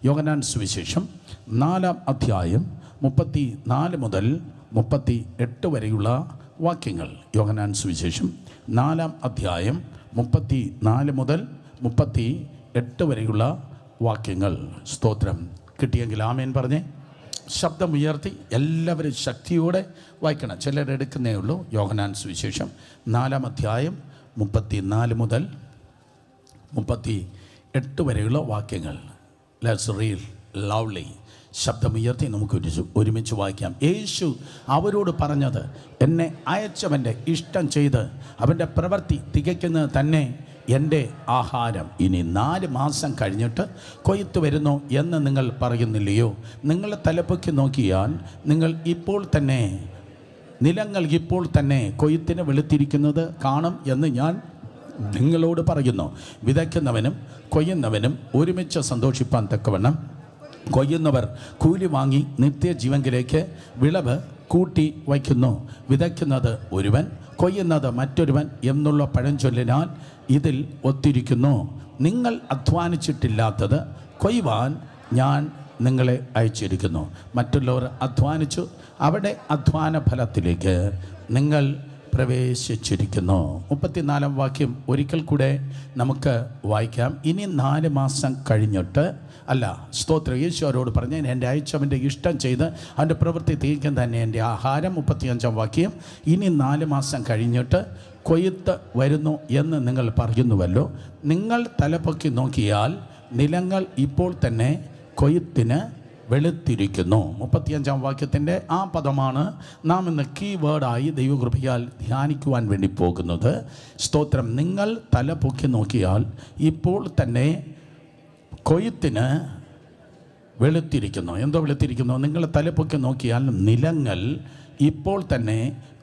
യോഹന്നാൻ സുവിശേഷം 4-ാം അധ്യായം 34 മുതൽ 38 വരെയുള്ള വാക്യങ്ങൾ. യോഹന്നാൻ സുവിശേഷം 4-ാം അധ്യായം 34 മുതൽ 38 വരെയുള്ള വാക്യങ്ങൾ. സ്തോത്രം. കിട്ടിയെങ്കിൽ ആമേൻ പറഞ്ഞേ. ശബ്ദമുയർത്തി എല്ലാവരും ശക്തിയോടെ വായിക്കണം. ചിലരെടുക്കുന്നേ ഉള്ളൂ. യോഹന്നാൻ സുവിശേഷം 4-ാം അധ്യായം 34 മുതൽ 38 വരെയുള്ള വാക്യങ്ങൾ. Let's read loudly. ശബ്ദമുയർത്തി നമുക്ക് ഒരുമിച്ച് വായിക്കാം. യേശു അവരോട് പറഞ്ഞത്, എന്നെ അയച്ചവൻ്റെ ഇഷ്ടം ചെയ്ത് അവൻ്റെ പ്രവൃത്തി തികയ്ക്കുന്നത് തന്നെ എൻ്റെ ആഹാരം. ഇനി 4 മാസം കഴിഞ്ഞിട്ട് കൊയ്ത്ത് വരുന്നു എന്ന് നിങ്ങൾ പറയുന്നില്ലയോ? നിങ്ങളെ തലപ്പൊക്കി നോക്കിയാൽ നിങ്ങൾ ഇപ്പോൾ തന്നെ നിലങ്ങൾ ഇപ്പോൾ തന്നെ കൊയ്ത്തിന് വെളുത്തിരിക്കുന്നത് കാണും എന്ന് ഞാൻ നിങ്ങളോട് പറയുന്നു. വിതയ്ക്കുന്നവനും കൊയ്യുന്നവനും ഒരുമിച്ച് സന്തോഷിപ്പാൻ തക്കവണ്ണം കൊയ്യുന്നവർ കൂലി വാങ്ങി നിത്യജീവങ്കിലേക്ക് വിളവ് കൂട്ടി വയ്ക്കുന്നു. വിതയ്ക്കുന്നത് ഒരുവൻ, കൊയ്യുന്നത് മറ്റൊരുവൻ എന്നുള്ള പഴഞ്ചൊല്ലിനാൽ ഇതിൽ ഒത്തിരിക്കുന്നു. നിങ്ങൾ അധ്വാനിച്ചിട്ടില്ലാത്തത് കൊയ്യുവാൻ ഞാൻ നിങ്ങളെ അയച്ചിരിക്കുന്നു. മറ്റുള്ളവർ അധ്വാനിച്ചു, അവിടെ അധ്വാന ഫലത്തിലേക്ക് നിങ്ങൾ പ്രവേശിച്ചിരിക്കുന്നു. 34-ാം വാക്യം ഒരിക്കൽ കൂടെ നമുക്ക് വായിക്കാം. ഇനി 4 മാസം കഴിഞ്ഞിട്ട് സ്തോത്രം. യേശു അവരോട് പറഞ്ഞ്, എൻ്റെ അയച്ചവൻ്റെ ഇഷ്ടം ചെയ്ത് അവൻ്റെ പ്രവൃത്തി തികയ്ക്കാൻ തന്നെ എൻ്റെ ആഹാരം. 35-ാം വാക്യം, ഇനി 4 മാസം കഴിഞ്ഞിട്ട് കൊയ്ത്ത് വരുന്നു എന്ന് നിങ്ങൾ പറയുന്നുവല്ലോ. നിങ്ങൾ തലപ്പൊക്കി നോക്കിയാൽ നിലങ്ങൾ ഇപ്പോൾ തന്നെ കൊയ്ത്തിന് വെളുത്തിരിക്കുന്നു. 35-ാം വാക്യത്തിൻ്റെ ആ പദമാണ് നാം ഇന്ന് കീവേഡായി ദൈവകൃപയാൽ ധ്യാനിക്കുവാൻ വേണ്ടി പോകുന്നത്. സ്തോത്രം. നിങ്ങൾ തലപ്പൊക്കി നോക്കിയാൽ ഇപ്പോൾ തന്നെ കൊയ്ത്തിന് വെളുത്തിരിക്കുന്നു. എന്തോ വെളുത്തിരിക്കുന്നു? നിങ്ങൾ തലപ്പൊക്കി നോക്കിയാൽ നിലങ്ങൾ ഇപ്പോൾ തന്നെ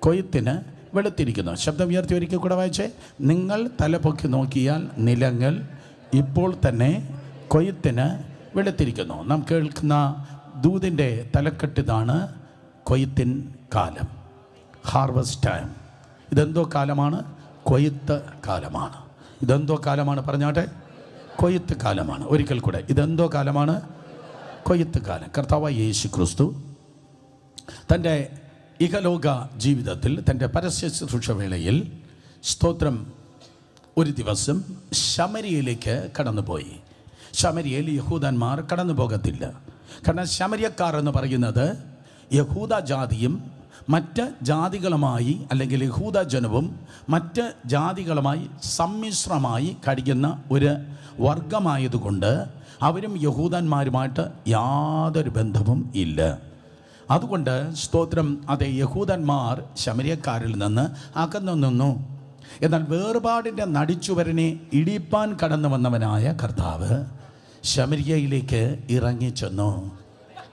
കൊയ്ത്തിന് വെളുത്തിരിക്കുന്നു. ശബ്ദം ഉയർത്തി ഒരിക്കൽ കൂടെ വായിച്ചേ. നിങ്ങൾ തലപ്പൊക്കി നോക്കിയാൽ നിലങ്ങൾ ഇപ്പോൾ തന്നെ കൊയ്ത്തിന് വെളുത്തിരിക്കുന്നു. നാം കേൾക്കുന്ന ദൂതിൻ്റെ തലക്കെട്ടിതാണ് കൊയ്ത്തിൻ കാലം, ഹാർവസ്റ്റ് ടൈം. ഇതെന്തോ കാലമാണ്? കൊയ്ത്ത് കാലമാണ്. ഇതെന്തോ കാലമാണ്? പറഞ്ഞാട്ടെ. കൊയ്ത്ത് കാലമാണ്. ഒരിക്കൽ കൂടെ, ഇതെന്തോ കാലമാണ്? കൊയ്ത്ത് കാലം. കർത്താവായ യേശു ക്രിസ്തു തൻ്റെ ഇഹലോക ജീവിതത്തിൽ, തൻ്റെ പരസ്യ ശുശ്രൂഷ വേളയിൽ, സ്തോത്രം, ഒരു ദിവസം ശമരിയയിലേക്ക് കടന്നുപോയി. ശമരിയയിൽ യഹൂദന്മാർ കടന്നു പോകത്തില്ല. കാരണം ശമര്യക്കാർ എന്ന് പറയുന്നത് യഹൂദ ജാതിയും മറ്റ് ജാതികളുമായി, അല്ലെങ്കിൽ യഹൂദ ജനവും മറ്റ് ജാതികളുമായി സമ്മിശ്രമായി കഴിയുന്ന ഒരു വർഗമായതുകൊണ്ട് അവരും യഹൂദന്മാരുമായിട്ട് യാതൊരു ബന്ധവും ഇല്ല. അതുകൊണ്ട് സ്തോത്രം, അതേ, യഹൂദന്മാർ ശമര്യക്കാരിൽ നിന്ന് അകന്നു നിന്നു. എന്നാൽ വേർപാടിൻ്റെ നടിച്ചുവരനെ ഇടിപ്പാൻ കടന്നു വന്നവനായ കർത്താവ് ശമര്യയിലേക്ക് ഇറങ്ങിച്ചെന്നു.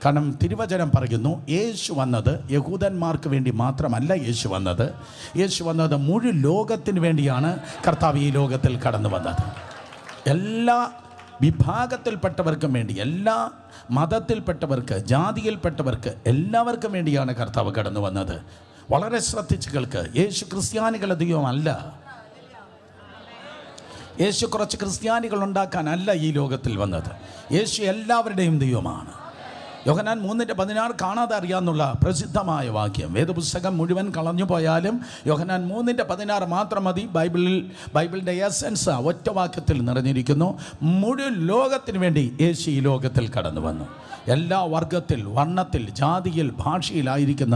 കാരണം തിരുവചനം പറയുന്നു, യേശു വന്നത് യഹൂദന്മാർക്ക് വേണ്ടി മാത്രമല്ല. യേശു വന്നത് മുഴുവൻ ലോകത്തിന് വേണ്ടിയാണ്. കർത്താവ് ഈ ലോകത്തിൽ കടന്നു വന്നത് എല്ലാ വിഭാഗത്തിൽപ്പെട്ടവർക്കും വേണ്ടി, എല്ലാ മതത്തിൽപ്പെട്ടവർക്ക്, ജാതിയിൽപ്പെട്ടവർക്ക്, എല്ലാവർക്കും വേണ്ടിയാണ് കർത്താവ് കടന്നു വന്നത്. വളരെ ശ്രദ്ധിച്ച് കേൾക്ക്. യേശു ക്രിസ്ത്യാനികളുടെ ദൈവമല്ല. യേശു കുറച്ച് ക്രിസ്ത്യാനികൾ ഉണ്ടാക്കാനല്ല ഈ ലോകത്തിൽ വന്നത്. യേശു എല്ലാവരുടെയും ദൈവമാണ്. യോഹന്നാൻ 3:16 കാണാതെ അറിയാമെന്നുള്ള പ്രസിദ്ധമായ വാക്യം. വേദപുസ്തകം മുഴുവൻ കളഞ്ഞു പോയാലും യോഹന്നാൻ 3:16 മാത്രം മതി. ബൈബിളിൻ്റെ എസൻസ് ഒറ്റ വാക്യത്തിൽ നിറഞ്ഞിരിക്കുന്നു. മുഴുവൻ ലോകത്തിന് വേണ്ടി യേശു ഈ കടന്നു വന്നു. എല്ലാ വർഗത്തിൽ, വർണ്ണത്തിൽ, ജാതിയിൽ, ഭാഷയിലായിരിക്കുന്ന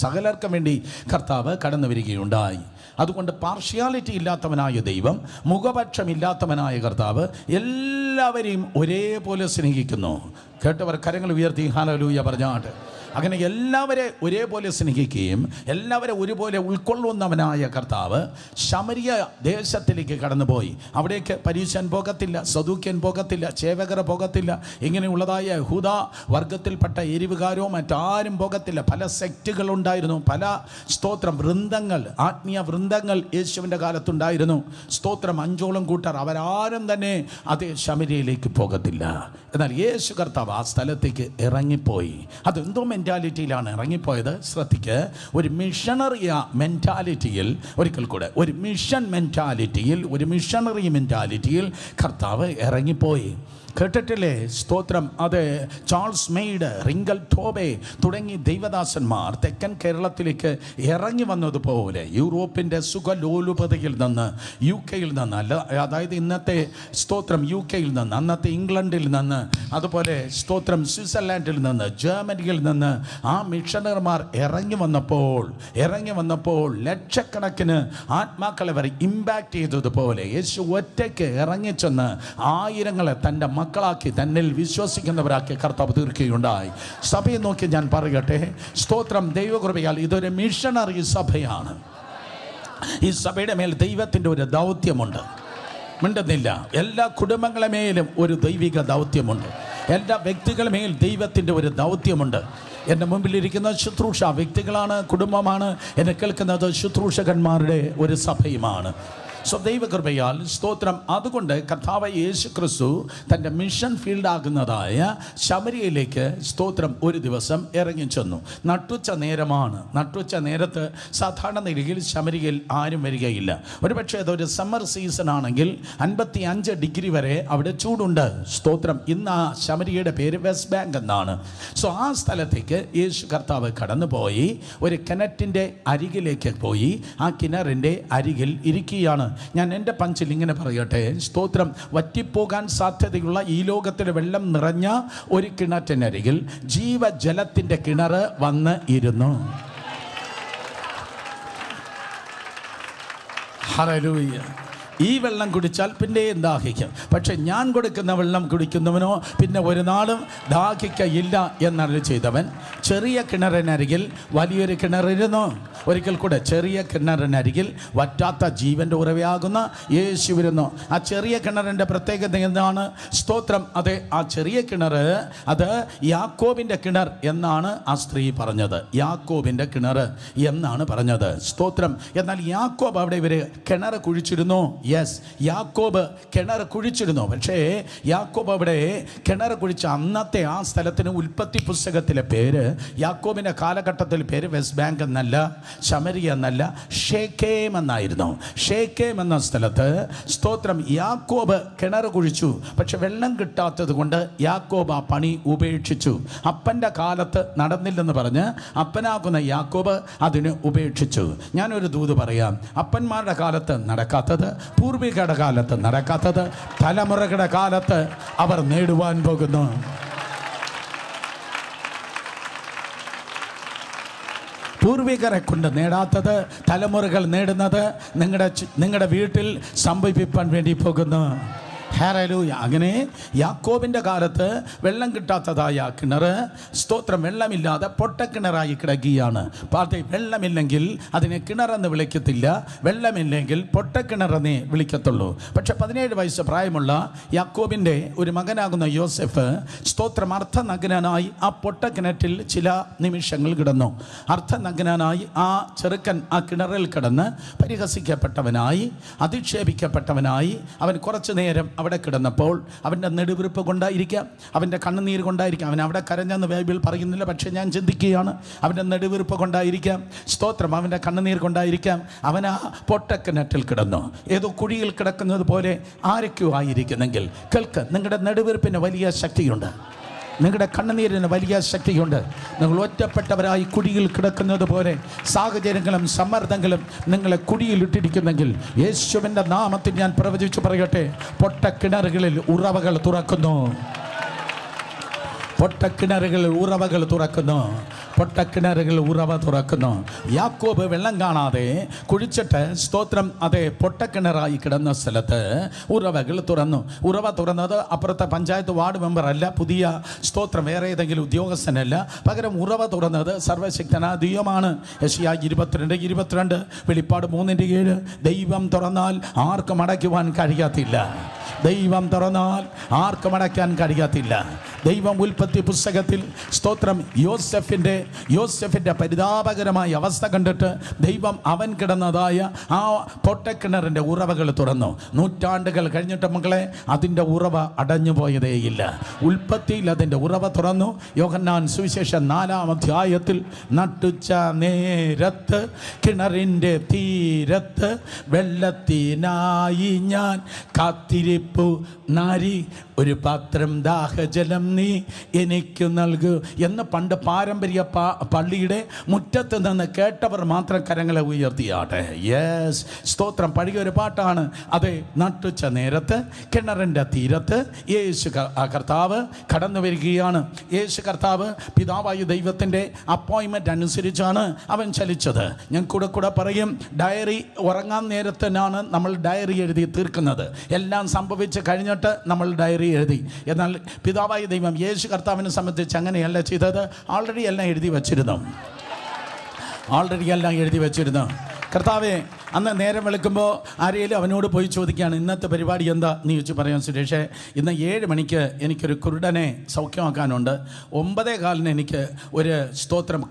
സകലർക്കും വേണ്ടി കർത്താവ് കടന്നു വരികയുണ്ടായി. അതുകൊണ്ട് പാർഷ്യാലിറ്റി ഇല്ലാത്തവനായ ദൈവം, മുഖപക്ഷമില്ലാത്തവനായ കർത്താവ് എല്ലാവരെയും ഒരേപോലെ സ്നേഹിക്കുന്നു. കേട്ടവർ കരങ്ങൾ ഉയർത്തി ഹല്ലേലൂയ പറഞ്ഞാട്ട്. അങ്ങനെ എല്ലാവരെ ഒരേപോലെ സ്നേഹിക്കുകയും എല്ലാവരെ ഒരുപോലെ ഉൾക്കൊള്ളുന്നവനായ കർത്താവ് ശമരിയ ദേശത്തിലേക്ക് കടന്നുപോയി. അവിടേക്ക് പരീശൻ പോകത്തില്ല, സദൂക്യൻ പോകത്തില്ല, ചേവകർ പോകത്തില്ല, ഇങ്ങനെയുള്ളതായ യഹൂദ വർഗത്തിൽപ്പെട്ട എരിവുകാരോ മറ്റാരും പോകത്തില്ല. പല സെക്റ്റുകളുണ്ടായിരുന്നു, പല സ്തോത്രം വൃന്ദങ്ങൾ, ആത്മീയ വൃന്ദങ്ങൾ യേശുവിൻ്റെ കാലത്തുണ്ടായിരുന്നു. സ്തോത്രം 5ഓളം കൂട്ടർ, അവരാരും തന്നെ അതേ ശമരിയയിലേക്ക് പോകത്തില്ല. എന്നാൽ യേശു കർത്താവ് ആ സ്ഥലത്തേക്ക് ഇറങ്ങിപ്പോയി. അതെന്തോ മെൻറ്റാലിറ്റിയിലാണ് ഇറങ്ങിപ്പോയത്. ശ്രദ്ധിക്ക്. ഒരു മിഷണറി മെൻറ്റാലിറ്റിയിൽ, ഒരിക്കൽ കൂടെ, ഒരു മിഷൻ മെൻറ്റാലിറ്റിയിൽ, ഒരു മിഷണറി മെൻറ്റാലിറ്റിയിൽ കർത്താവ് ഇറങ്ങിപ്പോയി. കേട്ടിട്ടില്ലേ? സ്തോത്രം. അത് ചാൾസ് മെയ്ഡ്, റിങ്കൽ ടോബെ തുടങ്ങി ദൈവദാസന്മാർ തെക്കൻ കേരളത്തിലേക്ക് ഇറങ്ങി വന്നതുപോലെ യൂറോപ്പിൻ്റെ സുഖലോലുപതയിൽ നിന്ന്, യു കെയിൽ നിന്ന്, അതായത് ഇന്നത്തെ സ്തോത്രം യു കെയിൽ നിന്ന്, അന്നത്തെ ഇംഗ്ലണ്ടിൽ നിന്ന്, അതുപോലെ സ്തോത്രം സ്വിറ്റ്സർലാൻഡിൽ നിന്ന്, ജർമ്മനിയിൽ നിന്ന് ആ മിഷണർമാർ ഇറങ്ങി വന്നപ്പോൾ ലക്ഷക്കണക്കിന് ആത്മാക്കളെ വരെ ഇമ്പാക്റ്റ് ചെയ്തതുപോലെ യേശു ഒറ്റയ്ക്ക് ഇറങ്ങിച്ചെന്ന് ആയിരങ്ങളെ തൻ്റെ മക്കളാക്കി, തന്നിൽ വിശ്വസിക്കുന്നവരാക്കി കർത്താവ് തീർക്കുകയുണ്ടായി. സഭയെ നോക്കി ഞാൻ പറയട്ടെ, സ്തോത്രം, ദൈവകൃപയാൽ ഇതൊരു മിഷണറി സഭയാണ്. ഈ സഭയുടെ മേൽ ദൈവത്തിൻ്റെ ഒരു ദൗത്യമുണ്ട്. മിണ്ടുന്നില്ല. എല്ലാ കുടുംബങ്ങളെ മേലും ഒരു ദൈവിക ദൗത്യമുണ്ട്. എല്ലാ വ്യക്തികളുടെ മേൽ ദൈവത്തിൻ്റെ ഒരു ദൗത്യമുണ്ട്. എൻ്റെ മുമ്പിലിരിക്കുന്ന ശുശ്രൂഷ വ്യക്തികളാണ്, കുടുംബമാണ്. എന്നെ കേൾക്കുന്നത് ശുശ്രൂഷകന്മാരുടെ ഒരു സഭയുമാണ്. ദൈവകൃപയാൽ സ്തോത്രം. അതുകൊണ്ട് കർത്താവ് യേശു ക്രിസ്തു തൻ്റെ മിഷൻ ഫീൽഡാകുന്നതായ ശമരിയയിലേക്ക് സ്തോത്രം ഒരു ദിവസം ഇറങ്ങിച്ചെന്നു. നട്ടുച്ച നേരമാണ്. നട്ടുച്ച നേരത്ത് സാധാരണ നിലയിൽ ശമരിയയിൽ ആരും വരികയില്ല. ഒരുപക്ഷെ അതൊരു സമ്മർ സീസൺ ആണെങ്കിൽ 55 ഡിഗ്രി വരെ അവിടെ ചൂടുണ്ട്. സ്തോത്രം. ഇന്ന് ആ ശമരിയയുടെ പേര് വെസ്റ്റ് ബാങ്ക് എന്നാണ്. ആ സ്ഥലത്തേക്ക് യേശു കർത്താവ് കടന്നുപോയി ഒരു കിണറ്റിൻ്റെ അരികിലേക്ക് പോയി ആ കിണറിൻ്റെ അരികിൽ ഇരിക്കുകയാണ്. ഞാൻ എൻ്റെ പഞ്ചിൽ ഇങ്ങനെ പറയട്ടെ, സ്തോത്രം, വറ്റിപ്പോകാൻ സാധ്യതയുള്ള ഈ ലോകത്തിലെ വെള്ളം നിറഞ്ഞ ഒരു കിണറ്റിനരികിൽ ജീവജലത്തിൻ്റെ കിണർ വന്ന് ഇരുന്നു. ഹല്ലേലൂയ. ഈ വെള്ളം കുടിച്ചാൽ പിന്നെയും ദാഹിക്കും. പക്ഷെ ഞാൻ കൊടുക്കുന്ന വെള്ളം കുടിക്കുന്നവനോ പിന്നെ ഒരു നാളും ദാഹിക്കയില്ല എന്നരുളി ചെയ്തവൻ ചെറിയ കിണറിനരികിൽ വലിയൊരു കിണറിരുന്നു. ഒരിക്കൽ കൂടെ, ചെറിയ കിണറിനരികിൽ വറ്റാത്ത ജീവൻ്റെ ഉറവയാകുന്ന യേശു വരുന്നു. ആ ചെറിയ കിണറിൻ്റെ പ്രത്യേകത എന്താണ്? സ്തോത്രം. അതെ, ആ ചെറിയ കിണർ അത് യാക്കോബിൻ്റെ കിണർ എന്നാണ് ആ സ്ത്രീ പറഞ്ഞത്. യാക്കോബിൻ്റെ കിണർ എന്നാണ് പറഞ്ഞത്. സ്തോത്രം. എന്നാൽ യാക്കോബ് അവിടെ ഇവർ കിണർ കുഴിച്ചിരുന്നു. യെസ്, യാക്കോബ് കിണർ കുഴിച്ചിരുന്നു. പക്ഷേ യാക്കോബ് അവിടെ കിണർ കുഴിച്ച അന്നത്തെ ആ സ്ഥലത്തിന് ഉൽപ്പത്തി പുസ്തകത്തിലെ പേര്, യാക്കോബിൻ്റെ കാലഘട്ടത്തിൽ പേര് വെസ്റ്റ് ബാങ്ക് എന്നല്ല, ശമരിയ എന്നല്ല, ഷേക്കേം എന്നായിരുന്നു. ഷേക്കേം എന്ന സ്ഥലത്ത് സ്തോത്രം യാക്കോബ് കിണർ കുഴിച്ചു. പക്ഷെ വെള്ളം കിട്ടാത്തത് കൊണ്ട് യാക്കോബ് ആ പണി ഉപേക്ഷിച്ചു. അപ്പൻ്റെ കാലത്ത് നടന്നില്ലെന്ന് പറഞ്ഞ് അപ്പനാകുന്ന യാക്കോബ് അതിന് ഉപേക്ഷിച്ചു. ഞാനൊരു ദൂത് പറയാം. അപ്പന്മാരുടെ കാലത്ത് നടക്കാത്തത്, പൂർവികരുടെ കാലത്ത് നടക്കാത്തത്, തലമുറകളുടെ കാലത്ത് അവർ നേടുവാൻ പോകുന്നു. പൂർവികരെ കൊണ്ട് നേടാത്തത് തലമുറകൾ നേടുന്നത് നിങ്ങളുടെ വീട്ടിൽ സംഭവിപ്പാൻ വേണ്ടി പോകുന്നു. ഹല്ലേലൂയ. അങ്ങനെ യാക്കോബിൻ്റെ കാലത്ത് വെള്ളം കിട്ടാത്തതായ കിണർ സ്തോത്രം വെള്ളമില്ലാതെ പൊട്ടക്കിണറായി കിടക്കുകയാണ്. വെള്ളമില്ലെങ്കിൽ അതിനെ കിണറെന്ന് വിളിക്കത്തില്ല, വെള്ളമില്ലെങ്കിൽ പൊട്ടക്കിണറെന്നേ വിളിക്കത്തുള്ളൂ. പക്ഷെ 17 വയസ്സ് പ്രായമുള്ള യാക്കോബിൻ്റെ ഒരു മകനാകുന്ന യോസെഫ് സ്തോത്രം അർത്ഥനഗ്നനായി ആ പൊട്ടക്കിണറ്റിൽ ചില നിമിഷങ്ങൾ കിടന്നു. അർത്ഥനഗ്നനായി ആ ചെറുക്കൻ ആ കിണറിൽ കിടന്ന് പരിഹസിക്കപ്പെട്ടവനായി, അധിക്ഷേപിക്കപ്പെട്ടവനായി അവൻ കുറച്ചു നേരം അവിടെ കിടന്നപ്പോൾ അവൻ്റെ നെടുവിറുപ്പ് കൊണ്ടായിരിക്കാം, അവൻ്റെ കണ്ണുനീര് കൊണ്ടായിരിക്കാം. അവൻ അവിടെ കരഞ്ഞെന്ന് ബൈബിൾ പറയുന്നില്ല, പക്ഷേ ഞാൻ ചിന്തിക്കുകയാണ് അവൻ്റെ നെടുവിറുപ്പ് കൊണ്ടായിരിക്കാം, സ്തോത്രം, അവൻ്റെ കണ്ണുനീർ കൊണ്ടായിരിക്കാം. അവൻ ആ പൊട്ടക്കിണറ്റിൽ കിടന്നു. ഏതോ കുഴിയിൽ കിടക്കുന്നത് പോലെ ആരൊക്കെയോ ആയിരിക്കുന്നെങ്കിൽ കേൾക്ക്, നിങ്ങളുടെ നെടുവിറുപ്പിന് വലിയ ശക്തിയുണ്ട്, നിങ്ങളുടെ കണ്ണുനീരിന് വലിയ ശക്തിയുണ്ട്. നിങ്ങൾ ഒറ്റപ്പെട്ടവരായി കുഴിയിൽ കിടക്കുന്നത് പോലെ സാഹചര്യങ്ങളും സമ്മർദ്ദങ്ങളും നിങ്ങളെ കുഴിയിലിട്ടിരിക്കുന്നെങ്കിൽ യേശുവിൻ്റെ നാമത്തിൽ ഞാൻ പ്രവചിച്ചു പറയട്ടെ, പൊട്ടക്കിണറുകളിൽ ഉറവകൾ തുറക്കുന്നു. പൊട്ടക്കിണറുകളിൽ ഉറവകൾ തുറക്കുന്നു. പൊട്ടക്കിണറുകൾ ഉറവ തുറക്കുന്നു. യാക്കോബ് വെള്ളം കാണാതെ കുഴിച്ചിട്ട് സ്തോത്രം അതെ പൊട്ടക്കിണറായി കിടന്ന സ്ഥലത്ത് ഉറവകൾ തുറന്നു. ഉറവ തുറന്നത് അപ്പുറത്തെ പഞ്ചായത്ത് വാർഡ് മെമ്പർ അല്ല, പുതിയ സ്തോത്രം വേറെ ഏതെങ്കിലും ഉദ്യോഗസ്ഥനല്ല, പകരം ഉറവ തുറന്നത് സർവശക്തനായ ദൈവമാണ്. യെശയ്യാ 22:22, വെളിപ്പാട് 3:7. ദൈവം തുറന്നാൽ ആർക്കും അടയ്ക്കുവാൻ കഴിയത്തില്ല. ദൈവം തുറന്നാൽ ആർക്കും അടയ്ക്കാൻ കഴിയത്തില്ല. ദൈവം ഉൽപ്പത്തി ഉൽപ്പത്തി പുസ്തകത്തിൽ സ്തോത്രം യോസെഫിൻ്റെ പരിതാപകരമായ അവസ്ഥ കണ്ടിട്ട് ദൈവം അവൻ കിടന്നതായ ആ പൊട്ടക്കിണറിൻ്റെ ഉറവകൾ തുറന്നു. നൂറ്റാണ്ടുകൾ കഴിഞ്ഞിട്ട് മക്കളെ അതിൻ്റെ ഉറവ അടഞ്ഞു പോയതേയില്ല. ഉൽപ്പത്തിയിൽ അതിൻ്റെ ഉറവ തുറന്നു. യോഹന്നാൻ സുവിശേഷം 4-ാം അധ്യായത്തിൽ നട്ടുച്ച നേരത്ത് കിണറിൻ്റെ തീരത്ത് വെള്ളത്തിനായി ഞാൻ കാത്തിരിപ്പു നാരി, ഒരു പാത്രം ദാഹജലം നീ എനിക്ക് നൽകൂ എന്ന് പണ്ട് പാരമ്പര്യ പള്ളിയുടെ മുറ്റത്ത് നിന്ന് കേട്ടവർ മാത്രം കരങ്ങളെ ഉയർത്തിയാട്ടെ. യെസ്, സ്തോത്രം. പഴയൊരു പാട്ടാണ് അത്. നട്ടുച്ച നേരത്ത് കിണറിൻ്റെ തീരത്ത് യേശു കർത്താവ് കടന്നു വരികയാണ്. യേശു കർത്താവ് പിതാവായ ദൈവത്തിൻ്റെ അപ്പോയിൻമെൻ്റ് അനുസരിച്ചാണ് അവൻ ചലിച്ചത്. ഞാൻ കൂടെ പറയും, ഡയറി ഉറങ്ങാൻ നേരത്തിനാണ് നമ്മൾ ഡയറി എഴുതി തീർക്കുന്നത്. എല്ലാം സംഭവിച്ച് കഴിഞ്ഞിട്ട് നമ്മൾ ഡയറി എഴുതി. എന്നാൽ പിതാവായ ദൈവം യേശു കർത്താവിനെ സംബന്ധിച്ച് അങ്ങനെയല്ല ചെയ്തത്. ഓൾറെഡി എല്ലാം എഴുതി വച്ചിരുന്നു. കർത്താവെ, അന്ന് നേരം വെളുക്കുമ്പോൾ ആരെയും അവനോട് പോയി ചോദിക്കുകയാണ്, ഇന്നത്തെ പരിപാടി എന്താ നീ ചോദിച്ചു പറയാം സുരേഷേ, ഇന്ന് 7 മണിക്ക് എനിക്കൊരു കുരുടനെ സൗഖ്യമാക്കാനുണ്ട്, 9:15 എനിക്ക് ഒരു സ്തോത്രം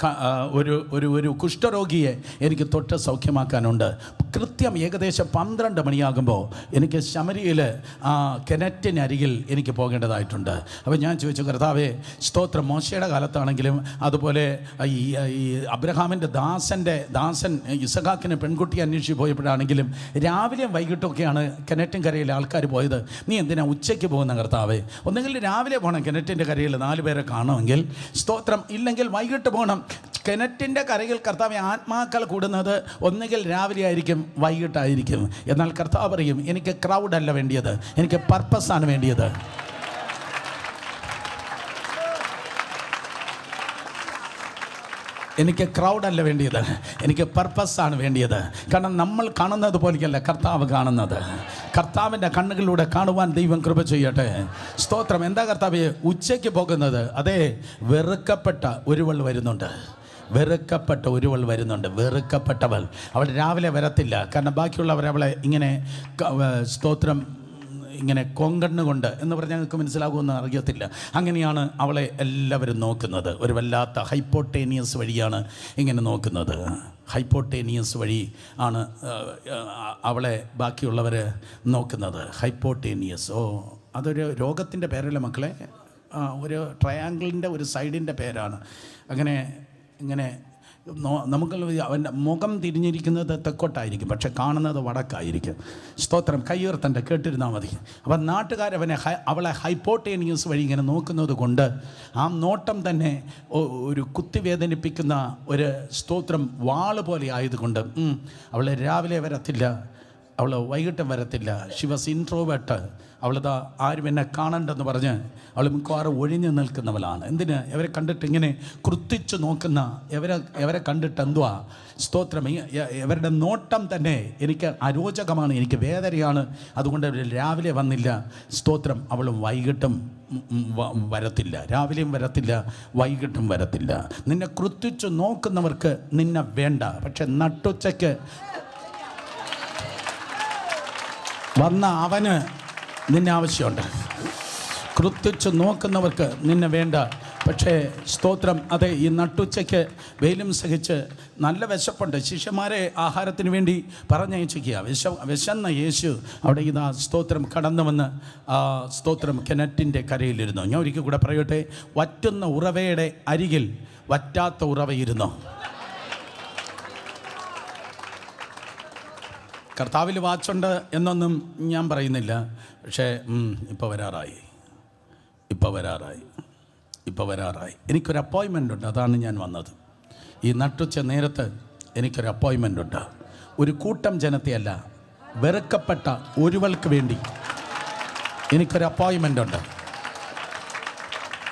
ഒരു കുഷ്ഠരോഗിയെ എനിക്ക് തൊട്ട് സൗഖ്യമാക്കാനുണ്ട്. കൃത്യം ഏകദേശം 12 മണിയാകുമ്പോൾ എനിക്ക് ശമരിയിൽ കിണറ്റിനരികിൽ എനിക്ക് പോകേണ്ടതായിട്ടുണ്ട്. അപ്പോൾ ഞാൻ ചോദിച്ചു, കർത്താവേ, സ്തോത്രം, മോശയുടെ കാലത്താണെങ്കിലും അതുപോലെ ഈ അബ്രഹാമിൻ്റെ ദാസൻ ഇസഹാക്കിന് പെൺകുട്ടിയെ അന്വേഷിച്ച് പോയപ്പോഴാണെങ്കിലും രാവിലെയും വൈകിട്ടൊക്കെയാണ് കിണറ്റിൻ കരയിൽ ആൾക്കാർ പോയത്. നീ എന്തിനാ ഉച്ചയ്ക്ക് പോകുന്ന കർത്താവേ? ഒന്നെങ്കിൽ രാവിലെ പോകണം കിണറ്റിൻ്റെ കരയിൽ 4 പേരെ കാണുമെങ്കിൽ, സ്തോത്രം, ഇല്ലെങ്കിൽ വൈകിട്ട് പോകണം. കിണറ്റിൻ്റെ കരയിൽ കർത്താവെ ആത്മാക്കൾ കൂടുന്നത് ഒന്നുകിൽ രാവിലെ ആയിരിക്കും, വൈകിട്ടായിരിക്കും. എന്നാൽ കർത്താവ് പറയും, എനിക്ക് ക്രൗഡല്ല വേണ്ടിയത്, എനിക്ക് പർപ്പസാണ് വേണ്ടിയത്. എനിക്ക് ക്രൗഡല്ല വേണ്ടിയത്, എനിക്ക് പർപ്പസാണ് വേണ്ടിയത്. കാരണം നമ്മൾ കാണുന്നത് പോലെയല്ല കർത്താവ് കാണുന്നത്. കർത്താവിൻ്റെ കണ്ണുകളിലൂടെ കാണുവാൻ ദൈവം കൃപ ചെയ്യട്ടെ. സ്തോത്രം. എന്താ കർത്താവേ ഉച്ചയ്ക്ക് പോകുന്നത്? അതേ, വെറുക്കപ്പെട്ട ഒരുവൾ വരുന്നുണ്ട്. വെറുക്കപ്പെട്ടവൾ. അവൾ രാവിലെ വരത്തില്ല. കാരണം ബാക്കിയുള്ളവർ അവളെ ഇങ്ങനെ സ്തോത്രം ഇങ്ങനെ കൊങ്കണ്ണുകൊണ്ട് എന്ന് പറഞ്ഞാൽ ഞങ്ങൾക്ക് മനസ്സിലാകുമെന്ന് അറിയത്തില്ല. അങ്ങനെയാണ് അവളെ എല്ലാവരും നോക്കുന്നത്. ഒരു വല്ലാത്ത ഹൈപ്പോട്ടേനിയസ് വഴിയാണ് ഇങ്ങനെ നോക്കുന്നത്. ഹൈപ്പോട്ടേനിയസ് വഴി ആണ് അവളെ ബാക്കിയുള്ളവർ നോക്കുന്നത്. ഹൈപ്പോട്ടേനിയസ്. അതൊരു രോഗത്തിൻ്റെ പേരല്ല മക്കളെ, ഒരു ട്രയാങ്കിളിൻ്റെ ഒരു സൈഡിൻ്റെ പേരാണ്. ഇങ്ങനെ നമുക്ക് അവൻ്റെ മുഖം തിരിഞ്ഞിരിക്കുന്നത് തെക്കോട്ടായിരിക്കും, പക്ഷെ കാണുന്നത് വടക്കായിരിക്കും. സ്തോത്രം. കയ്യുയർത്തൻ്റെ കേട്ടിരുന്നാൽ മതി. അപ്പം അവളെ ഹൈപ്പോട്ടേനിയസ് വഴി ഇങ്ങനെ നോക്കുന്നത് കൊണ്ട് ആ നോട്ടം തന്നെ ഒരു കുത്തിവേദനിപ്പിക്കുന്ന ഒരു സ്തോത്രം വാള് പോലെ ആയതുകൊണ്ട് അവൾ രാവിലെ വരത്തില്ല, അവൾ വൈകിട്ടും വരത്തില്ല. She was introvert. അവളിതാ ആരും എന്നെ കാണണ്ടെന്ന് പറഞ്ഞ് അവൾ മിക്കവാറും ഒഴിഞ്ഞു നിൽക്കുന്നവളാണ്. എന്തിന്? ഇവരെ കണ്ടിട്ട് ഇങ്ങനെ കൃത്തിച്ച് നോക്കുന്ന ഇവരെ കണ്ടിട്ട് എന്തുവാ സ്തോത്രം, ഇവരുടെ നോട്ടം തന്നെ എനിക്ക് അരോചകമാണ്, എനിക്ക് വേദനയാണ്. അതുകൊണ്ട് അവർ രാവിലെ വന്നില്ല. സ്തോത്രം. അവളും വൈകിട്ടും വരത്തില്ല, രാവിലെയും വരത്തില്ല, വൈകിട്ടും വരത്തില്ല. നിന്നെ കൃത്തിച്ച് നോക്കുന്നവർക്ക് നിന്നെ വേണ്ട, പക്ഷെ നട്ടുച്ചയ്ക്ക് വന്ന അവന് നിന്നെ ആവശ്യമുണ്ട്. കൃത്തിച്ച് നോക്കുന്നവർക്ക് നിന്നെ വേണ്ട, പക്ഷേ സ്തോത്രം. അതെ, ഈ നട്ടുച്ചയ്ക്ക് വെയിലും സഹിച്ച് നല്ല വിശപ്പുണ്ട്. ശിഷ്യന്മാരെ ആഹാരത്തിന് വേണ്ടി പറഞ്ഞയച്ചിരിക്കുക. വിശന്ന യേശു അവിടെ ഇതാ സ്തോത്രം കടന്നു വന്ന് സ്തോത്രം കിണറ്റിൻ്റെ കരയിലിരുന്നു. ഞാൻ ഒരിക്കൽ കൂടെ പറയട്ടെ, വറ്റുന്ന ഉറവയുടെ അരികിൽ വറ്റാത്ത ഉറവയിരുന്നു. കർത്താവിൽ വാച്ചുണ്ട് എന്നൊന്നും ഞാൻ പറയുന്നില്ല, പക്ഷേ ഇപ്പോൾ വരാറായി. എനിക്കൊരു അപ്പോയിൻമെൻ്റ് ഉണ്ട്, അതാണ് ഞാൻ വന്നത്. ഈ നട്ടുച്ച നേരത്ത് എനിക്കൊരു അപ്പോയിൻമെൻ്റ് ഉണ്ട്. ഒരു കൂട്ടം ജനത്തെയല്ല, വെറുക്കപ്പെട്ട ഒരുവൾക്ക് വേണ്ടി എനിക്കൊരു അപ്പോയിൻമെൻ്റ് ഉണ്ട്.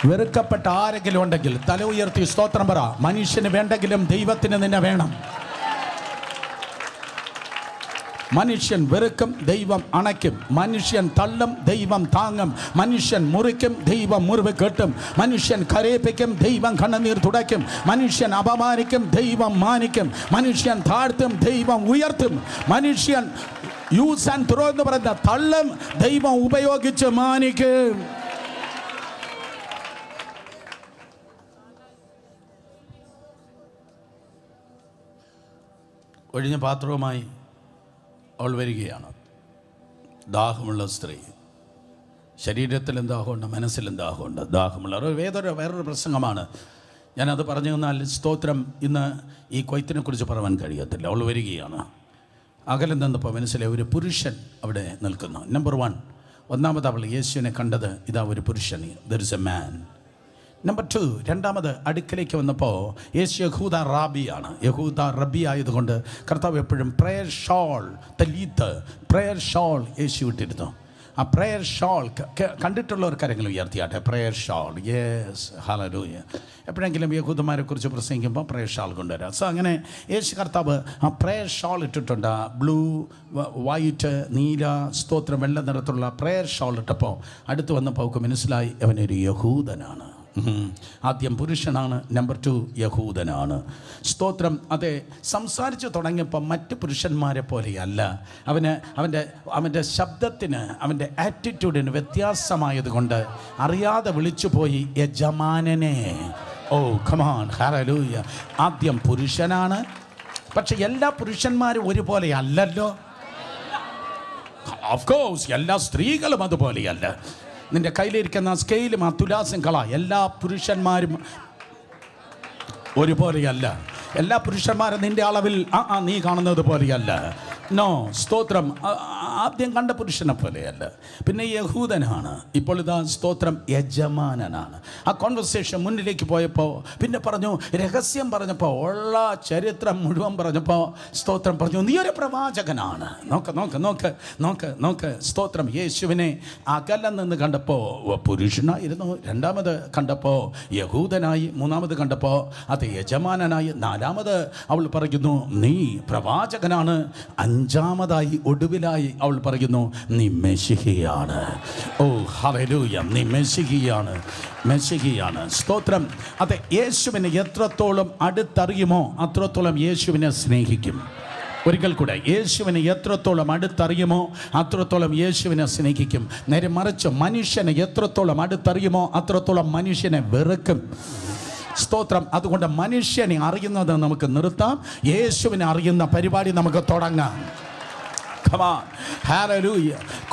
വെറുക്കപ്പെട്ട ആരെങ്കിലും ഉണ്ടെങ്കിൽ തല ഉയർത്തി സ്തോത്രം പറ. മനുഷ്യന് വേണ്ടെങ്കിലും ദൈവത്തിന് നിന്നെ വേണം. മനുഷ്യൻ വെറുക്കും, ദൈവം അണയ്ക്കും. മനുഷ്യൻ തള്ളും, ദൈവം താങ്ങും. മനുഷ്യൻ മുറിക്കും, ദൈവം മുറിവ് കെട്ടും. മനുഷ്യൻ കരയിപ്പിക്കും, ദൈവം കണ്ണുനീർ തുടയ്ക്കും. മനുഷ്യൻ അപമാനിക്കും, ദൈവം മാനിക്കും. മനുഷ്യൻ താഴ്ത്തും, ദൈവം ഉയർത്തും. മനുഷ്യൻ യൂസ് ആൻഡ് ത്രോ എന്ന് പറയുന്ന തള്ളും, ദൈവം ഉപയോഗിച്ച് മാനിക്കും. ഒഴിഞ്ഞ പാത്രവുമായി അവൾ വരികയാണ്. ദാഹമുള്ള സ്ത്രീ. ശരീരത്തിലും ദാഹമുണ്ട്, മനസ്സിലും ദാഹമുണ്ട്. ദാഹമുള്ള വേറൊരു പ്രസംഗമാണ്. ഞാനത് പറഞ്ഞു തന്നാൽ സ്തോത്രം ഇന്ന് ഈ കൊയ്ത്തിനെ കുറിച്ച് പറയാൻ കഴിയത്തില്ല. അവൾ വരികയാണ്. അകലെ നിന്നപ്പോൾ മനസ്സിലെ ഒരു പുരുഷൻ അവിടെ നിൽക്കുന്നു. നമ്പർ 1, ഒന്നാമത് അവൾ യേശുവിനെ കണ്ടത് ഇതാ ഒരു പുരുഷൻ, there is a man. Number 2, രണ്ടാമത് അടുക്കലേക്ക് വന്നപ്പോൾ യേശു യഹൂദ റാബിയാണ്. യഹൂദ റബി ആയതുകൊണ്ട് കർത്താവ് എപ്പോഴും പ്രേയർ ഷോൾ, തലീത്ത്, പ്രേയർ ഷോൾ യേശു ഇട്ടിരുന്നു. ആ പ്രേയർ ഷോൾ കണ്ടിട്ടുള്ളവർ കരങ്ങൾ ഉയർത്തിയാട്ടെ. പ്രേയർ ഷോൾ, യെസ്, ഹല്ലേലൂയ. എപ്പോഴെങ്കിലും യഹൂദന്മാരെ കുറിച്ച് പ്രസംഗിക്കുമ്പോൾ പ്രേയർ ഷാൾ കൊണ്ടുവരാം. സോ അങ്ങനെ യേശു കർത്താവ് ആ പ്രേയർ ഷാൾ ഇട്ടിട്ടുണ്ട്. ബ്ലൂ, വൈറ്റ്, നീല, സ്തോത്രം, വെള്ള നിറത്തുള്ള പ്രേയർ ഷാൾ ഇട്ടപ്പോൾ അടുത്ത് വന്നപ്പോൾ അവർക്ക് മനസ്സിലായി അവനൊരു യഹൂദനാണ്. ആദ്യം പുരുഷനാണ്, നമ്പർ 2 യഹൂദനാണ്. സ്തോത്രം. അതെ, സംസാരിച്ച് തുടങ്ങിയപ്പോൾ മറ്റ് പുരുഷന്മാരെ പോലെയല്ല. അവൻ്റെ ശബ്ദത്തിന്, അവൻ്റെ ആറ്റിറ്റ്യൂഡിന് വ്യത്യാസമായതുകൊണ്ട് അറിയാതെ വിളിച്ചുപോയി യജമാനനെ. Oh come on, hallelujah. ആദ്യം പുരുഷനാണ്. പക്ഷെ എല്ലാ പുരുഷന്മാരും ഒരുപോലെ അല്ലല്ലോ. ഓഫ് കോഴ്സ് എല്ലാ സ്ത്രീകളും അതുപോലെയല്ല. നിന്റെ കയ്യിലിരിക്കുന്ന സ്കെയിലും ആ തുലാസും കള. എല്ലാ പുരുഷന്മാരും ഒരുപോലെയല്ല. എല്ലാ പുരുഷന്മാരും നിന്റെ അളവിൽ നീ കാണുന്നത് പോലെയല്ല. നോ, സ്തോത്രം. ആദ്യം കണ്ട പുരുഷനെ പോലെയല്ല. പിന്നെ യഹൂദനാണ്. ഇപ്പോൾ ഇതാ സ്തോത്രം യജമാനനാണ്. ആ കോൺവെർസേഷൻ മുന്നിലേക്ക് പോയപ്പോൾ പിന്നെ പറഞ്ഞു, രഹസ്യം പറഞ്ഞപ്പോൾ, ഉള്ള ചരിത്രം മുഴുവൻ പറഞ്ഞപ്പോൾ സ്തോത്രം പറഞ്ഞു, നീ ഒരു പ്രവാചകനാണ്. നോക്ക്. സ്തോത്രം. യേശുവിനെ അകലെ നിന്ന് കണ്ടപ്പോൾ പുരുഷനായിരുന്നു, രണ്ടാമത് കണ്ടപ്പോൾ യഹൂദനായി, മൂന്നാമത് കണ്ടപ്പോൾ അത് യജമാനനായി, നാലാമത് അവൾ പറയുന്നു നീ പ്രവാചകനാണ്, അഞ്ചാമതായി ഒടുവിലായി അവൾ പറയുന്നു നീ മെശിഹയാണ്. ഓ ഹല്ലേലൂയ, നീ മെശിഹയാണ്. സ്തോത്രം. അതെ, യേശുവിനെ എത്രത്തോളം അടുത്തറിയുമോ അത്രത്തോളം യേശുവിനെ സ്നേഹിക്കും. ഒരിക്കൽ കൂടെ, യേശുവിനെ എത്രത്തോളം അടുത്തറിയുമോ അത്രത്തോളം യേശുവിനെ സ്നേഹിക്കും. നേരെ മറിച്ച് മനുഷ്യനെ എത്രത്തോളം അടുത്തറിയുമോ അത്രത്തോളം മനുഷ്യനെ വെറുക്കും. സ്തോത്രം. അതുകൊണ്ട് മനുഷ്യനെ അറിയുന്നത് നമുക്ക് നിർത്താം, യേശുവിനെ അറിയുന്ന പരിപാടി നമുക്ക് തുടങ്ങാം.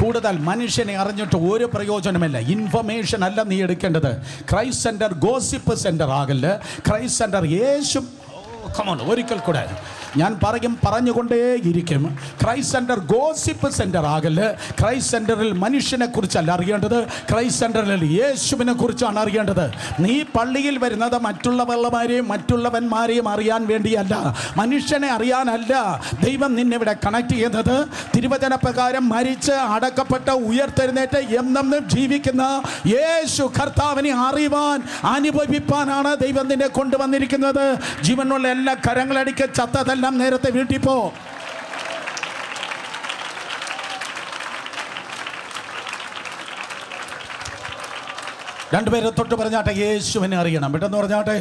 കൂടുതൽ മനുഷ്യനെ അറിഞ്ഞിട്ട് ഒരു പ്രയോജനമില്ല. ഇൻഫർമേഷൻ അല്ല നീ എടുക്കേണ്ടത്. ക്രൈസ്റ്റ് സെന്റർ ഗോസിപ്പ് സെന്റർ ആകല്ല. ക്രൈസ്റ്റ് സെന്റർ യേശു. ഒരിക്കൽ കൂടെ ഞാൻ പറഞ്ഞുകൊണ്ടേയിരിക്കും. ക്രൈസ്റ്റ് സെന്റർ ഗോസിപ്പ് സെന്റർ ആകല്. ക്രൈസ്റ്റ് സെന്ററിൽ മനുഷ്യനെ കുറിച്ചല്ല അറിയേണ്ടത്, ക്രൈസ്റ്റ് സെന്ററിൽ യേശുവിനെ കുറിച്ചാണ് അറിയേണ്ടത്. നീ പള്ളിയിൽ വരുന്നത് മറ്റുള്ളവന്മാരെയും അറിയാൻ വേണ്ടിയല്ല, മനുഷ്യനെ അറിയാനല്ല. ദൈവം നിന്നെ ഇവിടെ കണക്ട് ചെയ്യുന്നത് തിരുവചന പ്രകാരം മരിച്ച് അടക്കപ്പെട്ട ഉയർത്തെഴുന്നേറ്റ് എന്നും ജീവിക്കുന്ന യേശു കർത്താവിനെ അറിവാൻ, അനുഭവിപ്പാനാണ് ദൈവം നിന്നെ കൊണ്ടുവന്നിരിക്കുന്നത്. ജീവനുള്ള എല്ലാ കരങ്ങളടിക്ക് ചത്തതല്ല നേരത്തെ വീട്ടിൽ പോ. രണ്ടുപേരെ തൊട്ട് പറഞ്ഞാട്ടെ, യേശുവിനെ അറിയണം. പെട്ടെന്ന് പറഞ്ഞാട്ടെ,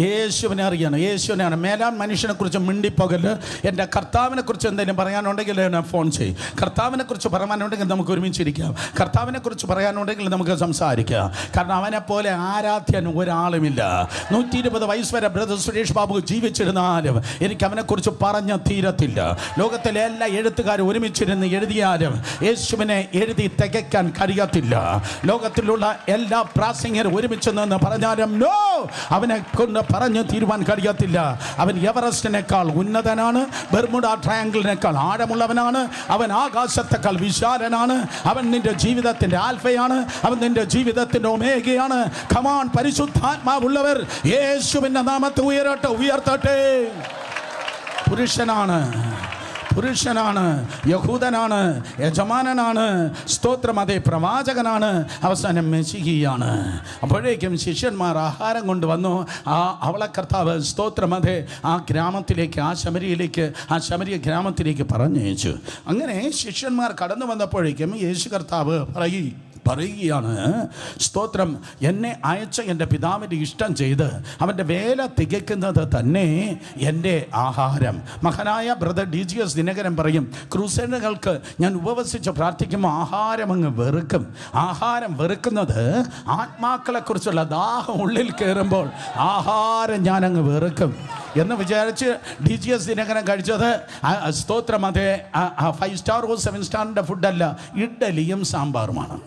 യേശുവിനെ അറിയണം. യേശുവിനെയാണ്. മേലാൻ മനുഷ്യനെ കുറിച്ച് മിണ്ടിപ്പോകല്. എൻ്റെ കർത്താവിനെ കുറിച്ച് എന്തെങ്കിലും പറയാനുണ്ടെങ്കിൽ എന്നെ ഫോൺ ചെയ്യും. കർത്താവിനെ കുറിച്ച് പറയാനുണ്ടെങ്കിൽ നമുക്ക് ഒരുമിച്ചിരിക്കാം. കർത്താവിനെ കുറിച്ച് പറയാനുണ്ടെങ്കിൽ നമുക്ക് സംസാരിക്കാം. കാരണം അവനെ പോലെ ആരാധ്യൻ ഒരാളുമില്ല. 120 വയസ്സ് വരെ ബ്രദർ സുരേഷ് ബാബു ജീവിച്ചിരുന്നാലും എനിക്ക് അവനെക്കുറിച്ച് പറഞ്ഞ തീരത്തില്ല. ലോകത്തിലെ എല്ലാ എഴുത്തുകാരും ഒരുമിച്ചിരുന്ന് എഴുതിയാലും യേശുവിനെ എഴുതി തികയ്ക്കാൻ കഴിയത്തില്ല. ലോകത്തിലുള്ള എല്ലാ പ്രാസംഗികർ ഒരുമിച്ച് നിന്ന് പറഞ്ഞാലും നോ, അവനെ കൊണ്ട് പറഞ്ഞു തീരുവാൻ കഴിയത്തില്ല. അവൻ എവറസ്റ്റിനേക്കാൾ ഉന്നതനാണ്, ബെർമുഡ ട്രയാങ്കിളിനേക്കാൾ ആഴമുള്ളവനാണ്, അവൻ ആകാശത്തേക്കാൾ വിശാലനാണ്, അവൻ നിന്റെ ജീവിതത്തിന്റെ ആൽഫയാണ്, അവൻ നിന്റെ ജീവിതത്തിന്റെ ഒമേഗയാണ്. കമാൺ, പരിശുദ്ധാത്മാവുള്ളവർ യേശുവിന്റെ നാമത്തെ ഉയർത്തട്ടെ. പുരുഷനാണ്, യഹൂദനാണ്, യജമാനനാണ്, സ്തോത്രം. അതേ, പ്രവാചകനാണ്, അവസാനം മെശിഹിയാണ്. അപ്പോഴേക്കും ശിഷ്യന്മാർ ആഹാരം കൊണ്ടുവന്നു. അവളെ കർത്താവ് സ്തോത്രം അതേ ആ ഗ്രാമത്തിലേക്ക്, ആ ശമരിയ ഗ്രാമത്തിലേക്ക് പറഞ്ഞയച്ചു. അങ്ങനെ ശിഷ്യന്മാർ കടന്നു വന്നപ്പോഴേക്കും യേശു കർത്താവ് പറയുകയാണ്, സ്തോത്രം, എന്നെ അയച്ച എൻ്റെ പിതാവിൻ്റെ ഇഷ്ടം ചെയ്ത് അവൻ്റെ വേല തികയ്ക്കുന്നത് തന്നെ എൻ്റെ ആഹാരം. മഹാനായ ബ്രദർ DGS ദിനകരൻ പറയും, ക്രൂസേഡുകൾക്ക് ഞാൻ ഉപവസിച്ച് പ്രാർത്ഥിക്കുമ്പോൾ ആഹാരം അങ്ങ് വെറുക്കും. ആഹാരം വെറുക്കുന്നത് ആത്മാക്കളെക്കുറിച്ചുള്ള ദാഹം ഉള്ളിൽ കയറുമ്പോൾ ആഹാരം ഞാനങ്ങ് വെറുക്കും. എന്ന് വിചാരിച്ച് DGS ദിനകരൻ കഴിച്ചത് സ്തോത്രം അതേ 5 സ്റ്റാർ 7 സ്റ്റാറിൻ്റെ ഫുഡല്ല, ഇഡ്ഡലിയും സാമ്പാറുമാണ്.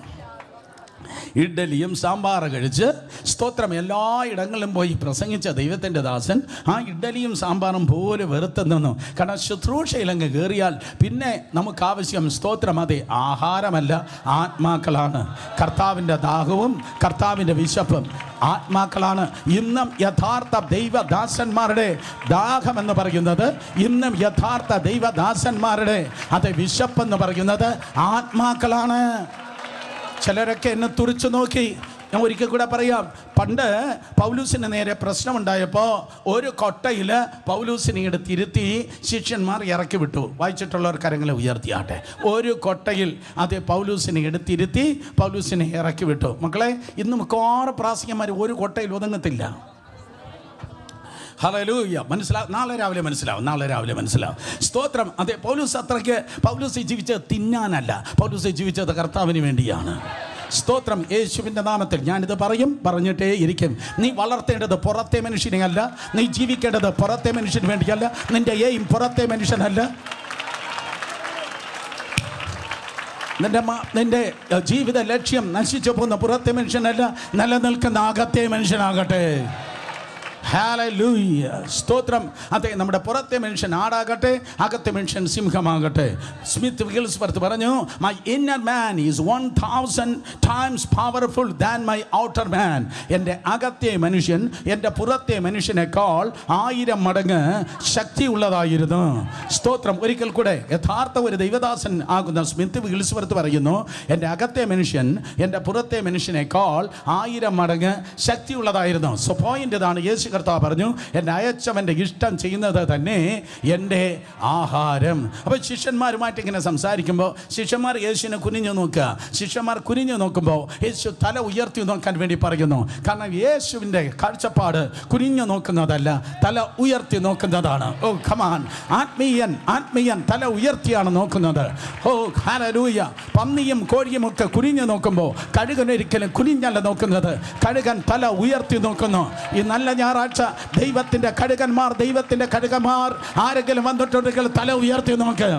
ഇഡ്ഡലിയും സാമ്പാറ് കഴിച്ച് സ്തോത്രം എല്ലായിടങ്ങളിലും പോയി പ്രസംഗിച്ച ദൈവത്തിൻ്റെ ദാസൻ ആ ഇഡ്ഡലിയും സാമ്പാറും പോലെ വെറുത്തു നിന്നു. കാരണം ശുശ്രൂഷയിലങ്ങ് കയറിയാൽ പിന്നെ നമുക്ക് ആവശ്യം സ്തോത്രം അതെ ആഹാരമല്ല, ആത്മാക്കളാണ്. കർത്താവിൻ്റെ ദാഹവും കർത്താവിൻ്റെ വിശപ്പും ആത്മാക്കളാണ്. ഇന്നും യഥാർത്ഥ ദൈവദാസന്മാരുടെ ദാഹമെന്ന് പറയുന്നത്, ഇന്നും യഥാർത്ഥ ദൈവദാസന്മാരുടെ അതെ വിശപ്പെന്ന് പറയുന്നത് ആത്മാക്കളാണ്. ചിലരൊക്കെ എന്നെ തുറിച്ചു നോക്കി. ഞാൻ ഒരിക്കൽ കൂടെ പറയാം. പണ്ട് പൗലൂസിന് നേരെ പ്രശ്നമുണ്ടായപ്പോൾ ഒരു കൊട്ടയിൽ പൗലൂസിനെ എടുത്തിരുത്തി ശിഷ്യന്മാർ ഇറക്കി വിട്ടു. വായിച്ചിട്ടുള്ളവർ കരങ്ങളെ ഉയർത്തിയാട്ടെ. ഒരു കൊട്ടയിൽ അതേ പൗലൂസിനെ എടുത്തിരുത്തി പൗലൂസിനെ ഇറക്കി വിട്ടു. മക്കളെ, ഇന്ന് മിക്കവാറും പ്രാസംഗികന്മാർ ഒരു കൊട്ടയിൽ ഒതുങ്ങത്തില്ല. ഹല്ലേലൂയ. നാളെ രാവിലെ മനസ്സിലാവും. സ്തോത്രം. അതെ, പൗലൂസ് ജീവിച്ചത് തിന്നാനല്ല, പൗലൂസ് ജീവിച്ചത് കർത്താവിന് വേണ്ടിയാണ്. സ്തോത്രം. യേശുവിൻ്റെ നാമത്തിൽ ഞാനിത് പറഞ്ഞിട്ടേ ഇരിക്കും. നീ വളർത്തേണ്ടത് പുറത്തെ മനുഷ്യനെയല്ല, നീ ജീവിക്കേണ്ടത് പുറത്തെ മനുഷ്യന് വേണ്ടിയല്ല, നിന്റെ എയിം പുറത്തെ മനുഷ്യനല്ല. നിന്റെ ജീവിത ലക്ഷ്യം നശിച്ചു പോകുന്ന പുറത്തെ മനുഷ്യനല്ല, നിലനിൽക്കുന്ന അകത്തെ മനുഷ്യനാകട്ടെ. ഹല്ലേലൂയ. സ്തോത്രം. അതെ, നമ്മുടെ പുറത്തെ മനുഷ്യൻ ആടാകട്ടെ, അകത്തെ മനുഷ്യൻ സിംഹമാകട്ടെ. സ്മിത്ത് വിഗിൽസ്വർത്ത് പറഞ്ഞു, my inner man is 1000 times powerful than my outer man. എൻ്റെ അകത്തെ മനുഷ്യൻ എൻ്റെ പുറത്തെ മനുഷ്യനേക്കാൾ 1000 മടങ്ങ് ശക്തിയുള്ളതായിരുന്നു. സ്തോത്രം. ഒരിക്കൽ കൂടെ യഥാർത്ഥ ഒരു ദൈവദാസൻ ആകുന്ന സ്മിത്ത് വിഗിൽസ്വർത്ത് പറയുന്നു, എൻ്റെ അകത്തെ മനുഷ്യൻ എൻ്റെ പുറത്തെ മനുഷ്യനേക്കാൾ 1000 മടങ്ങ് ശക്തിയുള്ളതായിരുന്നു. സോ പോയിന്റ് ഇതാണ്. യേശു കർത്താവ് പറഞ്ഞു, എന്നെ അയച്ചവൻ്റെ ഇഷ്ടം ചെയ്യുന്നത് തന്നെ എൻ്റെ ആഹാരം. അപ്പോൾ ശിഷ്യന്മാരുമായിട്ട് ഇങ്ങനെ സംസാരിക്കുമ്പോൾ ശിഷ്യന്മാർ യേശുവിനെ കുനിഞ്ഞു നോക്കുക. ശിഷ്യന്മാർ കുനിഞ്ഞു നോക്കുമ്പോൾ യേശു തല ഉയർത്തി നോക്കാൻ വേണ്ടി പറയുന്നു. കാരണം യേശുവിൻ്റെ കാഴ്ചപ്പാട് കുനിഞ്ഞു നോക്കുന്നതല്ല, തല ഉയർത്തി നോക്കുന്നതാണ്. ഓ കമാൻ. ആത്മീയൻ തല ഉയർത്തിയാണ് നോക്കുന്നത്. ഓ ഹല്ലേലൂയ. പന്നിയും കോഴിയും ഒക്കെ കുനിഞ്ഞു നോക്കുമ്പോൾ കഴുകൻ ഒരിക്കലും കുനിഞ്ഞല്ല നോക്കുന്നത്, കഴുകൻ തല ഉയർത്തി നോക്കുന്നു. ഈ നല്ല ഞായറാഴ്ച ദൈവത്തിൻ്റെ കഴുകന്മാർ ആരെങ്കിലും വന്നിട്ടുണ്ടെങ്കിൽ തല ഉയർത്തി നോക്ക്.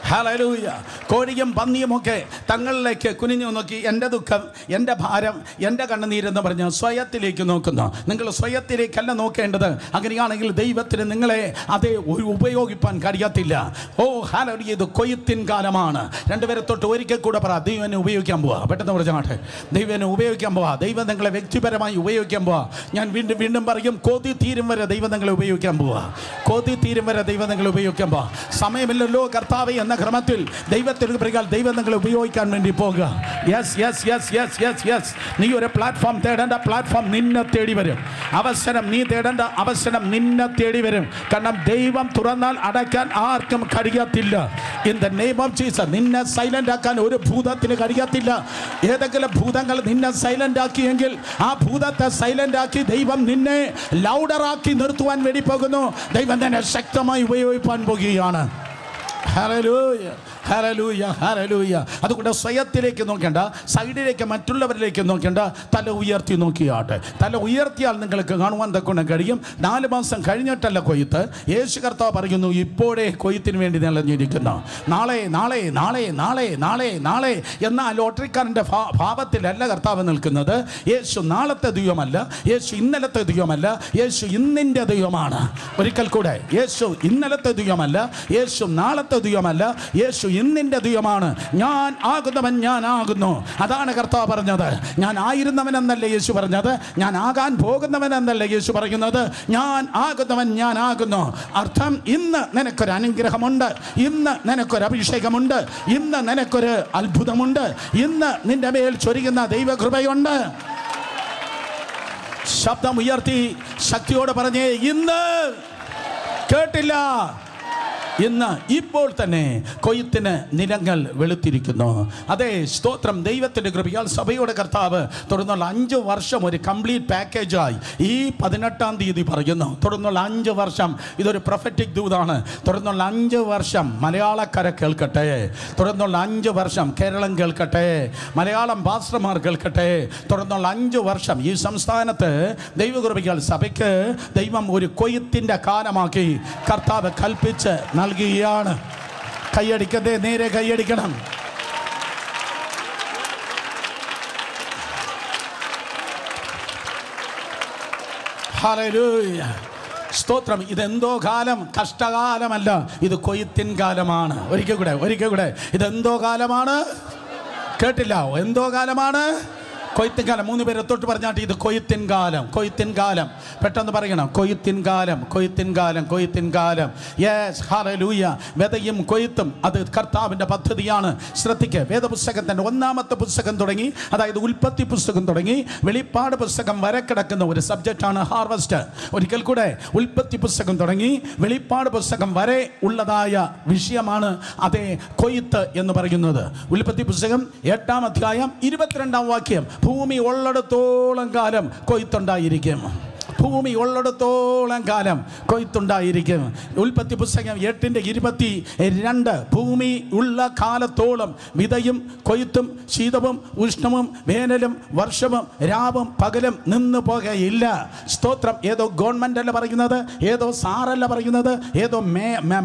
ഹല്ലേലൂയ. കോഴിയും പന്നിയും ഒക്കെ തങ്ങളിലേക്ക് കുനിഞ്ഞു നോക്കി എൻ്റെ ദുഃഖം, എൻ്റെ ഭാരം, എൻ്റെ കണ്ണുനീരെന്ന് പറഞ്ഞ് സ്വയത്തിലേക്ക് നോക്കുന്നു. നിങ്ങൾ സ്വയത്തിലേക്കല്ല നോക്കേണ്ടത്. അങ്ങനെയാണെങ്കിൽ ദൈവത്തിന് നിങ്ങളെ അതേ ഉപയോഗിപ്പാൻ കഴിയത്തില്ല. ഓ ഹല്ലേലൂയ. ഇത് കൊയ്ത്തിൻ കാലമാണ്. രണ്ടുപേരെ തൊട്ട് ഒരിക്കൽ കൂടെ പറ, ദൈവം എന്നെ ഉപയോഗിക്കാൻ പോവാ. പെട്ടെന്ന് പറഞ്ഞാട്ടെ, ദൈവം എന്നെ ഉപയോഗിക്കാൻ പോവാ. ദൈവം നിങ്ങളെ വ്യക്തിപരമായി ഉപയോഗിക്കാൻ പോവാ. ഞാൻ വീണ്ടും പറയും, കൊതി തീരും വരെ ദൈവം നിങ്ങളെ ഉപയോഗിക്കാൻ പോവാ. സമയമില്ലല്ലോ കർത്താവേ എന്ന ക്രമത്തിൽ ദൈവത്തിന് പ്രകാരം ദൈവം നിങ്ങളെ ഉപയോഗിക്കാൻ വേണ്ടി പോകുക. യെസ്. നീ ഒരു പ്ലാറ്റ്ഫോം തേടേണ്ട പ്ലാറ്റ്ഫോം നിന്നെ തേടി വരും. നീ തേടേണ്ട അവസരം നിന്നെ തേടി വരും. കാരണം ദൈവം തുറന്നാൽ അടയ്ക്കാൻ ആർക്കും കഴിയത്തില്ല. In the name of Jesus. നിന്നെ സൈലന്റ് ആക്കാൻ ഒരു ഭൂതത്തിന് കഴിയത്തില്ല. ഏതെങ്കിലും ഭൂതങ്ങൾ നിന്നെ സൈലന്റ് ആക്കിയെങ്കിൽ ആ ഭൂതത്തെ സൈലന്റ് ആക്കി ദൈവം നിന്നെ ലൗഡറാക്കി നിർത്തുവാൻ വേണ്ടി പോകുന്നു. ദൈവം തന്നെ ശക്തമായി ഉപയോഗിക്കാൻ പോകുകയാണ്. ഹല്ലേലൂയ. അതുകൊണ്ട് സ്വയത്തിലേക്ക് നോക്കേണ്ട, സൈഡിലേക്ക് മറ്റുള്ളവരിലേക്ക് നോക്കേണ്ട, തല ഉയർത്തി നോക്കിയാട്ടെ. തല ഉയർത്തിയാൽ നിങ്ങൾക്ക് കാണുവാൻ തക്കൊണ്ട് കഴിയും. 4 മാസം കഴിഞ്ഞിട്ടല്ല കൊയ്ത്ത്. യേശു കർത്താവ് പറയുന്നു, ഇപ്പോഴേ കൊയ്ത്തിന് വേണ്ടി നിലഞ്ഞിരിക്കുന്നു. നാളെ എന്ന ലോട്ടറിക്കാരൻ്റെ ഭാവത്തിലല്ല കർത്താവ് നിൽക്കുന്നത്. യേശു നാളത്തെ ദൈവമല്ല, യേശു ഇന്നലത്തെ ദൈവമല്ല, യേശു ഇന്നിൻ്റെ ദൈവമാണ്. ഒരിക്കൽ കൂടെ, യേശു ഇന്നലത്തെ ദൈവമല്ല, യേശു നാളത്തെ ദൈവമല്ല, യേശു ഇന്നിൻ്റെ ദൈവമാണ്. ഞാൻ ആകുന്നു. അതാണ് കർത്താവ് പറഞ്ഞത്. ഞാൻ ആയിരുന്നവനെന്നല്ല യേശു പറഞ്ഞത്, ഞാൻ ആകാൻ പോകുന്നവനെന്നല്ല യേശു പറയുന്നത്. ഞാൻ ആകുന്നു. അർത്ഥം, ഇന്ന് നിനക്കൊരു അനുഗ്രഹമുണ്ട്, ഇന്ന് നിനക്കൊരു അഭിഷേകമുണ്ട്, ഇന്ന് നിനക്കൊരു അത്ഭുതമുണ്ട്, ഇന്ന് നിന്റെ മേൽ ചൊരിയുന്ന ദൈവകൃപയുണ്ട്. ശബ്ദം ഉയർത്തി ശക്തിയോടെ പറഞ്ഞേ, ഇന്ന്. കേട്ടില്ല. ഇന്ന് ഇപ്പോൾ തന്നെ കൊയ്ത്തിന് നിലങ്ങൾ വെളുത്തിരിക്കുന്നു. അതേ, സ്തോത്രം. ദൈവത്തിൻ്റെ കൃപയാൽ സഭയുടെ കർത്താവ് തുടർന്നുള്ള 5 വർഷം ഒരു കംപ്ലീറ്റ് പാക്കേജായി ഈ 18-ാം തീയതി പറയുന്നു. തുടർന്നുള്ള 5 വർഷം ഇതൊരു പ്രൊഫറ്റിക് ദൂതാണ്. തുടർന്നുള്ള 5 വർഷം മലയാളക്കര കേൾക്കട്ടെ. തുടർന്നുള്ള 5 വർഷം കേരളം കേൾക്കട്ടെ. മലയാളം പാസ്റ്റർമാർ കേൾക്കട്ടെ. തുടർന്നുള്ള 5 വർഷം ഈ സംസ്ഥാനത്ത് ദൈവകൃപയാൽ സഭയ്ക്ക് ദൈവം ഒരു കൊയ്ത്തിൻ്റെ കാലമാക്കി കർത്താവ് കൽപ്പിച്ച് നൽകുകയാണ്. കൈയടിക്കട്ടെ, നേരെ കൈയടിക്കണം. ഹല്ലേലൂയ, സ്തോത്രം. ഇതെന്തോ കാലം, കഷ്ടകാലമല്ല, ഇത് കൊയ്ത്തിൻ കാലമാണ്. ഒരിക്കൽ കൂടെ ഇതെന്തോ കാലമാണ്. കേട്ടില്ല? എന്തോ കാലമാണ്? കൊയ്ത്തിൻ കാലം. 3 പേര് തൊട്ട് പറഞ്ഞാട്ട് ഇത് കൊയ്ത്തിൻ കാലം. പെട്ടെന്ന് പറയണം, കൊയ്ത്തിൻ കാലം. Yes, hallelujah. വിതയും കൊയ്ത്തും അത് കർത്താവിൻ്റെ പദ്ധതിയാണ്. ശ്രദ്ധിക്കുക, വേദപുസ്തകത്തിൻ്റെ 1-ാമത്തെ പുസ്തകം തുടങ്ങി, അതായത് ഉൽപ്പത്തി പുസ്തകം തുടങ്ങി വെളിപ്പാട് പുസ്തകം വരെ കിടക്കുന്ന ഒരു സബ്ജക്റ്റാണ് ഹാർവസ്റ്റ്. ഒരിക്കൽ കൂടെ, ഉൽപ്പത്തി പുസ്തകം തുടങ്ങി വെളിപ്പാട് പുസ്തകം വരെ ഉള്ളതായ വിഷയമാണ് അതേ കൊയ്ത്ത് എന്ന് പറയുന്നത്. ഉൽപ്പത്തി പുസ്തകം 8-ാം അധ്യായം 22-ാം വാക്യം, ഭൂമി ഉള്ളിടത്തോളം കാലം കൊയ്ത്തുണ്ടായിരിക്കും. ഉൽപ്പത്തി പുസ്തകം 8:22, ഭൂമി ഉള്ള കാലത്തോളം വിതയും കൊയ്ത്തും ശീതവും ഉഷ്ണവും വേനലും വർഷവും രാവും പകലും നിന്നു പോകയില്ല. സ്തോത്രം. ഏതോ ഗവൺമെന്റ് അല്ല പറയുന്നത്, ഏതോ സാറല്ല പറയുന്നത്, ഏതോ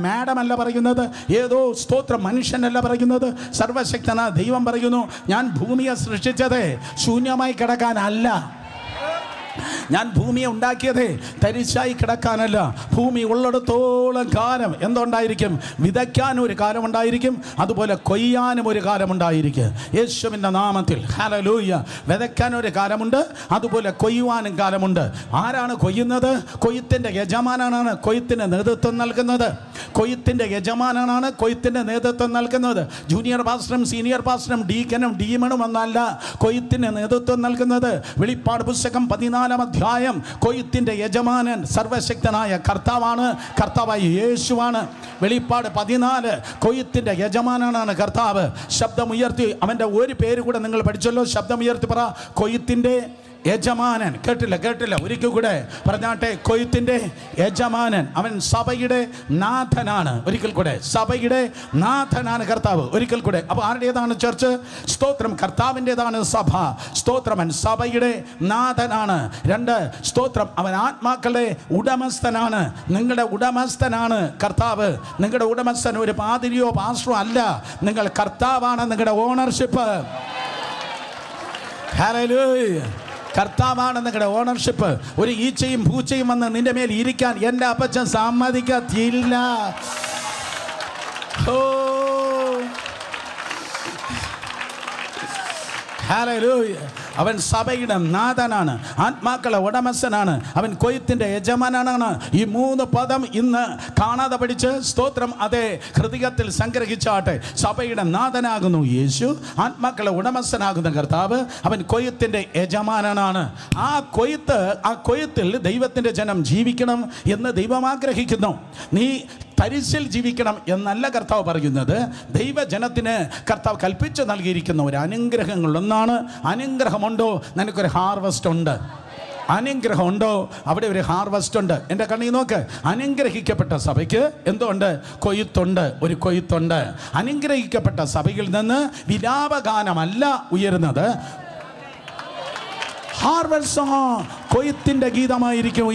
മാഡം അല്ല പറയുന്നത്, ഏതോ സ്തോത്രം മനുഷ്യനല്ല പറയുന്നത്. സർവശക്തനായ ദൈവം പറയുന്നു, ഞാൻ ഭൂമിയെ സൃഷ്ടിച്ചത് ശൂന്യമായി കിടക്കാനല്ല. ഞാൻ ഭൂമിയെ ഉണ്ടാക്കിയത് തരിശായി കിടക്കാനല്ല. ഭൂമി ഉള്ളിടത്തോളം കാലം എന്തുണ്ടായിരിക്കും? വിതയ്ക്കാനും ഒരു കാലമുണ്ടായിരിക്കും, അതുപോലെ കൊയ്യാനും ഒരു കാലമുണ്ടായിരിക്കും. യേശുവിൻ്റെ നാമത്തിൽ ഹല്ലേലൂയ. വിതയ്ക്കാനും ഒരു കാലമുണ്ട്, അതുപോലെ കൊയ്യുവാനും കാലമുണ്ട്. ആരാണ് കൊയ്യുന്നത്? കൊയ്ത്തിൻ്റെ യജമാനാണ് കൊയ്ത്തിന് നേതൃത്വം നൽകുന്നത്. ജൂനിയർ പാസ്റ്ററും സീനിയർ പാസ്റ്ററും ഡീക്കനും ഡീമണും എന്നല്ല കൊയ്ത്തിന് നേതൃത്വം നൽകുന്നത്. വെളിപ്പാട് പുസ്തകം 14-ാം അധ്യായം, കൊയ്ത്തിന്റെ യജമാനൻ സർവശക്തനായ കർത്താവാണ്, കർത്താവായ യേശുവാണ്. വെളിപ്പാട് 14, കൊയ്ത്തിന്റെ യജമാനാണ് കർത്താവ്. ശബ്ദമുയർത്തി അവൻ്റെ ഒരു പേര് കൂടെ നിങ്ങൾ പഠിച്ചല്ലോ. ശബ്ദമുയർത്തി പറ, കൊയ്ത്തിന്റെ യജമാനൻ. കേട്ടില്ല? ഒരിക്കൽ കൂടെ പറഞ്ഞാട്ടെ, കൊയ്ത്തിന്റെ യജമാനൻ. അവൻ സഭയുടെ നാഥനാണ്. ഒരിക്കൽ കൂടെ, സഭയുടെ നാഥനാണ് കർത്താവ്. ഒരിക്കൽ കൂടെ. അപ്പോൾ ആരുടേതാണ് ചർച്ച്? സ്തോത്രം, കർത്താവിൻ്റെതാണ് സഭ. സ്തോത്രം, അവൻ സഭയുടെ നാഥനാണ്. 2, സ്തോത്രം, അവൻ ആത്മാക്കളുടെ ഉടമസ്ഥനാണ്. നിങ്ങളുടെ ഉടമസ്ഥനാണ് കർത്താവ്. നിങ്ങളുടെ ഉടമസ്ഥൻ ഒരു പാതിരിയോ പാസ്റ്ററോ അല്ല, നിങ്ങൾ കർത്താവാണ്. നിങ്ങളുടെ ഓണർഷിപ്പ്. ഹല്ലേലൂയ. കർത്താവാണ് നിങ്ങളുടെ ഓണർഷിപ്പ്. ഒരു ഈച്ചയും പൂച്ചയും വന്ന് നിന്റെ മേൽ ഇരിക്കാൻ എൻ്റെ അപ്പച്ചൻ സമ്മതിക്കത്തില്ല. ഹല്ലേലൂയ. അവൻ സഭയുടെ നാഥനാണ്, ആത്മാക്കളെ ഉടമസ്ഥനാണ്, അവൻ കൊയ്ത്തിൻ്റെ യജമാനാണ്. ഈ 3 പദം ഇന്ന് കാണാതെ പഠിച്ച് സ്തോത്രം അതേ ഹൃദയത്തിൽ സംഗ്രഹിച്ചാട്ടെ. സഭയുടെ നാഥനാകുന്നു യേശു, ആത്മാക്കളെ ഉടമസ്ഥനാകുന്ന കർത്താവ്, അവൻ കൊയ്ത്തിൻ്റെ യജമാനാണ്. ആ കൊയ്ത്തിൽ ദൈവത്തിൻ്റെ ജനം ജീവിക്കണം എന്ന് ദൈവം ആഗ്രഹിക്കുന്നു. നീ തരിശിൽ ജീവിക്കണം എന്നല്ല കർത്താവ് പറയുന്നത്. ദൈവജനത്തിന് കർത്താവ് കൽപ്പിച്ചു നൽകിയിരിക്കുന്ന ഒരു അനുഗ്രഹങ്ങളൊന്നാണ്. അനുഗ്രഹമുണ്ടോ? നിനക്കൊരു ഹാർവസ്റ്റ് ഉണ്ട്. അനുഗ്രഹമുണ്ടോ? അവിടെ ഒരു ഹാർവസ്റ്റ് ഉണ്ട്. എൻ്റെ കണ്ണിൽ നോക്ക്. അനുഗ്രഹിക്കപ്പെട്ട സഭയ്ക്ക് എന്തുണ്ട്? കൊയ്ത്തുണ്ട്. ഒരു കൊയ്ത്തുണ്ട്. അനുഗ്രഹിക്കപ്പെട്ട സഭയിൽ നിന്ന് വിലാപഗാനമല്ല ഉയരുന്നത്, ഹാർവസ്റ്റ് കൊയ്ത്തിൻ്റെ ഗീതമായിരിക്കും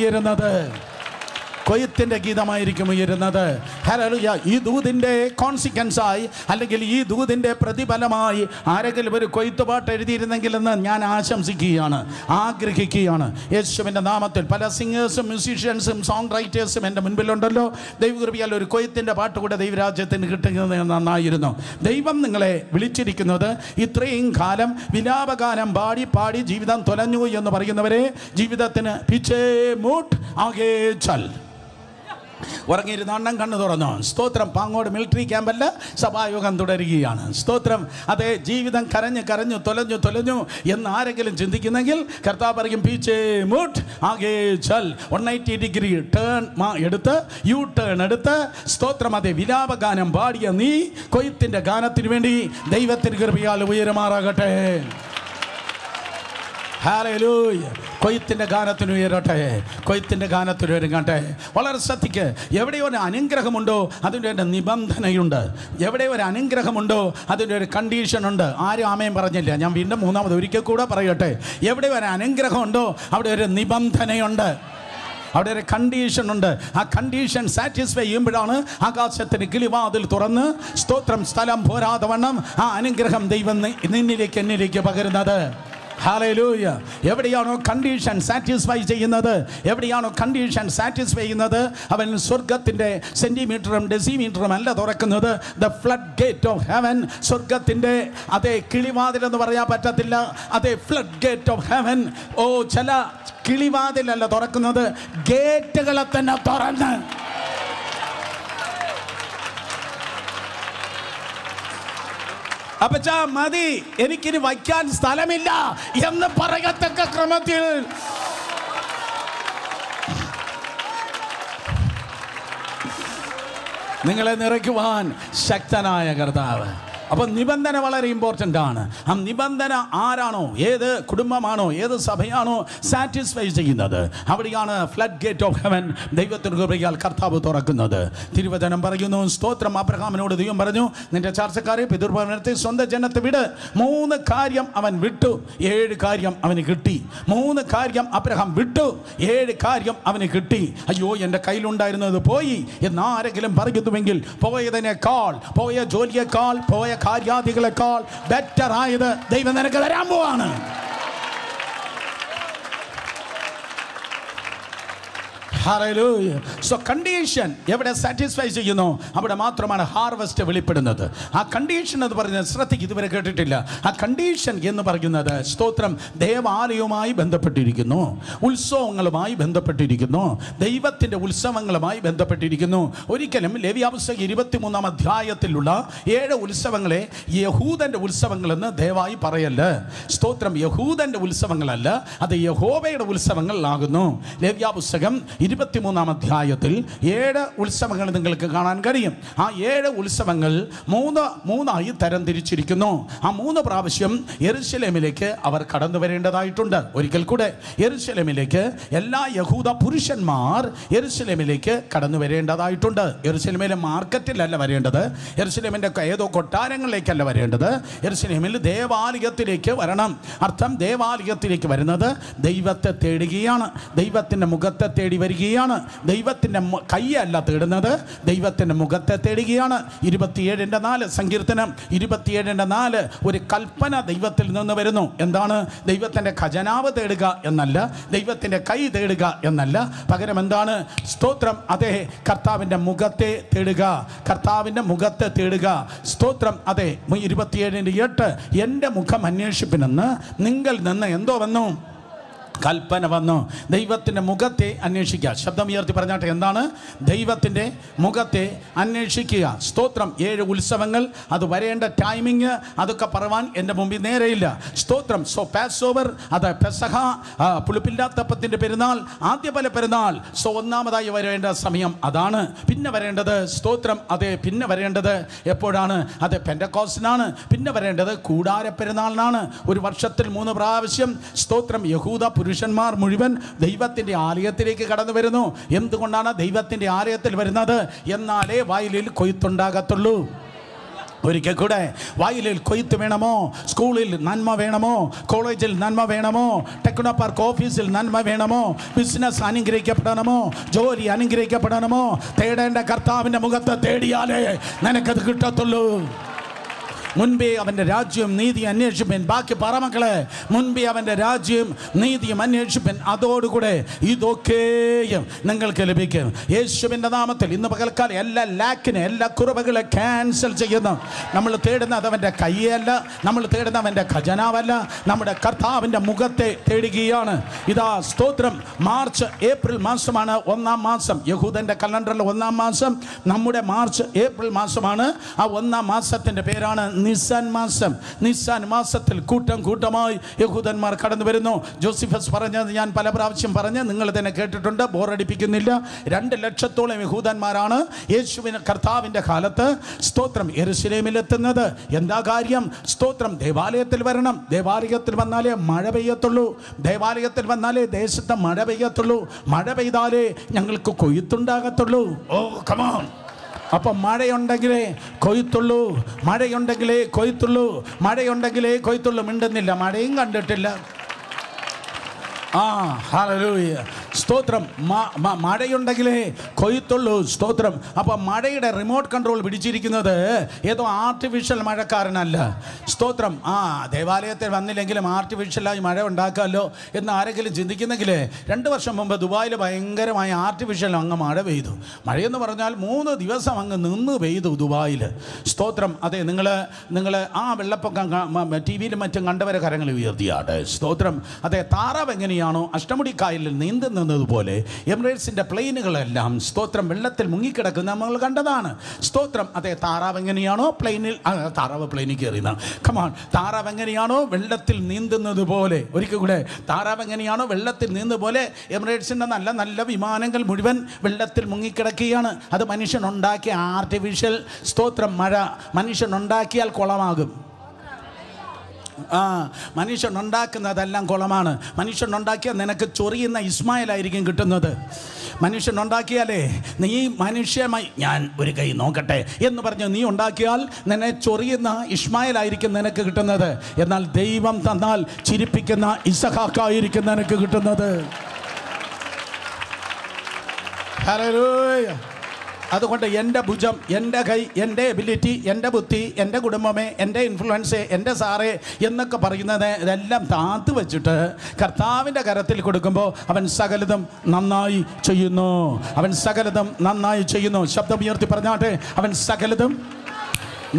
ഉയരുന്നത്. ഹല്ലേലൂയ. ഈ ദൂതിൻ്റെ കോൺസിക്വൻസായി, അല്ലെങ്കിൽ ഈ ദൂതിൻ്റെ പ്രതിഫലമായി ആരെങ്കിലും ഒരു കൊയ്ത്തുപാട്ട് എഴുതിയിരുന്നെങ്കിലെന്ന് ഞാൻ ആഗ്രഹിക്കുകയാണ് യേശുവിൻ്റെ നാമത്തിൽ. പല സിംഗേഴ്സും മ്യൂസീഷ്യൻസും സോങ് റൈറ്റേഴ്സും എൻ്റെ മുൻപിലുണ്ടല്ലോ. ദൈവകൃപയാൽ ഒരു കൊയ്ത്തിൻ്റെ പാട്ട് കൂടെ ദൈവരാജ്യത്തിന് കിട്ടുന്നത് നന്നായിരുന്നു. ദൈവം നിങ്ങളെ വിളിച്ചിരിക്കുന്നത് ഇത്രയും കാലം വിലാപഗാനം പാടി ജീവിതം തൊലഞ്ഞു എന്ന് പറയുന്നവരെ ജീവിതത്തിന് പിച്ചേ മൂട്ട് ആകെ ചൽ. ഉറങ്ങിയിരുന്ന അണ്ണം കണ്ണു തുറന്നു. സ്തോത്രം. പാങ്ങോട് മിലിറ്ററി ക്യാമ്പല്ല, സഭായോഗം തുടരുകയാണ്. സ്തോത്രം. അതേ, ജീവിതം കരഞ്ഞ് കരഞ്ഞു തൊലഞ്ഞു എന്ന് ആരെങ്കിലും ചിന്തിക്കുന്നെങ്കിൽ കർത്താവ് പറയും, പീച്ചേ മുട്ട് ആകെ ചൽ. 180 ഡിഗ്രി ടേൺ എടുത്ത്, യു ടേൺ എടുത്ത്, സ്തോത്രം, അതേ വിലാപഗാനം പാടിയ നീ കൊയ്ത്തിന്റെ ഗാനത്തിന് വേണ്ടി ദൈവത്തിന് കൃപയാൽ ഉയരുമാറാകട്ടെ. ഹല്ലേലൂയ. കൊയ്ത്തിന്റെ ഗാനത്തിന് ഉയരട്ടെ, കൊയ്ത്തിന്റെ ഗാനത്തിന് ഉയരട്ടെ. വളരെ ശ്രദ്ധിക്ക്. എവിടെ ഒരു അനുഗ്രഹമുണ്ടോ അതിൻ്റെ ഒരു നിബന്ധനയുണ്ട്. എവിടെ ഒരു അനുഗ്രഹമുണ്ടോ അതിൻ്റെ ഒരു കണ്ടീഷനുണ്ട്. ആരും ആമേൻ പറഞ്ഞില്ല. ഞാൻ വീണ്ടും മൂന്നാമത് ഒരിക്കൽ കൂടെ പറയട്ടെ. എവിടെ ഒരു അനുഗ്രഹമുണ്ടോ അവിടെ ഒരു നിബന്ധനയുണ്ട്, അവിടെ ഒരു കണ്ടീഷനുണ്ട്. ആ കണ്ടീഷൻ സാറ്റിസ്ഫൈ ചെയ്യുമ്പോഴാണ് ആകാശത്തിന് കിളിവാതിൽ തുറന്ന്, സ്തോത്രം, സ്ഥലം പോരാതെ വണ്ണം ആ അനുഗ്രഹം ദൈവം നിന്നിലേക്ക് എന്നിലേക്ക് പകരുന്നത്. ഹല്ലേലൂയ. എവിടെയാണോ കണ്ടീഷൻ സാറ്റിസ്ഫൈ ചെയ്യുന്നത്, എവിടെയാണോ കണ്ടീഷൻ സാറ്റിസ്ഫൈ ചെയ്യുന്നത്, അവൻ സ്വർഗത്തിൻ്റെ സെൻറ്റിമീറ്ററും ഡെസിമീറ്ററും അല്ല തുറക്കുന്നത്. The flood gate of heaven, സ്വർഗത്തിൻ്റെ അതേ കിളിവാതിലെന്ന് പറയാൻ പറ്റത്തില്ല, അതേ ഫ്ലഡ് ഗേറ്റ് ഓഫ് ഹെവൻ. ഓ, ചില കിളിവാതിലല്ല തുറക്കുന്നത്, ഗേറ്റുകളെ തന്നെ തുറന്ന് അപ്പച്ചാ മതി, എനിക്കിനി വയ്ക്കാൻ സ്ഥലമില്ല എന്ന് പറയത്തക്ക ക്രമത്തിൽ നിങ്ങളെ നിറയ്ക്കുവാൻ ശക്തനായ കർത്താവ്. അപ്പോൾ നിബന്ധന വളരെ ഇമ്പോർട്ടൻ്റ് ആണ്. ആ നിബന്ധന ആരാണോ, ഏത് കുടുംബമാണോ, ഏത് സഭയാണോ സാറ്റിസ്ഫൈ ചെയ്യുന്നത്, അവിടെയാണ് ഫ്ലഡ് ഗേറ്റ് ഓഫ് ഹെവൻ ദൈവത്തിന് കൃപയാൽ കർത്താവ് തുറക്കുന്നത്. തിരുവചനം പറയുന്നു, സ്തോത്രം, അബ്രഹാമിനോട് ദൈവം പറഞ്ഞു, നിന്റെ ചാർച്ചക്കാരെ പിതൃഭവനത്തെ സ്വന്തം ജനത്തെ വിട്. 3 കാര്യം അവൻ വിട്ടു, 7 കാര്യം അവന് കിട്ടി. 3 കാര്യം അബ്രഹാം വിട്ടു, 7 കാര്യം അവന് കിട്ടി. അയ്യോ, എൻ്റെ കയ്യിലുണ്ടായിരുന്നത് പോയി എന്നാരെങ്കിലും പറയുന്നുവെങ്കിൽ, പോയതിനേക്കാൾ, പോയ ജോലിയേക്കാൾ, പോയ കാര്യാദികളെക്കാൾ ബെറ്റർ ആയത് ദൈവം നിനക്ക് തരാൻ പോവാണ്. ഹല്ലേലൂയ. സോ കണ്ടീഷൻ എവിടെ സാറ്റിസ്ഫൈ ചെയ്യുന്നു അവിടെ മാത്രമാണ് ഹാർവെസ്റ്റ് വെളിപ്പെടുന്നത്. ആ കണ്ടീഷൻ എന്ന് പറയുന്നത്, ശ്രദ്ധിക്ക്, ഇതുവരെ കേട്ടിട്ടില്ല. ആ കണ്ടീഷൻ എന്ന് പറയുന്നത്, സ്തോത്രം, ദേവാലയവുമായി ബന്ധപ്പെട്ടിരിക്കുന്നു, ഉത്സവങ്ങളുമായി ബന്ധപ്പെട്ടിരിക്കുന്നു, ദൈവത്തിൻ്റെ ഉത്സവങ്ങളുമായി ബന്ധപ്പെട്ടിരിക്കുന്നു. ഒരിക്കലും ലേവ്യാപുസ്തകം 23-ാം അധ്യായത്തിലുള്ള 7 ഉത്സവങ്ങളെ യഹൂദൻ്റെ ഉത്സവങ്ങളെന്ന് ദയവായി പറയല്ല. സ്തോത്രം, യഹൂദൻ്റെ ഉത്സവങ്ങളല്ല, അത് യഹോവയുടെ ഉത്സവങ്ങളാകുന്നു. ലേവ്യാപുസ്തകം 23-ാം അധ്യായത്തിൽ 7 ഉത്സവങ്ങൾ നിങ്ങൾക്ക് കാണാൻ കഴിയും. ആ 7 ഉത്സവങ്ങൾ മൂന്നായി തരം തിരിച്ചിരിക്കുന്നു. ആ 3 പ്രാവശ്യം യെരുശലേമിലേക്ക് അവർ കടന്നു വരേണ്ടതായിട്ടുണ്ട്. ഒരിക്കൽ കൂടെ യെരുശലേമിലേക്ക് എല്ലാ യഹൂദ പുരുഷന്മാർ യെരുശലേമിലേക്ക് കടന്നു വരേണ്ടതായിട്ടുണ്ട്. യെരുശലേമിലെ മാർക്കറ്റിലല്ല വരേണ്ടത്, യെരുശലേമിൻ്റെ ഏതോ കൊട്ടാരങ്ങളിലേക്കല്ല വരേണ്ടത്, യെരുശലേമിൽ ദേവാലയത്തിലേക്ക് വരണം. അർത്ഥം, ദേവാലയത്തിലേക്ക് വരുന്നത് ദൈവത്തെ തേടുകയാണ്, ദൈവത്തിൻ്റെ മുഖത്തെ തേടി വരികയാണ്. ദൈവത്തിൻ്റെ കൈയല്ല തേടുന്നത്, ദൈവത്തിൻ്റെ മുഖത്തെ തേടുകയാണ്. 27:4 സങ്കീർത്തനം 27:4 ഒരു കൽപ്പന ദൈവത്തിൽ നിന്ന് വരുന്നു. എന്താണ്? ദൈവത്തിൻ്റെ ഖജനാവ് തേടുക എന്നല്ല, ദൈവത്തിൻ്റെ കൈ തേടുക എന്നല്ല, പകരം എന്താണ്? സ്തോത്രം, അതേ, കർത്താവിൻ്റെ മുഖത്തെ തേടുക, കർത്താവിൻ്റെ മുഖത്തെ തേടുക. സ്തോത്രം, അതെ. 27:8 എൻ്റെ മുഖം അന്വേഷിപ്പിനെന്ന് നിങ്ങൾ നിന്ന് എന്തോ വന്നു? കൽപ്പന വന്നു. ദൈവത്തിൻ്റെ മുഖത്തെ അന്വേഷിക്കുക. ശബ്ദം ഉയർത്തി പറഞ്ഞാട്ടെ, എന്താണ്? ദൈവത്തിൻ്റെ മുഖത്തെ അന്വേഷിക്കുക. സ്തോത്രം. 7 ഉത്സവങ്ങൾ, അത് വരേണ്ട ടൈമിങ്, അതൊക്കെ പറവാൻ എൻ്റെ മുമ്പിൽ നേരെയില്ല. സ്തോത്രം. സോ പാസ് ഓവർ, അത് പെസഹ, പുളിപ്പില്ലാത്തപ്പത്തിൻ്റെ പെരുന്നാൾ, ആദ്യഫല പെരുന്നാൾ. സോ ഒന്നാമതായി വരേണ്ട സമയം അതാണ്. പിന്നെ വരേണ്ടത്, സ്തോത്രം, അതെ, പിന്നെ വരേണ്ടത് എപ്പോഴാണ്? അത് പെന്തക്കോസ്തിനാണ്. പിന്നെ വരേണ്ടത് കൂടാര പെരുന്നാളിനാണ്. ഒരു വർഷത്തിൽ 3 പ്രാവശ്യം, സ്തോത്രം, യഹൂദ പുരുഷന്മാർ മുഴുവൻ ദൈവത്തിൻ്റെ ആലയത്തിലേക്ക് കടന്നു വരുന്നു. എന്തുകൊണ്ടാണ് ദൈവത്തിൻ്റെ ആലയത്തിൽ വരുന്നത്? എന്നാലേ വയലിൽ കൊയ്ത്തുണ്ടാകത്തുള്ളൂ. ഒരിക്കൽ കൂടെ, വയലിൽ കൊയ്ത്ത് വേണമോ? സ്കൂളിൽ നന്മ വേണമോ? കോളേജിൽ നന്മ വേണമോ? ടെക്നോ പാർക്ക് ഓഫീസിൽ നന്മ വേണമോ? ബിസിനസ് അനുഗ്രഹിക്കപ്പെടണമോ? ജോലി അനുഗ്രഹിക്കപ്പെടണമോ? തേടേണ്ട കർത്താവിൻ്റെ മുഖത്തെ തേടിയാലേ നിനക്കത് കിട്ടത്തുള്ളൂ. മുൻപേ അവൻ്റെ രാജ്യവും നീതിയും അന്വേഷിപ്പൻ. ബാക്കി പറ മക്കളെ, മുൻപേ അവൻ്റെ രാജ്യവും നീതിയും അന്വേഷിപ്പൻ, അതോടുകൂടെ ഇതൊക്കെയും നിങ്ങൾക്ക് ലഭിക്കും. യേശുവിൻ്റെ നാമത്തിൽ ഇന്ന് പകൽക്കാലം എല്ലാ ലാക്കിനെ, എല്ലാ കുറവുകളെ ക്യാൻസൽ ചെയ്യുന്നു. നമ്മൾ തേടുന്നത് അവൻ്റെ കയ്യല്ല, നമ്മൾ തേടുന്ന അവൻ്റെ ഖജനാവല്ല, നമ്മുടെ കർത്താവിൻ്റെ മുഖത്തെ തേടുകയാണ്. ഇതാ സ്തോത്രം. മാർച്ച് ഏപ്രിൽ മാസമാണ് ഒന്നാം മാസം. യഹൂദൻ്റെ കലണ്ടറിൽ ഒന്നാം മാസം, നമ്മുടെ മാർച്ച് ഏപ്രിൽ മാസമാണ്. ആ ഒന്നാം മാസത്തിൻ്റെ പേരാണ് നിസാൻ മാസം. നിസാൻ മാസത്തിൽ കൂട്ടം കൂട്ടമായി യഹൂദന്മാർ കടന്നു വരുന്നു. ജോസിഫസ് പറഞ്ഞത് ഞാൻ പല പ്രാവശ്യം പറഞ്ഞ് നിങ്ങൾ തന്നെ കേട്ടിട്ടുണ്ട്, ബോറടിപ്പിക്കുന്നില്ല. 2 ലക്ഷത്തോളം യഹൂദന്മാരാണ് യേശുവിന് കർത്താവിൻ്റെ കാലത്ത് സ്തോത്രം യെരുശലേമിലെത്തുന്നത്. എന്താ കാര്യം? സ്തോത്രം ദേവാലയത്തിൽ വരണം. ദേവാലയത്തിൽ വന്നാലേ മഴ പെയ്യത്തുള്ളൂ. ദേവാലയത്തിൽ വന്നാലേ ദേശത്ത് മഴ പെയ്യത്തുള്ളൂ. മഴ പെയ്താലേ ഞങ്ങൾക്ക് കൊയ്ത്തുണ്ടാകത്തുള്ളൂ. ഓ കമോൺ. അപ്പം മഴയുണ്ടെങ്കിലേ കൊയ്ത്തുള്ളൂ, മഴയുണ്ടെങ്കിലേ കൊയ്ത്തുള്ളൂ, മഴയുണ്ടെങ്കിലേ കൊയ്ത്തുള്ളൂ. മിണ്ടുന്നില്ല, മഴയും കണ്ടിട്ടില്ല. ഹല്ലേലൂയ, സ്തോത്രം. മഴയുണ്ടെങ്കിലേ കൊയ്ത്തുള്ളൂ. സ്തോത്രം. അപ്പം മഴയുടെ റിമോട്ട് കൺട്രോൾ പിടിച്ചിരിക്കുന്നത് ഏതോ ആർട്ടിഫിഷ്യൽ മഴക്കാരനല്ല. സ്തോത്രം. ദേവാലയത്തിൽ വന്നില്ലെങ്കിലും ആർട്ടിഫിഷ്യലായി മഴ ഉണ്ടാക്കാമല്ലോ എന്ന് ആരെങ്കിലും ചിന്തിക്കുന്നെങ്കിൽ 2 വർഷം മുമ്പ് ദുബായിൽ ഭയങ്കരമായ ആർട്ടിഫിഷ്യൽ അങ്ങ് മഴ പെയ്തു. മഴയെന്ന് പറഞ്ഞാൽ 3 ദിവസം അങ്ങ് നിന്ന് പെയ്തു ദുബായിൽ. സ്തോത്രം. അതെ, നിങ്ങൾ ആ വെള്ളപ്പൊക്കം ടി വിയിലും മറ്റും കണ്ടവരെ കരങ്ങൾ ഉയർത്തിയാട്ടെ. സ്തോത്രം. അതെ, താറാവ് എങ്ങനെയാണോ അഷ്ടമുടിക്കായലിൽ നീന്തുന്നതുപോലെ എമിറേറ്റ്സിൻ്റെ പ്ലെയിനുകളെല്ലാം സ്തോത്രം വെള്ളത്തിൽ മുങ്ങിക്കിടക്കുന്ന നമ്മൾ കണ്ടതാണ്. സ്തോത്രം. അതെ, താറാവ് എങ്ങനെയാണോ താറാവ് പ്ലെയിനിൽ കയറിയ കമാൺ, താറാവ് എങ്ങനെയാണോ വെള്ളത്തിൽ നീന്തുന്നത് പോലെ, ഒരിക്കൽ കൂടെ, താറാവ് എങ്ങനെയാണോ വെള്ളത്തിൽ നീന്തുന്നത് പോലെ എമിറേറ്റ്സിൻ്റെ നല്ല നല്ല വിമാനങ്ങൾ മുഴുവൻ വെള്ളത്തിൽ മുങ്ങിക്കിടക്കുകയാണ്. അത് മനുഷ്യനുണ്ടാക്കിയ ആർട്ടിഫിഷ്യൽ സ്തോത്രം മഴ. മനുഷ്യനുണ്ടാക്കിയാൽ കുളമാകും. മനുഷ്യനുണ്ടാക്കുന്നതെല്ലാം കുളമാണ്. മനുഷ്യനുണ്ടാക്കിയാൽ നിനക്ക് ചൊറിയുന്ന ഇസ്മായിലായിരിക്കും കിട്ടുന്നത്. മനുഷ്യനുണ്ടാക്കിയാലേ നീ മനുഷ്യമായി ഞാൻ ഒരു കൈ നോക്കട്ടെ എന്ന് പറഞ്ഞ് നീ ഉണ്ടാക്കിയാൽ നിന്നെ ചൊറിയുന്ന ഇസ്മായിലായിരിക്കും നിനക്ക് കിട്ടുന്നത്. എന്നാൽ ദൈവം തന്നാൽ ചിരിപ്പിക്കുന്ന ഇസഹാക്കായിരിക്കും നിനക്ക് കിട്ടുന്നത്. ഹല്ലേലൂയ. അതുകൊണ്ട് എൻ്റെ ഭുജം, എൻ്റെ കൈ, എൻ്റെ എബിലിറ്റി, എൻ്റെ ബുദ്ധി, എൻ്റെ കുടുംബമേ, എൻ്റെ ഇൻഫ്ലുവൻസ്, എൻ്റെ സാറേ എന്നൊക്കെ പറയുന്നത് ഇതെല്ലാം താത്ത് വെച്ചിട്ട് കർത്താവിൻ്റെ കരത്തിൽ കൊടുക്കുമ്പോൾ അവൻ സകലതും നന്നായി ചെയ്യുന്നു. അവൻ സകലതും നന്നായി ചെയ്യുന്നു. ശബ്ദമുയർത്തി പറഞ്ഞാട്ടെ, അവൻ സകലതും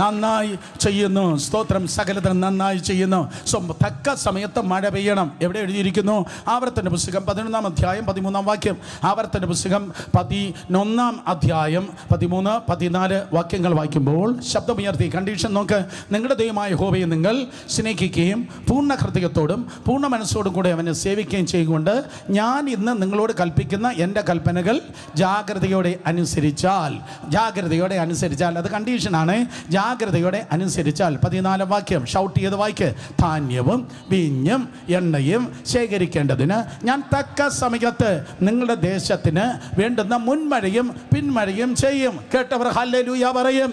നന്നായി ചെയ്യുന്നു. സ്തോത്രം. സകലതും നന്നായി ചെയ്യുന്നു. തക്ക സമയത്ത് മഴ പെയ്യണം. എവിടെ എഴുതിയിരിക്കുന്നു? ആവർത്തന പുസ്തകം 11-ാം അധ്യായം 13-ാം വാക്യം. ആവർത്തന പുസ്തകം 11-ാം അധ്യായം 13, 14 വാക്യങ്ങൾ വായിക്കുമ്പോൾ ശബ്ദമുയർത്തി കണ്ടീഷൻ നോക്ക്. നിങ്ങളുടെ ദൈവമായ യഹോവയെ നിങ്ങൾ സ്നേഹിക്കുകയും പൂർണ്ണ ഹൃദയത്തോടും പൂർണ്ണ മനസ്സോടും കൂടെ അവനെ സേവിക്കുകയും ചെയ്യുകൊണ്ട് ഞാൻ ഇന്ന് നിങ്ങളോട് കൽപ്പിക്കുന്ന എൻ്റെ കൽപ്പനകൾ ജാഗ്രതയോടെ അനുസരിച്ചാൽ, അത് കണ്ടീഷനാണ്. ജാഗ്രതയോടെ അനുസരിച്ചാൽ. 14-ാം വാക്യം ഷൗട്ട് ചെയ്ത് വായിക്ക്. ധാന്യവും വീഞ്ഞും എണ്ണയും ശേഖരിക്കേണ്ടതിന് ഞാൻ തക്ക സമയത്ത് നിങ്ങളുടെ ദേശത്തിന് വേണ്ടുന്ന മുൻമഴയും പിന്മഴയും ചെയ്യും. കേട്ടവർ ഹല്ലേലൂയ പറയും.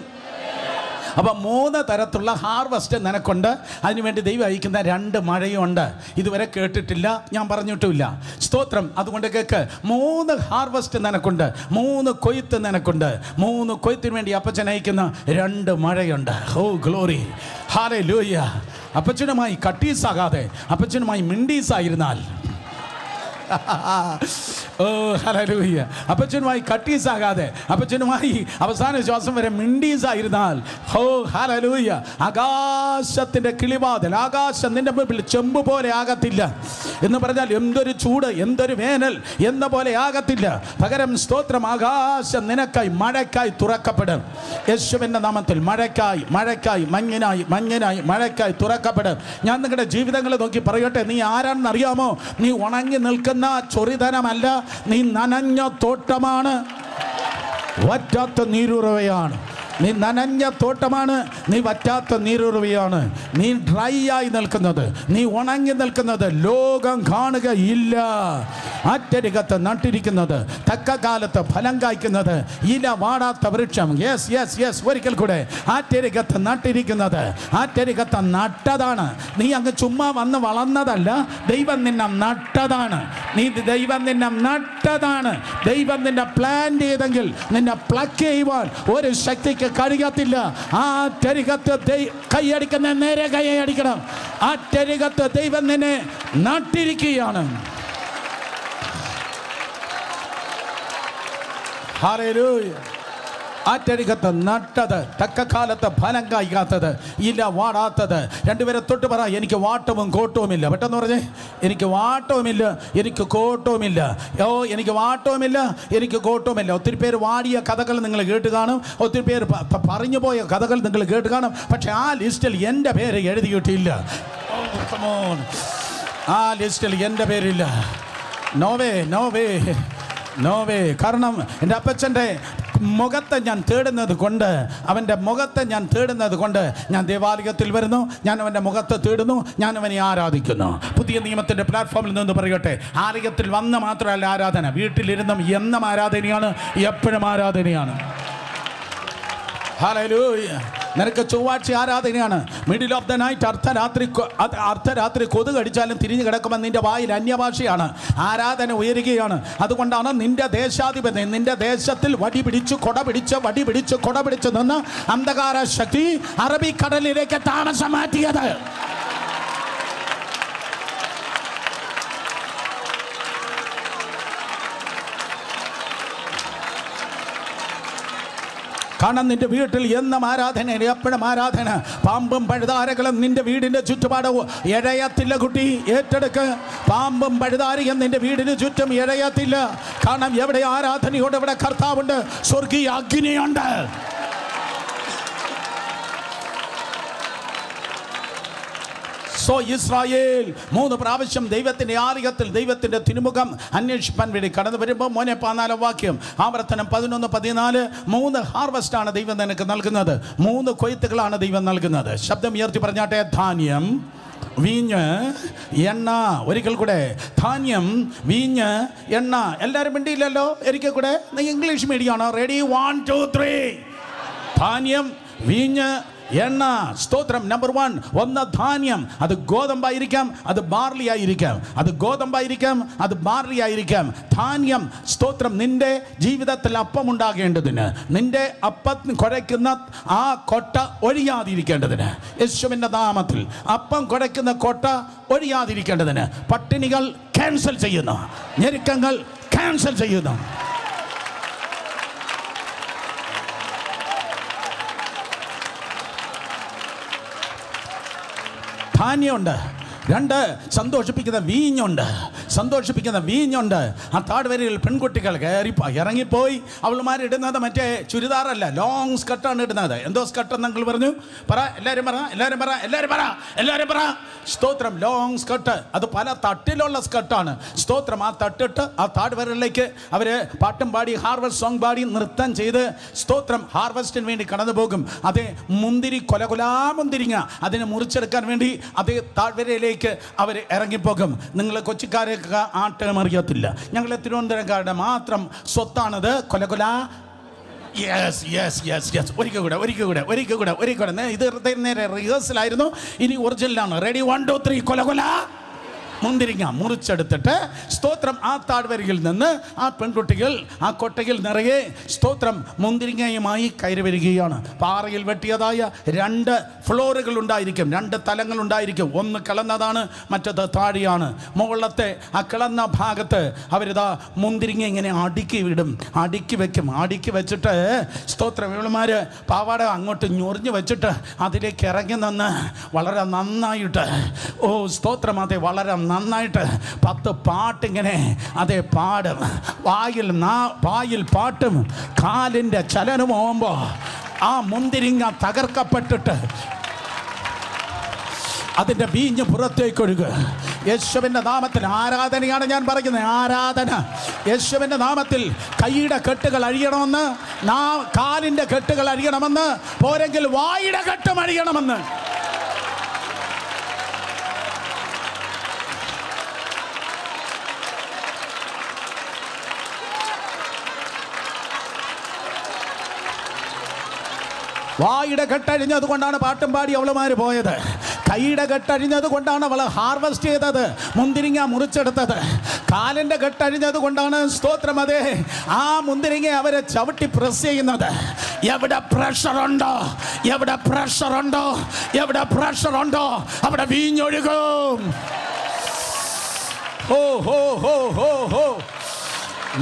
അപ്പം 3 തരത്തിലുള്ള ഹാർവസ്റ്റ് നിനക്കുണ്ട്. അതിനുവേണ്ടി ദൈവം അയക്കുന്ന 2 മഴയുണ്ട്. ഇതുവരെ കേട്ടിട്ടില്ല, ഞാൻ പറഞ്ഞിട്ടുമില്ല. സ്തോത്രം. അതുകൊണ്ട് കേൾക്ക്, 3 ഹാർവസ്റ്റ് നിനക്കുണ്ട്, 3 കൊയ്ത്ത് നിനക്കുണ്ട്. 3 കൊയ്ത്തിന് വേണ്ടി അപ്പച്ചൻ അയക്കുന്ന 2 മഴയുണ്ട്. ഓ ഗ്ലോറി, ഹല്ലേലൂയ. അപ്പച്ചനുമായി കട്ടീസാകാതെ അപ്പച്ചനുമായി മിണ്ടീസായിരുന്നാൽ, ഓ ഹല്ലേലൂയ, അപ്പച്ചനുമായി കട്ടീസാകാതെ അപ്പച്ചനുമായി അവസാന ശ്വാസം വരെ മിണ്ടീസായിരുന്നാൽ, ഓ ഹല്ലേലൂയ, ആകാശത്തിൻ്റെ കിളിവാതിൽ, ആകാശം നിന്റെ മുമ്പിൽ ചെമ്പ് പോലെ ആകത്തില്ല എന്ന് പറഞ്ഞാൽ എന്തൊരു ചൂട്, എന്തൊരു വേനൽ എന്ന പോലെ ആകത്തില്ല. പകരം സ്തോത്രം, ആകാശം നിനക്കായി മഴക്കായി തുറക്കപ്പെടും. യേശുവിൻ്റെ നാമത്തിൽ മഴക്കായി, മഞ്ഞിനായി മഴക്കായി തുറക്കപ്പെടും. ഞാൻ നിങ്ങളുടെ ജീവിതങ്ങളെ നോക്കി പറയട്ടെ, നീ ആരാണെന്ന് അറിയാമോ? നീ ഉണങ്ങി നിൽക്കുന്ന ചൊറിതനമല്ല, നീ നനഞ്ഞ തോട്ടമാണ്, വറ്റാത്ത നീരുറവയാണ്. നീ നനഞ്ഞ തോട്ടമാണ്, നീ വറ്റാത്ത നീരുറവയാണ്. നീ ഡ്രൈ ആയി നിൽക്കുന്നത്, നീ ഉണങ്ങി നിൽക്കുന്നത് ലോകം കാണുകയില്ല. ആറ്റരികത്ത് നട്ടിരിക്കുന്നത്, തക്ക കാലത്ത് ഫലം കായ്ക്കുന്നത്, ഇല വാടാത്ത വൃക്ഷം. യെസ് ഒരിക്കൽ കൂടെ, ആറ്റരികത്ത് നട്ടിരിക്കുന്നത്, ആറ്റരികത്ത് നട്ടതാണ്. നീ അങ്ങ് ചുമ്മാ വന്ന് വളർന്നതല്ല, ദൈവം നിന്നെ നട്ടതാണ്. ദൈവം നിന്നെ നട്ടതാണ്. ദൈവം നിന്നെ പ്ലാൻ ചെയ്തെങ്കിൽ നിന്നെ പ്ലക്ക് ചെയ്യുവാൻ ഒരു ശക്തിക്ക് എനിക്ക് കഴിയത്തില്ല. ആ അറ്റരികത്ത് കൈയടിക്കുന്ന നേരെ കൈയടിക്കണം. ആ അറ്റരികത്ത് ദൈവം നിന്നെ നട്ടിരിക്കുകയാണ്. ഹല്ലേലൂയ. ആറ്റരികത്ത് നട്ടത്, തക്കകാലത്ത് ഫലം കായ്ക്കാത്തത്, ഇല വാടാത്തത്. രണ്ടുപേരെ തൊട്ട് പറ, എനിക്ക് വാട്ടവും കോട്ടവുമില്ല. പെട്ടെന്ന് പറഞ്ഞേ, എനിക്ക് വാട്ടവുമില്ല, എനിക്ക് കോട്ടവുമില്ല. എനിക്ക് വാട്ടവുമില്ല, എനിക്ക് കോട്ടവുമില്ല. ഒത്തിരി പേര് വാടിയ കഥകൾ നിങ്ങൾ കേട്ട് കാണും, ഒത്തിരി പേര് പറഞ്ഞു പോയ കഥകൾ നിങ്ങൾ കേട്ട് കാണും. പക്ഷെ ആ ലിസ്റ്റിൽ എൻ്റെ പേര് എഴുതിയിട്ടില്ല. ആ ലിസ്റ്റിൽ എൻ്റെ പേരില്ല. No way no way no way. കാരണം എൻ്റെ അപ്പച്ചൻ്റെ മുഖത്തെ ഞാൻ തേടുന്നത് കൊണ്ട്, അവൻ്റെ മുഖത്തെ ഞാൻ തേടുന്നത് കൊണ്ട് ഞാൻ ദേവാലയത്തിൽ വരുന്നു, ഞാൻ അവൻ്റെ മുഖത്തെ തേടുന്നു, ഞാൻ അവനെ ആരാധിക്കുന്നു. പുതിയ നിയമത്തിൻ്റെ പ്ലാറ്റ്ഫോമിൽ നിന്ന് പറയട്ടെ, ആലയത്തിൽ വന്ന മാത്രമല്ല ആരാധന, വീട്ടിലിരുന്നും എന്നും ആരാധനയാണ്, എപ്പോഴും ആരാധനയാണ്. ഹല്ലേലൂയ. നിനക്ക് ചൊവ്വാഴ്ച ആരാധനയാണ്. മിഡിൽ ഓഫ് ദ നൈറ്റ്, അർദ്ധരാത്രി കൊതുക് അടിച്ചാലും തിരിഞ്ഞു കിടക്കുമ്പോൾ നിന്റെ വായിൽ അന്യഭാഷയാണ്. ആരാധന ഉയരുകയാണ്. അതുകൊണ്ടാണ് നിന്റെ ദേശാധിപതി നിന്റെ ദേശത്തിൽ വടി പിടിച്ച് കൊട പിടിച്ച് നിന്ന് അന്ധകാര ശക്തി അറബിക്കടലിലേക്ക് താമസം മാറ്റിയത്. കാരണം നിന്റെ വീട്ടിൽ എന്നും ആരാധന, എപ്പോഴും ആരാധന. പാമ്പും പഴുതാരകളും നിന്റെ വീടിൻ്റെ ചുറ്റുപാടവും ഇഴയത്തില്ല. കുട്ടി ഏറ്റെടുക്ക്. പാമ്പും പഴുതാരയും നിന്റെ വീടിന് ചുറ്റും ഇഴയത്തില്ല. കാരണം എവിടെ ആരാധനയോട് എവിടെ കർത്താവുണ്ട്, സ്വർഗീയ അഗ്നിയുണ്ട്. സോ ഇസ്രായേൽ 3 പ്രാവശ്യം ദൈവത്തിൻ്റെ ആലയത്തിൽ ദൈവത്തിൻ്റെ തിരുമുഖം അന്വേഷിപ്പാൻ വേണ്ടി കടന്നു വരുമ്പോൾ, മോനെ 14 വാക്യം, ആവർത്തനം 11:14, 3 ഹാർവസ്റ്റാണ് ദൈവം നിനക്ക് നൽകുന്നത്. 3 കൊയ്ത്തുകളാണ് ദൈവം നൽകുന്നത്. ശബ്ദം ഉയർത്തി പറഞ്ഞാട്ടെ, ധാന്യം, വീഞ്ഞ്, എണ്ണ. ഒരിക്കൽ കൂടെ, ധാന്യം, വീഞ്ഞ്, എണ്ണ. എല്ലാവരും മിണ്ടിയില്ലല്ലോ. ഒരിക്കൽ കൂടെ, ഇംഗ്ലീഷ് മീഡിയമാണ്. റെഡി, 1 2 3. ധാന്യം, വീഞ്ഞ്, എണ്ണ. സ്തോത്രം. നമ്പർ 1, ഒന്ന് ധാന്യം. അത് ഗോതമ്പായിരിക്കാം, അത് ബാർലി ആയിരിക്കാം. അത് ഗോതമ്പായിരിക്കാം, അത് ബാർലി ആയിരിക്കാം. ധാന്യം. സ്തോത്രം. നിന്റെ ജീവിതത്തിൽ അപ്പം ഉണ്ടാകേണ്ടതിന്, നിന്റെ അപ്പം കുഴയ്ക്കുന്ന ആ കൊട്ട ഒഴിയാതിരിക്കേണ്ടതിന്, യേശുവിൻ്റെ നാമത്തിൽ അപ്പം കുഴയ്ക്കുന്ന കൊട്ട ഒഴിയാതിരിക്കേണ്ടതിന് പട്ടിണികൾ ക്യാൻസൽ ചെയ്യുന്നു, ഞെരുക്കങ്ങൾ ക്യാൻസൽ ചെയ്യുന്നു. ധാന്യമുണ്ട്. 2, സന്തോഷിപ്പിക്കുന്ന വീഞ്ഞുണ്ട്. ആ താഴ്വരയിൽ പെൺകുട്ടികൾ ഇറങ്ങിപ്പോയി. അവൾമാരിടുന്നത് മറ്റേ ചുരിദാറല്ല, ലോങ് സ്കർട്ടാണ് ഇടുന്നത്. എന്തോ സ്കർട്ട് നിങ്ങൾ പറഞ്ഞു? എല്ലാവരും പറ. സ്തോത്രം. Long skirt. അത് പല തട്ടിലുള്ള സ്കർട്ടാണ്. സ്തോത്രം. ആ തട്ടിട്ട് ആ താഴ്വരയിലേക്ക് അവർ പാട്ടും പാടി, ഹാർവസ്റ്റ് സോങ് പാടി, നൃത്തം ചെയ്ത്, സ്തോത്രം, ഹാർവസ്റ്റിന് വേണ്ടി കടന്നു പോകും. അതേ മുന്തിരി, മുന്തിരിങ്ങ അതിനെ മുറിച്ചെടുക്കാൻ വേണ്ടി അതേ താഴ്വരയിലേക്ക് അവർ ഇറങ്ങിപ്പോകും. നിങ്ങൾ കൊച്ചിക്കാരൊക്കെ ആട്ടം അറിയത്തില്ല. ഞങ്ങൾ തിരുവനന്തപുരംകാരുടെ മാത്രം സ്വത്താണത്. ഒരിക്കൽ കൂടെ. ഇത് നേരെ റിഹേഴ്സലായിരുന്നു, ഇനി ഒറിജിനലാണ്. റെഡി, 1 2 3. മുന്തിരിങ്ങ മുറിച്ചെടുത്തിട്ട്, സ്തോത്രം, ആ താഴ്വരയിൽ നിന്ന് ആ പെൺകുട്ടികൾ ആ കൊട്ടയിൽ നിറയെ, സ്തോത്രം, മുന്തിരിങ്ങയുമായി കയറി വരികയാണ്. പാറയിൽ വെട്ടിയതായ 2 ഫ്ലോറുകൾ ഉണ്ടായിരിക്കും, 2 തലങ്ങൾ ഉണ്ടായിരിക്കും. ഒന്ന് കിളന്നതാണ്, മറ്റത് താഴെയാണ്. മുകളിലത്തെ ആ കിളന്ന ഭാഗത്ത് അവരിതാ മുന്തിരിങ്ങ ഇങ്ങനെ അടുക്കി വെച്ചിട്ട്, സ്തോത്രം, ഇവളുമാര് പാവാട അങ്ങോട്ട് ഞൊറിഞ്ഞു വെച്ചിട്ട് അതിലേക്ക് ഇറങ്ങി നിന്ന് വളരെ നന്നായിട്ട്, സ്തോത്രം, അതെ, വളരെ നന്നായിട്ട് 10 പാട്ടിങ്ങനെ അതേ പാടും. വായിൽ പാട്ടും കാലിൻ്റെ ചലനമാകുമ്പോൾ ആ മുന്തിരിങ്ങ തകർക്കപ്പെട്ടിട്ട് അതിൻ്റെ വീഞ്ഞ് പുറത്തേക്ക് ഒഴുകുക. യേശുവിൻ്റെ നാമത്തിൽ ആരാധനയാണ് ഞാൻ പറയുന്നത്. ആരാധന. യേശുവിൻ്റെ നാമത്തിൽ കൈയുടെ കെട്ടുകൾ അഴിയണമെന്ന്, കാലിൻ്റെ കെട്ടുകൾ അഴിയണമെന്ന്, പോരെങ്കിൽ വായുടെ കെട്ടും അഴിയണമെന്ന്. വായുടെ കെട്ടഴിഞ്ഞത് കൊണ്ടാണ് പാട്ടും പാടി അവളുമാർ പോയത്. കൈയുടെ കെട്ടഴിഞ്ഞത് കൊണ്ടാണ് അവൾ ഹാർവെസ്റ്റ് ചെയ്തത്, മുന്തിരിങ്ങ മുറിച്ചെടുത്തത്. കാലിൻ്റെ കെട്ടഴിഞ്ഞത് കൊണ്ടാണ് സ്തോത്രം അതെ ആ മുന്തിരിങ്ങ അവരെ ചവിട്ടി പ്രസ് ചെയ്യുന്നത്. എവിടെ പ്രഷറുണ്ടോ, എവിടെ പ്രഷറുണ്ടോ, എവിടെ പ്രഷറുണ്ടോ അവിടെ വീഞ്ഞൊഴുകും. ഹോ ഹോ ഹോ ഹോ ഹോ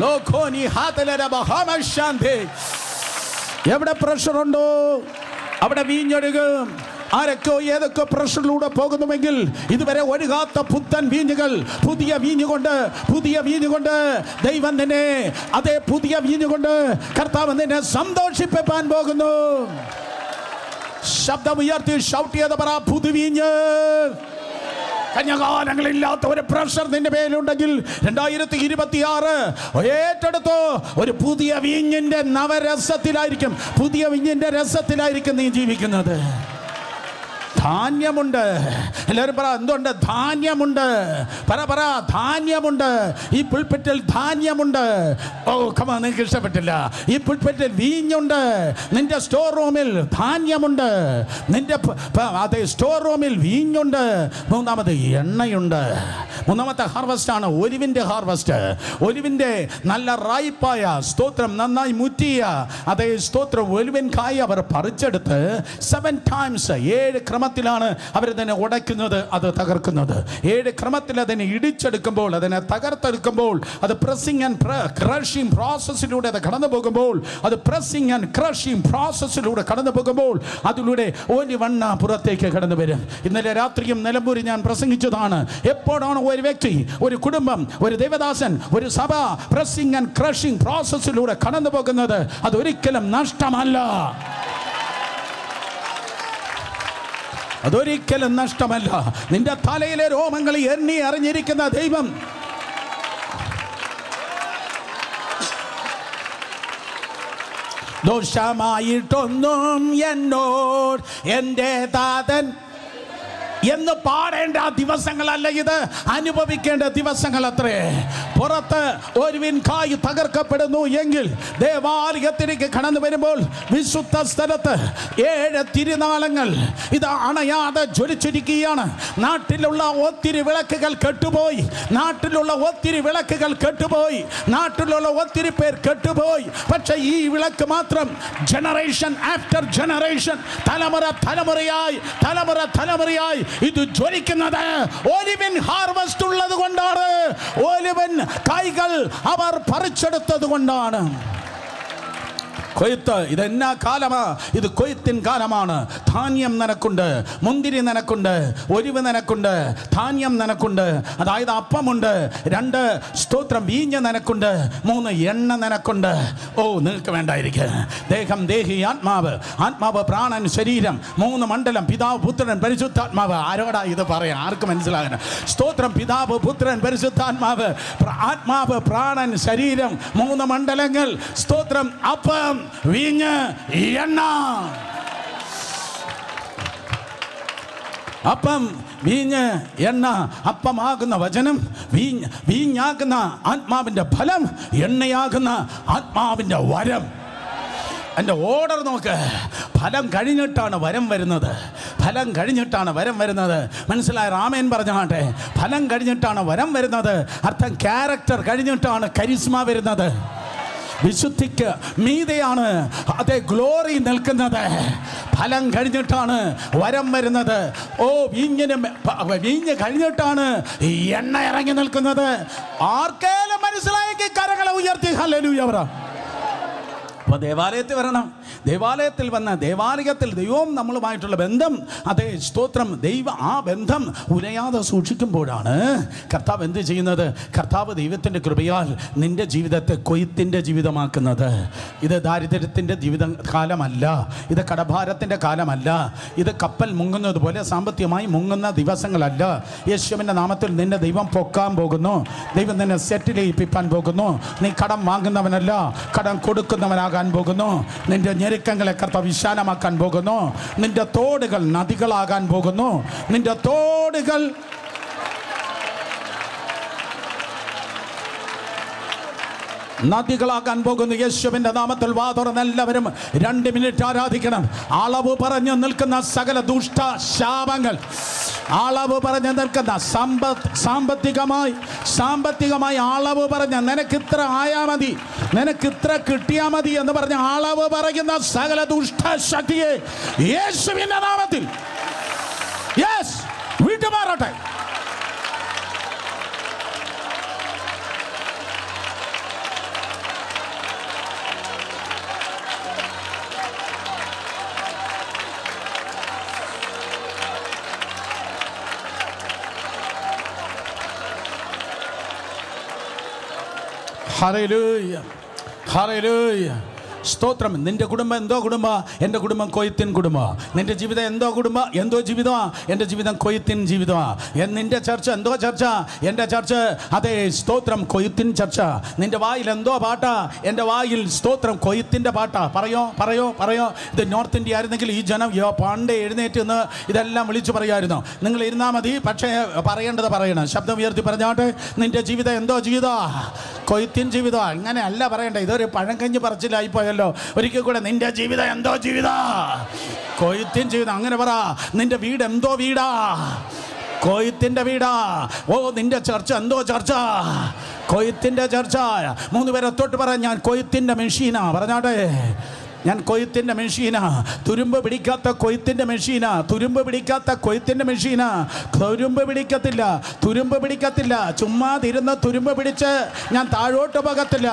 ലോകോനി ഹാതലര ബഹാമശാന്തി. എവിടെ പ്രഷറുണ്ടോ അവിടെ വീഞ്ഞൊഴുകും. ആരൊക്കെ ഏതൊക്കെ പ്രഷറിലൂടെ പോകുന്നുവെങ്കിൽ ഇതുവരെ ഒഴുകാത്ത പുത്തൻ വീഞ്ഞുകൾ പുതിയ വീഞ്ഞുകൊണ്ട് ദൈവം തന്നെ അതേ പുതിയ വീഞ്ഞുകൊണ്ട് കർത്താവ് നിന്നെ സന്തോഷിപ്പിക്കാൻ പോകുന്നു. ശബ്ദമുയർത്തി ഷൗട്ട് ചെയ്ത് പറ, പുതുവീഞ്ഞ്. കന്യകാലങ്ങളില്ലാത്ത ഒരു പ്രഷർ നിന്റെ പേരിലുണ്ടെങ്കിൽ 2026 ഏറ്റെടുത്തോ. ഒരു പുതിയ വീഞ്ഞിന്റെ നവരസത്തിലായിരിക്കും, പുതിയ വീഞ്ഞിന്റെ രസത്തിലായിരിക്കും നീ ജീവിക്കുന്നത്. ധാന്യമുണ്ട്. എല്ലാവരും പറ, എന്തുണ്ട്? ധാന്യമുണ്ട്. പറ ധാന്യമുണ്ട്. ഈ പുൽപ്പറ്റിൽ ധാന്യമുണ്ട്. ഓ കമാ, നിങ്ങൾക്ക് ഇഷ്ടപ്പെട്ടില്ല. ഈ പുൽപ്പറ്റിൽ വീഞ്ഞുണ്ട്. നിന്റെ സ്റ്റോർ റൂമിൽ ധാന്യമുണ്ട്. നിന്റെ അതെ സ്റ്റോർ റൂമിൽ വീഞ്ഞുണ്ട്. മൂന്നാമത് എണ്ണയുണ്ട്. മൂന്നാമത്തെ ഹാർവസ്റ്റ് ആണ് ഒലിവിൻ്റെ ഹാർവസ്റ്റ്. ഒലിവിൻ്റെ നല്ല റൈപ്പായ സ്തോത്രം നന്നായി മുറ്റിയ അതേ സ്തോത്രം ഒലിവിൻ കായ അവർ പറിച്ചെടുത്ത് 7 times 7 ക്രമത്തിലാണ് അവർ തന്നെ ഉടയ്ക്കുന്നത്, അത് തകർക്കുന്നത്. 7 ക്രമത്തിൽ അതിനെ ഇടിച്ചെടുക്കുമ്പോൾ, അതിനെ തകർത്തെടുക്കുമ്പോൾ, അത് പ്രസ്സിംഗ് ആൻഡ് ക്രഷിംഗ് പ്രോസസ്സിലൂടെ അത് കടന്നു പോകുമ്പോൾ, അത് പ്രസ്സിംഗ് ആൻഡ് ക്രഷിംഗ് പ്രോസസ്സിലൂടെ കടന്നു പോകുമ്പോൾ അതിലൂടെ ഒലിവെണ്ണ പുറത്തേക്ക് കടന്നു വരും. ഇന്നലെ രാത്രിയും നിലമ്പൂരിൽ ഞാൻ പ്രസംഗിച്ചതാണ്. എപ്പോഴാണ് ഒരു വ്യക്തി, ഒരു കുടുംബം, ഒരു ദേവദാസൻ, ഒരു സഭ പ്രസ്സിംഗ് ആൻഡ് ക്രഷിംഗ് പ്രോസസ്സിലൂടെ കടന്നു പോകുന്നത് അതൊരിക്കലും നഷ്ടമല്ല. അതൊരിക്കലും നഷ്ടമല്ല. നിന്റെ തലയിലെ രോമങ്ങൾ എണ്ണി അറിഞ്ഞിരിക്കുന്ന ദൈവം ദോഷമായിട്ടൊന്നും എന്നോട് എൻ്റെ താതൻ എന്ന് പാടേണ്ട ദിവസങ്ങളല്ല ഇത്, അനുഭവിക്കേണ്ട ദിവസങ്ങൾ അത്രേ. പുറത്ത് ഒരുവിൻ കായ് തകർക്കപ്പെടുന്നു എങ്കിൽ ദേവാലയത്തിലേക്ക് കടന്നു വരുമ്പോൾ വിശുദ്ധ സ്ഥലത്ത് 7 തിരുനാളങ്ങൾ ഇത് അണയാതെ ജ്വലിച്ചിരിക്കുകയാണ്. നാട്ടിലുള്ള ഒത്തിരി വിളക്കുകൾ കെട്ടുപോയി, നാട്ടിലുള്ള ഒത്തിരി പേർ കെട്ടുപോയി. പക്ഷെ ഈ വിളക്ക് മാത്രം ജനറേഷൻ ആഫ്റ്റർ ജനറേഷൻ, തലമുറയായി ഇത് ജ്വലിക്കുന്നത് ഒലിവിൻ ഹാർവസ്റ്റ് ഉള്ളത് കൊണ്ടാണ്. ഒലിവിൻ കായ്കൾ അവർ പറിച്ചെടുത്തത് കൊണ്ടാണ്. കൊയ്ത്ത് ഇതെന്നാ കാലമാ? ഇത് കൊയ്ത്തിൻ കാലമാണ്. ധാന്യം നിനക്കുണ്ട്, മുന്തിരി നിനക്കുണ്ട്, ഒലിവ് നിനക്കുണ്ട്, ധാന്യം നിനക്കുണ്ട്, അതായത് അപ്പമുണ്ട്. 2 സ്തോത്രം വീഞ്ഞ് നിനക്കുണ്ട്. 3 എണ്ണ നിനക്കുണ്ട്. ഓ നിങ്ങൾക്ക് വേണ്ടായിരിക്കും. ദേഹം, ദേഹി, ആത്മാവ്, പ്രാണൻ, ശരീരം, 3 മണ്ഡലം, പിതാവ്, പുത്രൻ, പരിശുദ്ധാത്മാവ്. ആരോടാ ഇത് പറയാം? ആർക്ക് മനസ്സിലാകണം? സ്തോത്രം, പിതാവ്, പുത്രൻ, പരിശുദ്ധാത്മാവ്, ആത്മാവ്, പ്രാണൻ, ശരീരം, 3 മണ്ഡലങ്ങൾ. സ്തോത്രം, അപ്പം, വീഞ്ഞ്, എണ്ണ. അപ്പം, വീഞ്ഞ്, എണ്ണ. അപ്പമാകുന്ന വചനം, വീഞ്ഞാകുന്ന ആത്മാവിൻ്റെ ഫലം, എണ്ണയാകുന്ന ആത്മാവിൻ്റെ വരം. എൻ്റെ ഓർഡർ നോക്ക്. ഫലം കഴിഞ്ഞിട്ടാണ് വരം വരുന്നത്. മനസ്സിലായ? ആമേൻ പറഞ്ഞാട്ടെ. ഫലം കഴിഞ്ഞിട്ടാണ് വരം വരുന്നത്. അർത്ഥം ക്യാരക്ടർ കഴിഞ്ഞിട്ടാണ് കരിസ്മ വരുന്നത്. വിശുദ്ധിക്ക് മീതെയാണ് അതേ ഗ്ലോറി നിൽക്കുന്നത്. ഫലം കഴിഞ്ഞിട്ടാണ് വരം വരുന്നത്. ഓ വീഞ്ഞ് കഴിഞ്ഞിട്ടാണ് എണ്ണ ഇറങ്ങി നിൽക്കുന്നത്. ആർക്കേലും മനസ്സിലായെങ്കിൽ കരങ്ങളെ ഉയർത്തി ഹല്ലേലൂയ പറ. അപ്പോൾ ദേവാലയത്തിൽ വരണം. ദേവാലയത്തിൽ വന്ന് ദേവാലയത്തിൽ ദൈവവും നമ്മളുമായിട്ടുള്ള ബന്ധം, അതേ സ്തോത്രം, ആ ബന്ധം ഉലയാതെ സൂക്ഷിക്കുമ്പോഴാണ് കർത്താവ് എന്ത് ചെയ്യുന്നത്? കർത്താവ് ദൈവത്തിൻ്റെ കൃപയാൽ നിൻ്റെ ജീവിതത്തെ കൊയ്ത്തിൻ്റെ ജീവിതമാക്കുന്നത്. ഇത് ദാരിദ്ര്യത്തിൻ്റെ കാലമല്ല, ഇത് കടഭാരത്തിൻ്റെ കാലമല്ല, ഇത് കപ്പൽ മുങ്ങുന്നത് പോലെ സാമ്പത്തികമായി മുങ്ങുന്ന ദിവസങ്ങളല്ല. യേശുവിൻ്റെ നാമത്തിൽ നിന്നെ ദൈവം പൊക്കാൻ പോകുന്നു. ദൈവം നിന്നെ സെറ്റിൽ ചെയ്യിപ്പിക്കാൻ പോകുന്നു. നീ കടം വാങ്ങുന്നവനല്ല, കടം കൊടുക്കുന്നവനാകാൻ പോകുന്നു. നിന്റെ ഞെരുക്കങ്ങളെ കർത്താവ് വിശാലമാക്കാൻ പോകുന്നു. നിന്റെ തോടുകൾ നദികളാകാൻ പോകുന്നു. നിന്റെ തോടുകൾ നദികളാകാൻ പോകുന്നു. യേശുവിൻ്റെ നാമത്തിൽ വാ തുറന്ന് എല്ലാവരും 2 മിനിറ്റ് ആരാധിക്കണം. അളവ് പറഞ്ഞു നിൽക്കുന്ന സകല ദുഷ്ട ശാപങ്ങൾ അളവ് പറഞ്ഞ് നിൽക്കുന്ന സാമ്പത്തികമായി അളവ് പറഞ്ഞ് നിനക്കിത്ര ആയാ മതി, നിനക്കിത്ര കിട്ടിയാ മതി എന്ന് പറഞ്ഞ അളവ് പറയുന്ന സകല ദുഷ്ടശക്തിയെ യേശുവിന്റെ നാമത്തിൽ വിട്ടുമാറട്ടെ. Hallelujah, hallelujah. സ്തോത്രം. നിന്റെ കുടുംബം എന്തോ കുടുംബം? എൻ്റെ കുടുംബം കൊയ്ത്തിൻ കുടുംബമാണ്. നിന്റെ ജീവിതം എന്തോ കുടുംബം? എന്തോ ജീവിതമാണ്? എൻ്റെ ജീവിതം കൊയ്ത്തിൻ ജീവിതമാണ്. നിന്റെ ചർച്ച എന്തോ ചർച്ച? എൻ്റെ ചർച്ച അതേ സ്തോത്രം കൊയ്ത്തിൻ ചർച്ച. നിന്റെ വായിൽ എന്തോ പാട്ടാ? എൻ്റെ വായിൽ സ്തോത്രം കൊയ്ത്തിൻ്റെ പാട്ടാ. പറയോ. ഇത് നോർത്ത് ഇന്ത്യ ആയിരുന്നെങ്കിൽ ഈ ജനം പണ്ടേ എഴുന്നേറ്റ് നിന്ന് ഇതെല്ലാം വിളിച്ചു പറയുമായിരുന്നു. നിങ്ങൾ ഇരുന്നാൽ മതി, പക്ഷേ പറയേണ്ടത് പറയണം. ശബ്ദം ഉയർത്തി പറഞ്ഞാട്ടെ. നിന്റെ ജീവിതം എന്തോ ജീവിതമാണ്? കൊയ്ത്തിൻ ജീവിതം. അങ്ങനെ അല്ല പറയണ്ട. ഇതൊരു പഴങ്കഞ്ഞ് പറച്ചിലായിപ്പോയല്ലോ. ഒരിക്കൽ കൂടെ, നിന്റെ ജീവിതം എന്തോ ജീവിതാ? കൊയ്ത്തിൻ ജീവിതം. അങ്ങനെ പറ. നിന്റെ വീട് എന്തോ വീടാ? കൊയ്ത്തിന്റെ വീടാ. ഓ, നിന്റെ ചർച്ച എന്തോ ചർച്ച? കൊയ്ത്തിന്റെ ചർച്ച. 3 പേരെ തൊട്ട് പറ, ഞാൻ കൊയ്ത്തിന്റെ മെഷീനാ. പറഞ്ഞാട്ടെ, ഞാൻ കൊയ്ത്തിൻ്റെ മെഷീനാ. തുരുമ്പ് പിടിക്കാത്ത കൊയ്ത്തിൻ്റെ മെഷീനാ. തുരുമ്പ് പിടിക്കത്തില്ല. ചുമ്മാതിരുന്ന് തുരുമ്പ് പിടിച്ച് ഞാൻ താഴോട്ട് പോകത്തില്ല.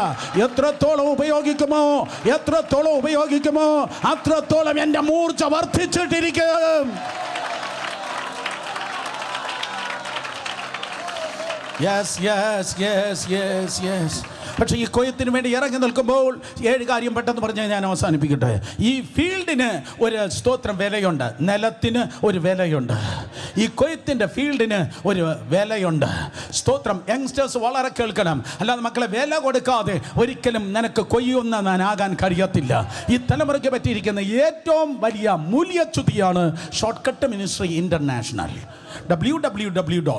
എത്രത്തോളം ഉപയോഗിക്കുമോ അത്രത്തോളം എൻ്റെ മൂർച്ച വർദ്ധിച്ചിട്ടിരിക്കും. യെസ്. പക്ഷേ ഈ കൊയ്ത്തിന് വേണ്ടി ഇറങ്ങി നിൽക്കുമ്പോൾ 7 കാര്യം പെട്ടെന്ന് പറഞ്ഞ് ഞാൻ അവസാനിപ്പിക്കട്ടെ. ഈ ഫീൽഡിന് ഒരു സ്തോത്രം വിലയുണ്ട്, നിലത്തിന് ഒരു വിലയുണ്ട്, ഈ കൊയ്ത്തിൻ്റെ ഫീൽഡിന് ഒരു വിലയുണ്ട്. സ്തോത്രം. യങ്സ്റ്റേഴ്സ് വളരെ കേൾക്കണം. അല്ലാതെ മക്കളെ, വില കൊടുക്കാതെ ഒരിക്കലും നിനക്ക് കൊയ്യുന്നതാകാൻ കഴിയത്തില്ല. ഈ തലമുറയ്ക്ക് പറ്റിയിരിക്കുന്ന ഏറ്റവും വലിയ മൂല്യച്യുതിയാണ് shortcut ministry international. www.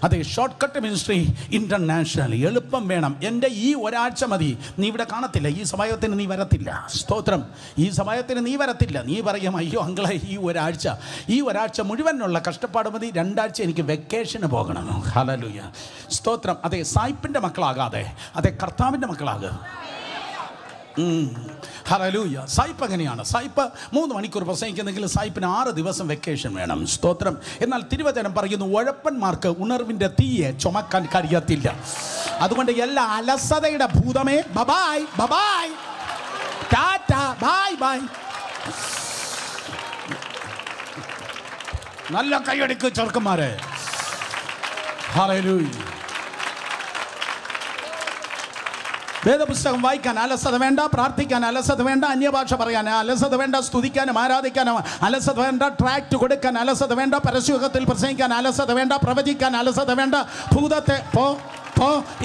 അതെ, ഷോർട്ട് കട്ട് മിനിസ്ട്രി ഇന്റർനാഷണൽ. എളുപ്പം വേണം. എൻ്റെ ഈ ഒരാഴ്ച മതി. നീ ഇവിടെ കാണത്തില്ല. ഈ സമയത്തിന് നീ വരത്തില്ല. സ്തോത്രം. ഈ സമയത്തിന് നീ വരത്തില്ല. നീ പറയും, അയ്യോ അങ്കളെ, ഈ ഒരാഴ്ച മുഴുവനുള്ള കഷ്ടപ്പാട് മതി. 2 ആഴ്ച എനിക്ക് വെക്കേഷന് പോകണം. ഹല്ലേലൂയ, സ്തോത്രം. അതെ, സായിപ്പിൻ്റെ മക്കളാകാതെ, അതെ, കർത്താവിൻ്റെ മക്കളാകുക. ഹല്ലേലൂയ. സായിപ്പ് എങ്ങനെയാണ്? സായിപ്പ് 3 മണിക്കൂർ പ്രസംഗിക്കുന്നെങ്കിൽ സായിപ്പിന് 6 ദിവസം വെക്കേഷൻ വേണം. സ്തോത്രം. എന്നാൽ തിരുവചനം പറയുന്നു, ഉഴപ്പന്മാർക്ക് ഉണർവിൻ്റെ തീയെ ചുമക്കാൻ കഴിയത്തില്ല. അതുകൊണ്ട് എല്ലാ അലസതയുടെ ഭൂതമേ ബബായ്, ടാറ്റ, ബൈ. നല്ല കൈയടിക്ക് ചെറുക്കന്മാരെ. ഹല്ലേലൂയ. വേദപുസ്തകം വായിക്കാൻ അലസത വേണ്ട, പ്രാർത്ഥിക്കാൻ അലസത വേണ്ട, അന്യഭാഷ പറയാൻ അലസത വേണ്ട, സ്തുതിക്കാനും ആരാധിക്കാനും അലസത വേണ്ട, ട്രാക്ട് കൊടുക്കാൻ അലസത വേണ്ട, പരസ്യത്തിൽ പ്രസംഗിക്കാൻ അലസത വേണ്ട, പ്രവചിക്കാൻ അലസത വേണ്ട, ഭൂതത്തെ പോ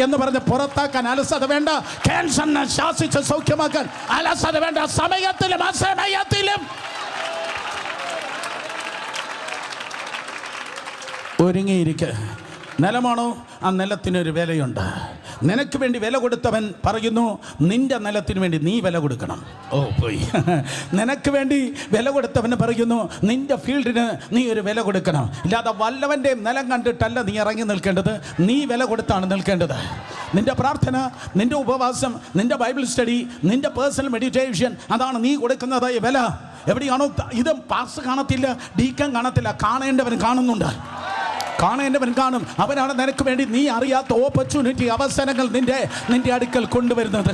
എന്ന് പറഞ്ഞ് പുറത്താക്കാൻ അലസത വേണ്ട, ക്യാൻസറിനെ ശാസിച്ച് സൗഖ്യമാക്കാൻ അലസത വേണ്ട. സമയത്തിലും അസമയത്തിലും ഒരുങ്ങിയിരിക്കുക. നിലമാണോ? ആ നിലത്തിനൊരു വിലയുണ്ട്. നിനക്ക് വേണ്ടി വില കൊടുത്തവൻ പറയുന്നു, നിന്റെ നിലത്തിന് വേണ്ടി നീ വില കൊടുക്കണം. പോയി. നിനക്ക് വേണ്ടി വില കൊടുത്തവന് പറയുന്നു, നിന്റെ ഫീൽഡിന് നീ ഒരു വില കൊടുക്കണം. ഇല്ലാതെ വല്ലവൻ്റെ നിലം കണ്ടിട്ടല്ല നീ ഇറങ്ങി നിൽക്കേണ്ടത്. നീ വില കൊടുത്താണ് നിൽക്കേണ്ടത്. നിന്റെ പ്രാർത്ഥന, നിന്റെ ഉപവാസം, നിന്റെ ബൈബിൾ സ്റ്റഡി, നിന്റെ പേഴ്സണൽ മെഡിറ്റേഷൻ, അതാണ് നീ കൊടുക്കുന്നത് വില. എവിടെയാണോ ഇത് പാസ് കാണത്തില്ല, ഡീക്കൻ കാണത്തില്ല, കാണേണ്ടവൻ കാണുന്നുണ്ട്. കാണേണ്ടവൻ കാണും. അവനാണ് നിനക്ക് വേണ്ടി നീ അറിയാത്ത ഓപ്പർച്യൂണിറ്റി, അവസരങ്ങൾ നിന്റെ അടുക്കൽ കൊണ്ടുവരുന്നത്.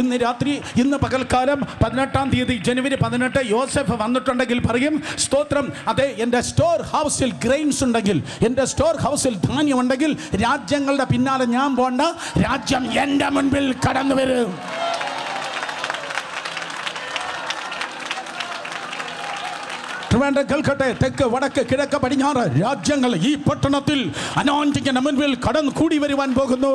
ഇന്ന് രാത്രി, ഇന്ന് പകൽക്കാലം 18-ാം തീയതി ജനുവരി 18 യോസെഫ് വന്നിട്ടുണ്ടെങ്കിൽ പറയും, സ്തോത്രം. അതെ, എൻ്റെ സ്റ്റോർ ഹൗസിൽ ഗ്രെയിൻസ് ഉണ്ടെങ്കിൽ, എൻ്റെ സ്റ്റോർ ഹൗസിൽ ധാന്യമുണ്ടെങ്കിൽ, രാജ്യങ്ങളുടെ പിന്നാലെ ഞാൻ പോണ്ട, രാജ്യം എൻ്റെ മുൻപിൽ കടന്നു വരും. കേൾക്കട്ടെ, തെക്ക്, വടക്ക്, കിഴക്ക്, പടിഞ്ഞാറ് രാജ്യങ്ങൾ ഈ പട്ടണത്തിൽ അനോന്റിങ്ങിന്റെ മുൻപിൽ കടന്നു കൂടി വരുവാൻ പോകുന്നു.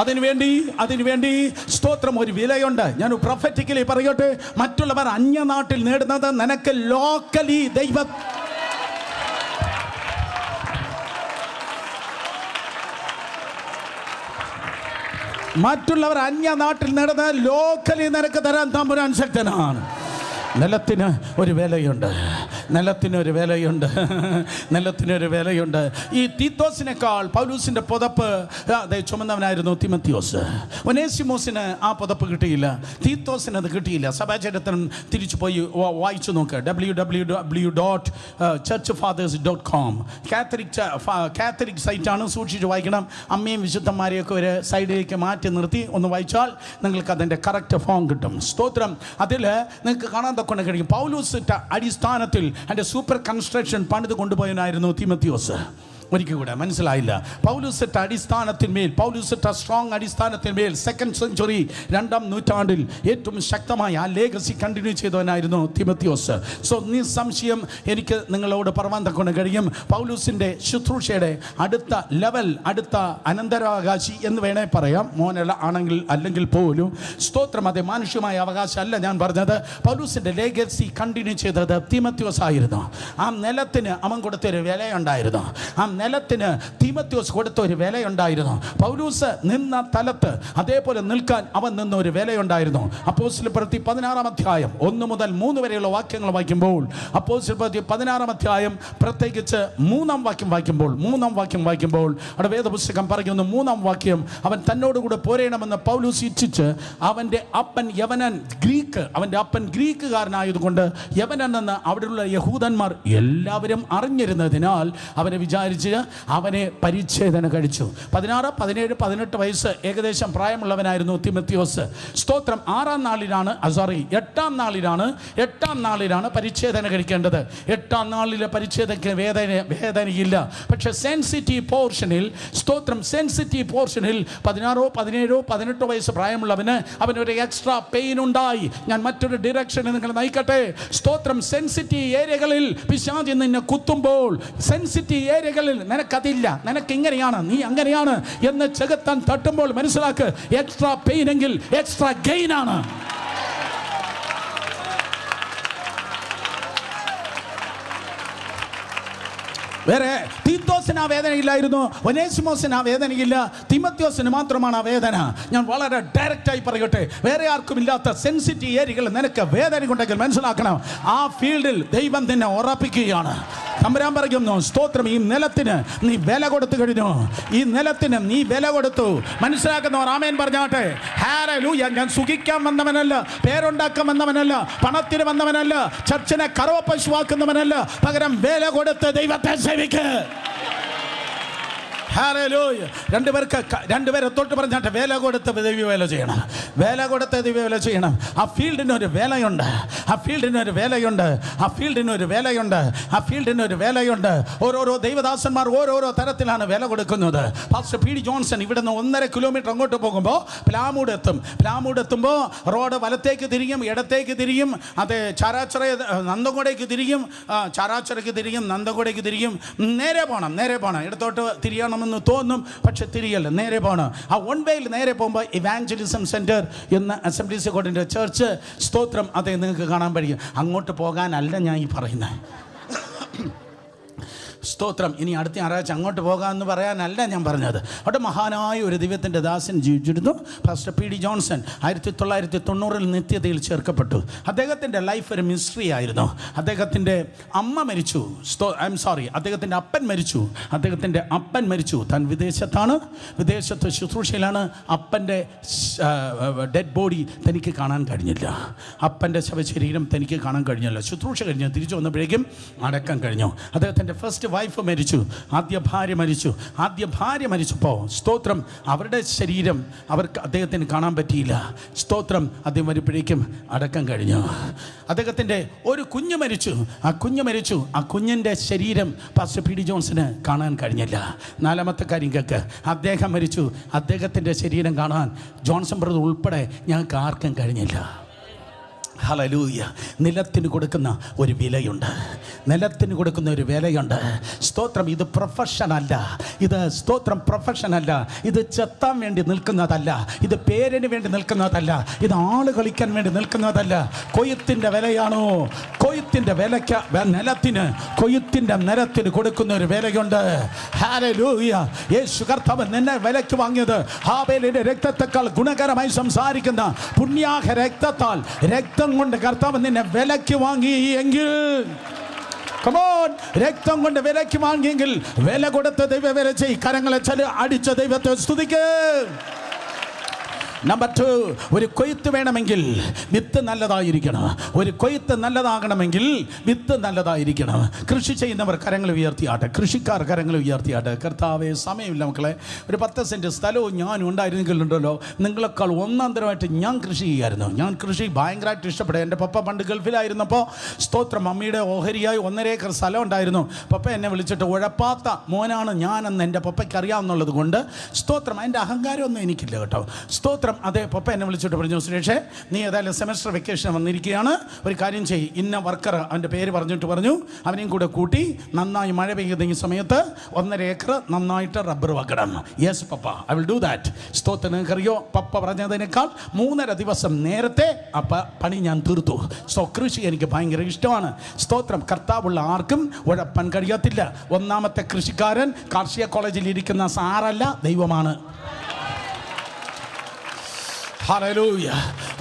അതിനുവേണ്ടി സ്തോത്രം ഒരു വിലയുണ്ട്. ഞാൻ പ്രൊഫറ്റിക്കലി പറയട്ടെ, മറ്റുള്ളവർ അന്യനാട്ടിൽ നേടുന്നത് നിനക്ക് ലോക്കലി മറ്റുള്ളവർ അന്യ നാട്ടിൽ നടന്ന് ലോക്കലി നിനക്ക് തരാൻ തമ്പുരാൻ ശക്തനാണ്. നിലത്തിന് ഒരു വിലയുണ്ട്, നിലത്തിനൊരു വിലയുണ്ട്, നിലത്തിനൊരു വിലയുണ്ട്. ഈ തീത്തോസിനേക്കാൾ പൗലൂസിൻ്റെ പുതപ്പ് ചുമന്നവനായിരുന്നു തിമത്തിയോസ്. ഒനേസിമോസിന് ആ പുതപ്പ് കിട്ടിയില്ല, തീത്തോസിന് അത് കിട്ടിയില്ല. സഭാചരിത്രം തിരിച്ചു പോയി വായിച്ചു നോക്ക്. www.churchfathers.com കാത്തലിക് സൈറ്റാണ്, സൂക്ഷിച്ച് വായിക്കണം. അമ്മയും വിശുദ്ധന്മാരെയൊക്കെ ഒരു സൈഡിലേക്ക് മാറ്റി നിർത്തി ഒന്ന് വായിച്ചാൽ നിങ്ങൾക്ക് അതിൻ്റെ കറക്റ്റ് ഫോം കിട്ടും. സ്തോത്രം. അതിൽ നിങ്ങൾക്ക് കാണാൻ കൊണ്ട് കഴിയും. പൗലൂസ് അടിസ്ഥാനത്തിൽ അതിൻ്റെ സൂപ്പർ കൺസ്ട്രക്ഷൻ പണിത് കൊണ്ടുപോയനായിരുന്നു തിമത്തിയോസ്. ഒരിക്കൽ കൂടെ മനസ്സിലായില്ല. പൗലൂസിട്ട അടിസ്ഥാനത്തിന്മേൽ, പൗലൂസിട്ട സ്ട്രോങ് അടിസ്ഥാനത്തിന്മേൽ സെക്കൻഡ് സെഞ്ചുറി 2-ാം നൂറ്റാണ്ടിൽ ഏറ്റവും ശക്തമായി ആ ലേഗസി കണ്ടിന്യൂ ചെയ്തവനായിരുന്നു തിമത്തിയോസ്. സോ നിസ്സംശയം എനിക്ക് നിങ്ങളോട് പറയാൻ കൊണ്ട് കഴിയും, പൗലൂസിൻ്റെ ശുശ്രൂഷയുടെ അടുത്ത ലെവൽ, അടുത്ത അനന്തരാവകാശി എന്ന് വേണേ പറയാം. മോനല്ല ആണെങ്കിൽ അല്ലെങ്കിൽ പോലും സ്തോത്രം, അതേ മാനുഷ്യമായ അവകാശം അല്ല ഞാൻ പറഞ്ഞത്. പൗലൂസിൻ്റെ ലേഗസി കണ്ടിന്യൂ ചെയ്തത് തിമത്തിയോസ് ആയിരുന്നു. ആ നിലത്തിന് അവൻ കൊടുത്തൊരു വിലയുണ്ടായിരുന്നു. ആ നിലത്തിന് തിമത്തിയോസ് കൊടുത്ത ഒരു വിലയുണ്ടായിരുന്നു. പൗലൂസ് നിന്ന തലത്ത് അതേപോലെ നിൽക്കാൻ അവൻ നിന്ന ഒരു വിലയുണ്ടായിരുന്നു. അപ്പോസ്തല പ്രവൃത്തി 16-ാം അധ്യായം 1 മുതൽ 3 വരെയുള്ള വാക്യങ്ങൾ വായിക്കുമ്പോൾ, അപ്പോസ്തല പ്രവൃത്തി 16-ാം അധ്യായം പ്രത്യേകിച്ച് 3-ാം വാക്യം വായിക്കുമ്പോൾ അവിടെ വേദപുസ്തകം പറയുന്നു, 3-ാം വാക്യം, അവൻ തന്നോടുകൂടെ പോരേണമെന്ന് പൗലൂസ് ഇച്ഛിച്ച് അവൻ്റെ അപ്പൻ യവനൻ ഗ്രീക്ക്, അവൻ്റെ അപ്പൻ ഗ്രീക്കുകാരനായതുകൊണ്ട് യവനൻ എന്ന് അവിടെയുള്ള യഹൂദന്മാർ എല്ലാവരും അറിഞ്ഞിരുന്നതിനാൽ അവനെ വിചാരിച്ച് അവനെ പരിച്ഛേദന കഴിച്ചു. 16, 17, 18 വയസ്സ് ഏകദേശം പ്രായമുള്ളവനായിരുന്നു തിമത്തിയോസ്. സ്തോത്രം. 8-ാം നാളിലാണ് പരിച്ഛേദന കഴിക്കേണ്ടത്. 8-ാം നാളിലെ പരിച്ഛേദനയ്ക്ക് വേദനയില്ല. പക്ഷെ സെൻസിറ്റീവ് പോർഷനിൽ, സ്തോത്രം, സെൻസിറ്റീവ് പോർഷനിൽ 16, 17, 18 വയസ്സ് പ്രായമുള്ളവന് അവനൊരു എക്സ്ട്രാ പെയിൻ ഉണ്ടായി. ഞാൻ മറ്റൊരു ഡിറക്ഷനിൽ നിങ്ങൾ നയിക്കട്ടെ. സ്തോത്രം. സെൻസിറ്റീവ് ഏരിയകളിൽ പിശാച് നിന്നെ കുത്തുമ്പോൾ, സെൻസിറ്റീവ് ഏരിയകളിൽ നിനക്കതില്ല, നിനക്ക് ഇങ്ങനെയാണ്, നീ അങ്ങനെയാണ് എന്ന് ചെകുത്താൻ തട്ടുമ്പോൾ മനസ്സിലാക്ക്, എക്സ്ട്രാ പെയിൻ എങ്കിൽ എക്സ്ട്രാ ഗെയിൻ ആണ്. വേറെ തീത്തോസിന് ആ വേദനയില്ലായിരുന്നു, ഒനേസിമോസിന് ആ വേദനയില്ല, തിമത്തിയോസിന് മാത്രമാണ് ആ വേദന. ഞാൻ വളരെ ഡയറക്റ്റായി പറയട്ടെ, വേറെ ആർക്കും ഇല്ലാത്ത സെൻസിറ്റീവ് ഏരിയകൾ നിനക്ക് വേദന ഉണ്ടെങ്കിൽ മനസ്സിലാക്കണം, ആ ഫീൽഡിൽ ദൈവം നിന്നെ ഉറപ്പിക്കുകയാണ്. തമ്പുരാൻ പറയുന്നു, സ്തോത്രം, ഈ നിലത്തിന് നീ വില കൊടുത്തു കഴിഞ്ഞു, ഈ നിലത്തിന് നീ വില കൊടുത്തു. മനസ്സിലാക്കുന്നവർ ആമേൻ പറഞ്ഞാട്ടെ. ഹല്ലേലൂയ. ഞാൻ സുഖിക്കാൻ വന്നവനല്ല, പേരുണ്ടാക്കാൻ വന്നവനല്ല, പണത്തിന് വന്നവനല്ല, ചർച്ചിനെ കറവപ്പശുവാക്കുന്നവനല്ല, പകരം വില കൊടുത്ത് ദൈവത്തെ സേവിക്ക്. ഹല്ലേലൂയ. രണ്ടുപേരെ തൊട്ട് പറഞ്ഞാട്ടെ, വില കൊടുത്ത് ദൈവവേല ചെയ്യണം, വില കൊടുത്ത് ദൈവവേല ചെയ്യണം. ആ ഫീൽഡിനൊരു വേലയുണ്ട്, ആ ഫീൽഡിനൊരു വേലയുണ്ട്, ആ ഫീൽഡിനൊരു വേലയുണ്ട്, ആ ഫീൽഡിനൊരു വേലയുണ്ട്. ഓരോരോ ദൈവദാസന്മാർ ഓരോരോ തരത്തിലാണ് വില കൊടുക്കുന്നത്. പാസ്റ്റർ പി ഡി ജോൺസൺ ഇവിടുന്ന് 1.5 കിലോമീറ്റർ അങ്ങോട്ട് പോകുമ്പോൾ പ്ലാമൂട് എത്തുമ്പോൾ റോഡ് വലത്തേക്ക് തിരിയും, ഇടത്തേക്ക് തിരിയും, അത് ചാരാച്ചിറ നന്ദൻകുടയ്ക്ക് തിരിയും, ചാരാച്ചിറയ്ക്ക് തിരിയും, നന്ദൻകുടയ്ക്ക് തിരിയും. നേരെ പോകണം, ഇടത്തോട്ട് തിരിയണമെന്ന് തോന്നും, പക്ഷെ തിരിയല്ല, നേരെ പോകണം. ആ 1 വേയിൽ നേരെ പോകുമ്പോൾ ഇവാഞ്ചലിസം സെൻറ്റർ എന്ന അസംബ്ലീസ് ഗോഡിൻ്റെ ചർച്ച്, സ്തോത്രം, അതേ നിങ്ങൾക്ക് കാണാൻ കഴിയും. അങ്ങോട്ട് പോകാനല്ല ഞാൻ ഈ പറയുന്നത്, സ്തോത്രം. ഇനി അടുത്ത ഞായറാഴ്ച അങ്ങോട്ട് പോകാമെന്ന് പറയാനല്ല ഞാൻ പറഞ്ഞത്. അവിടെ മഹാനായ ഒരു ദൈവത്തിൻ്റെ ദാസൻ ജീവിച്ചിരുന്നു, പാസ്റ്റർ പി ഡി ജോൺസൺ. 1990 നിത്യതയിൽ ചേർക്കപ്പെട്ടു. അദ്ദേഹത്തിൻ്റെ ലൈഫ് ഒരു മിസ്റ്ററി ആയിരുന്നു. അദ്ദേഹത്തിൻ്റെ അമ്മ മരിച്ചു, അദ്ദേഹത്തിൻ്റെ അപ്പൻ മരിച്ചു. താൻ വിദേശത്ത് ശുശ്രൂഷയിലാണ്. അപ്പൻ്റെ ഡെഡ് ബോഡി തനിക്ക് കാണാൻ കഴിഞ്ഞില്ല, അപ്പൻ്റെ ശവശരീരം തനിക്ക് കാണാൻ കഴിഞ്ഞില്ല. ശുശ്രൂഷ കഴിഞ്ഞ് തിരിച്ചു വന്നപ്പോഴേക്കും അടക്കം കഴിഞ്ഞു. അദ്ദേഹത്തിൻ്റെ ഫസ്റ്റ് വൈഫ് മരിച്ചു, ആദ്യ ഭാര്യ മരിച്ചപ്പോൾ, സ്തോത്രം, അവരുടെ ശരീരം അദ്ദേഹത്തിന് കാണാൻ പറ്റിയില്ല. സ്തോത്രം. അദ്ദേഹം വരുമ്പോഴേക്കും അടക്കം കഴിഞ്ഞു. അദ്ദേഹത്തിൻ്റെ ഒരു കുഞ്ഞ് മരിച്ചു, ആ കുഞ്ഞിൻ്റെ ശരീരം പാസ്റ്റർ പി ഡി ജോൺസന് കാണാൻ കഴിഞ്ഞില്ല. 4ാമത്തെ കാര്യം കേൾക്ക്, അദ്ദേഹം മരിച്ചു, അദ്ദേഹത്തിൻ്റെ ശരീരം കാണാൻ ജോൺസൺ ബ്രദർ ഉൾപ്പെടെ ഞങ്ങൾക്ക് ആർക്കും കഴിഞ്ഞില്ല. ഹല്ലേലൂയ. നിലത്തിന് കൊടുക്കുന്ന ഒരു വിലയുണ്ട്, നിലത്തിന് കൊടുക്കുന്ന ഒരു വിലയുണ്ട്. സ്തോത്രം. ഇത് പ്രൊഫഷനല്ല, ഇത് സ്തോത്രം പ്രൊഫഷനല്ല, ഇത് ചെത്താൻ വേണ്ടി നിൽക്കുന്നതല്ല, ഇത് പേരിന് വേണ്ടി നിൽക്കുന്നതല്ല, ഇത് ആള് കളിക്കാൻ വേണ്ടി നിൽക്കുന്നതല്ല. കൊയ്ത്തിൻ്റെ വിലയാണോ? കൊയ്ത്തിൻ്റെ വിലയ്ക്ക് നിലത്തിന്, കൊയ്ത്തിൻ്റെ നിലത്തിന് കൊടുക്കുന്ന ഒരു വിലയുണ്ട്. ഹല്ലേലൂയ. യേശു കർത്താവ് നിന്നെ വിലയ്ക്ക് വാങ്ങിയത് ഹാബേലിന്റെ രക്തത്തെക്കാൾ ഗുണകരമായി സംസാരിക്കുന്ന പുണ്യാഹ രക്തത്താൽ, രക്തം കൊണ്ട് കർത്താവ് നിന്നെ വിലയ്ക്ക് വാങ്ങി എങ്കിൽ, കമോൺ, രക്തം കൊണ്ട് വിലയ്ക്ക് വാങ്ങിയെങ്കിൽ വില കൊടുത്ത ദൈവ വില ചെയ്. കരങ്ങളെ അടിച്ച ദൈവത്തെ സ്തുതിക്ക്. നമ്പർ 2, ഒരു കൊയ്ത്ത് വേണമെങ്കിൽ വിത്ത് നല്ലതായിരിക്കണം. ഒരു കൊയ്ത്ത് നല്ലതാകണമെങ്കിൽ വിത്ത് നല്ലതായിരിക്കണം. കൃഷി ചെയ്യുന്നവർ കരങ്ങൾ ഉയർത്തിയാട്ടെ, കൃഷിക്കാർ കരങ്ങൾ ഉയർത്തിയാട്ടെ. കർത്താവേ, സമയമില്ല മക്കളെ. ഒരു 10 സെൻറ്റ് സ്ഥലവും ഞാൻ ഉണ്ടായിരുന്നെങ്കിലുണ്ടല്ലോ, നിങ്ങളെക്കാൾ ഒന്നാന്തരമായിട്ട് ഞാൻ കൃഷി ചെയ്യുമായിരുന്നു. ഞാൻ കൃഷി ഭയങ്കരമായിട്ട് ഇഷ്ടപ്പെടും. എൻ്റെ പപ്പ പണ്ട് ഗൾഫിലായിരുന്നപ്പോൾ സ്തോത്രം മമ്മിയുടെ ഓഹരിയായി 1.5 ഏക്കർ സ്ഥലം ഉണ്ടായിരുന്നു. പപ്പ എന്നെ വിളിച്ചിട്ട്, ഉഴപ്പാത്ത മോനാണ് ഞാനെന്ന് എൻ്റെ പപ്പയ്ക്ക് അറിയാവുന്നുള്ളത് കൊണ്ട് സ്തോത്രം, അതിൻ്റെ അഹങ്കാരമൊന്നും എനിക്കില്ല കേട്ടോ. സ്തോത്രം. അതെ, പപ്പ എന്നെ വിളിച്ചിട്ട് പറഞ്ഞു, സുരേഷേ, നീ ഏതായാലും സെമസ്റ്റർ വെക്കേഷൻ വന്നിരിക്കുകയാണ്, ഒരു കാര്യം ചെയ്യ്, ഇന്ന വർക്കർ, അവൻ്റെ പേര് പറഞ്ഞിട്ട് പറഞ്ഞു, അവനെയും കൂടെ കൂട്ടി നന്നായി മഴ പെയ്യുന്ന ഈ സമയത്ത് 1.5 ഏക്കർ നന്നായിട്ട് റബ്ബർ വെക്കണം. Yes papa, I will do that. സ്തോത്രം. നിങ്ങൾക്കറിയോ, പപ്പ പറഞ്ഞതിനേക്കാൾ 3.5 ദിവസം നേരത്തെ പണി ഞാൻ തീർത്തു. സോ കൃഷി എനിക്ക് ഭയങ്കര ഇഷ്ടമാണ്. സ്തോത്രം. കർത്താവുള്ള ആർക്കും ഉഴപ്പാൻ കഴിയത്തില്ല. ഒന്നാമത്തെ കൃഷിക്കാരൻ കാർഷിക കോളേജിൽ ഇരിക്കുന്ന സാറല്ല, ദൈവമാണ്. ഹല്ലേലൂയ.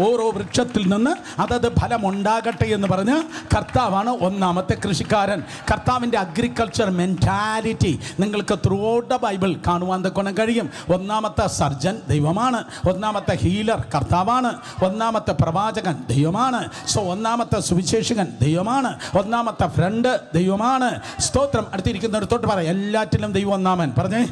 ഓരോ വൃക്ഷത്തിൽ നിന്ന് അതത് ഫലമുണ്ടാകട്ടെ എന്ന് പറഞ്ഞ് കർത്താവാണ് ഒന്നാമത്തെ കൃഷിക്കാരൻ. കർത്താവിൻ്റെ അഗ്രികൾച്ചർ മെൻറ്റാലിറ്റി നിങ്ങൾക്ക് ത്രൂ ഔട്ട് ദ ബൈബിൾ കാണുവാൻ തക്കോണം കഴിയും. ഒന്നാമത്തെ സർജൻ ദൈവമാണ്, ഒന്നാമത്തെ ഹീലർ കർത്താവാണ്, ഒന്നാമത്തെ പ്രവാചകൻ ദൈവമാണ്, സോ ഒന്നാമത്തെ സുവിശേഷകൻ ദൈവമാണ്, ഒന്നാമത്തെ ഫ്രണ്ട് ദൈവമാണ്. സ്തോത്രം. അടുത്തിരിക്കുന്നവരത്തോട്ട് പറ, എല്ലാറ്റിലും ദൈവം ഒന്നാമൻ. പറഞ്ഞേ,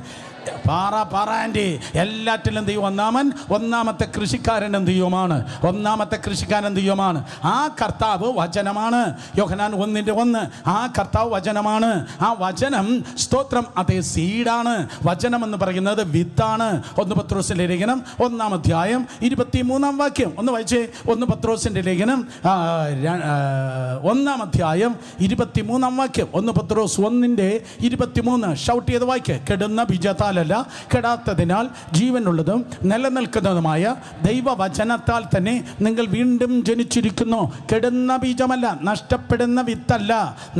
ആൻറ്റി, എല്ലാറ്റിലും ദൈവം ഒന്നാമൻ. ഒന്നാമത്തെ കൃഷിക്കാരനും ദൈവമാണ്, ഒന്നാമത്തെ കൃഷിക്കാരൻ ദൈവമാണ്. ആ കർത്താവ് വചനമാണ്. യോഹന്നാൻ 1:1. ആ കർത്താവ് വചനമാണ്. ആ വചനം, സ്തോത്രം, അതേ സീഡാണ്. വചനം എന്ന് പറയുന്നത് വിത്താണ്. 1 പത്രോസിൻ്റെ ലേഖനം 1-ാം അധ്യായം 23-ാം വാക്യം ഒന്ന് വായിച്ചേ. 1 പത്രോസിൻ്റെ ലേഖനം 1-ാം അധ്യായം 23-ാം വാക്യം. 1 പത്രോസ് 1:23. ഷൗട്ട് ചെയ്ത് വായിക്ക്. കെടുന്ന ബീജത്താൽ അല്ല, കെടാത്തതിനാൽ ജീവനുള്ളതും നിലനിൽക്കുന്നതുമായ ദൈവവചനത്താൽ തന്നെ നിങ്ങൾ വീണ്ടും ജനിച്ചിരിക്കുന്നു. കെടുന്ന ബീജമല്ല, നഷ്ടപ്പെടുന്ന വിത്തല്ല,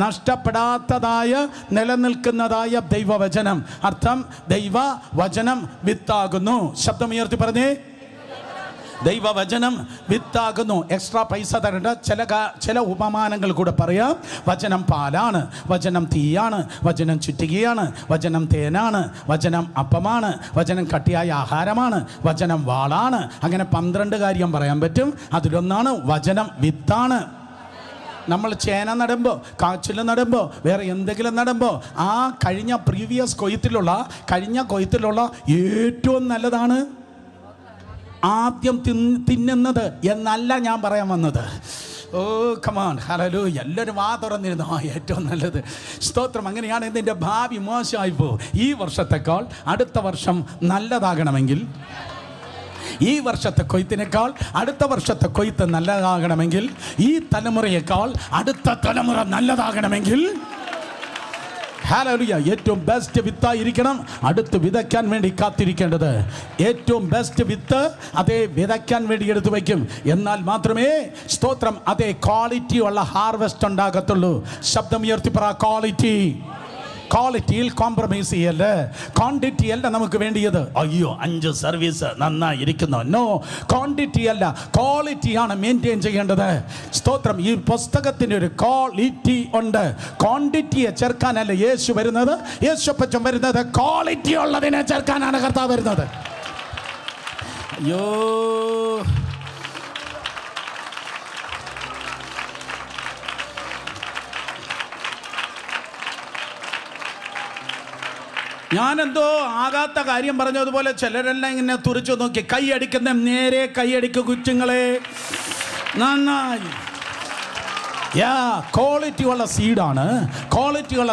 നഷ്ടപ്പെടാത്തതായ നിലനിൽക്കുന്നതായ ദൈവവചനം. അർത്ഥം, ദൈവവചനം വിത്താകുന്നു. ശബ്ദമുയർത്തി പറഞ്ഞേ, ദൈവവചനം വിത്താകുന്നു. എക്സ്ട്രാ പൈസ തരേണ്ട ചില ഉപമാനങ്ങൾ കൂടെ പറയാം. വചനം പാലാണ്, വചനം തീയാണ്, വചനം ചുറ്റികയാണ്, വചനം തേനാണ്, വചനം അപ്പമാണ്, വചനം കട്ടിയായ ആഹാരമാണ്, വചനം വാളാണ്. അങ്ങനെ 12 കാര്യം പറയാൻ പറ്റും. അതിലൊന്നാണ് വചനം വിത്താണ്. നമ്മൾ ചേന നടുമ്പോൾ, കാച്ചിൽ നടുമ്പോൾ, വേറെ എന്തെങ്കിലും നടുമ്പോൾ ആ കഴിഞ്ഞ കൊയ്ത്തിലുള്ള ഏറ്റവും നല്ലതാണ് ആദ്യം തിന്നുന്നത് എന്നല്ല ഞാൻ പറയാൻ വന്നത്. ഓ കമാൺ, ഹല്ലേലൂയ. എല്ലാവരും വാ തുറന്നിരുന്നു. ഏറ്റവും നല്ലത്. സ്തോത്രം. അങ്ങനെയാണ് ഇതിൻ്റെ ഭാവി മോശമായിപ്പോ. ഈ വർഷത്തെക്കാൾ അടുത്ത വർഷം നല്ലതാകണമെങ്കിൽ, ഈ വർഷത്തെ കൊയ്ത്തിനേക്കാൾ അടുത്ത വർഷത്തെ കൊയ്ത്ത് നല്ലതാകണമെങ്കിൽ, ഈ തലമുറയേക്കാൾ അടുത്ത തലമുറ നല്ലതാകണമെങ്കിൽ, ഹല്ലേലൂയ, ഏറ്റവും ബെസ്റ്റ് വിത്തായിരിക്കണം അടുത്ത് വിതയ്ക്കാൻ വേണ്ടി കാത്തിരിക്കേണ്ടത്. ഏറ്റവും ബെസ്റ്റ് വിത്ത് അതേ വിതയ്ക്കാൻ വേണ്ടി എടുത്തു വയ്ക്കും. എന്നാൽ മാത്രമേ, സ്തോത്രം, അതേ ക്വാളിറ്റി ഉള്ള ഹാർവെസ്റ്റ് ഉണ്ടാകത്തുള്ളൂ. ശബ്ദം ഉയർത്തി പറ, ക്വാളിറ്റി. ക്വാളിറ്റിയിൽ കോംപ്രമൈസ് ചെയ്യല്ലേ, ക്വാണ്ടിറ്റി അല്ല നമുക്ക് വേണ്ടിയത്. അയ്യോ 5 സർവീസ് നന്നായിരിക്കുന്നു. നോ, ക്വാണ്ടിറ്റി അല്ല, ക്വാളിറ്റിയാണ് മെയിൻറ്റെയിൻ ചെയ്യേണ്ടത്. സ്തോത്രം. ഈ പുസ്തകത്തിന് ഒരു ക്വാളിറ്റി ഉണ്ട്. ക്വാണ്ടിറ്റിയെ ചേർക്കാനല്ല യേശു വരുന്നത്, യേശുപ്പച്ചൻ വരുന്നത് ക്വാളിറ്റി ഉള്ളതിനെ ചേർക്കാനാണ് കർത്താവ് വരുന്നത്. അയ്യോ, ഞാനെന്തോ ആകാത്ത കാര്യം പറഞ്ഞതുപോലെ ചിലരെല്ലാം ഇങ്ങനെ തുറിച്ചു നോക്കി കൈയടിക്കുന്ന നേരെ കൈയടിക്ക് കുച്ചുങ്ങളെ. നന്നായി. ക്വാളിറ്റിയുള്ള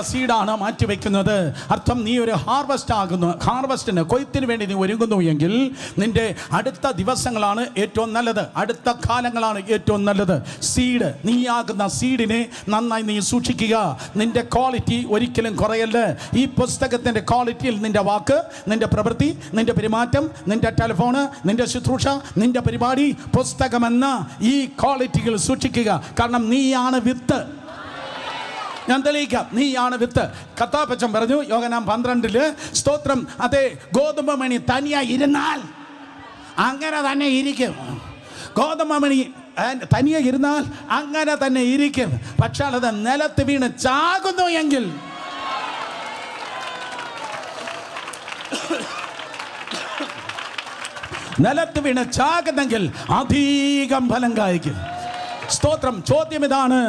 സീഡാണ് മാറ്റിവെക്കുന്നത്. അർത്ഥം നീ ഒരു ഹാർവസ്റ്റിന് കൊയ്ത്തിന് വേണ്ടി നീ ഒരുങ്ങുന്നു എങ്കിൽ നിന്റെ അടുത്ത ദിവസങ്ങളാണ് ഏറ്റവും നല്ലത്, അടുത്ത കാലങ്ങളാണ് ഏറ്റവും നല്ലത്. സീഡ്, നീയാകുന്ന സീഡിനെ നന്നായി നീ സൂക്ഷിക്കുക. നിന്റെ ക്വാളിറ്റി ഒരിക്കലും കുറയല്ല. ഈ പുസ്തകത്തിൻ്റെ ക്വാളിറ്റിയിൽ നിന്റെ വാക്ക്, നിന്റെ പ്രവൃത്തി, നിന്റെ പെരുമാറ്റം, നിന്റെ ടെലിഫോണ്, നിന്റെ ശുശ്രൂഷ, നിന്റെ പരിപാടി, പുസ്തകമെന്ന ഈ ക്വാളിറ്റികൾ സൂക്ഷിക്കുക. കാരണം നീയാണ് വിത്ത്. ഞാൻ തെളിയിക്കാം, നീയാണ് വിത്ത്. കർത്താപ്പച്ചൻ പറഞ്ഞു യോഹന്നാൻ 12 സ്തോത്രം, അതെ, ഗോതമ്പ് മണി തനിയായി ഇരുന്നാൽ അങ്ങനെ തന്നെ ഇരിക്കും. ഗോതമ്പ് മണി തനിയെ ഇരുന്നാൽ അങ്ങനെ തന്നെ ഇരിക്കും. പക്ഷേ അത് നിലത്ത് വീണ് ചാകുന്നു എങ്കിൽ നിലത്ത് വീണ് ചാകുന്നെങ്കിൽ അധികം ഫലം കായ്ക്കും. സ്തോത്രം. ചോദ്യം ഇതാണ്,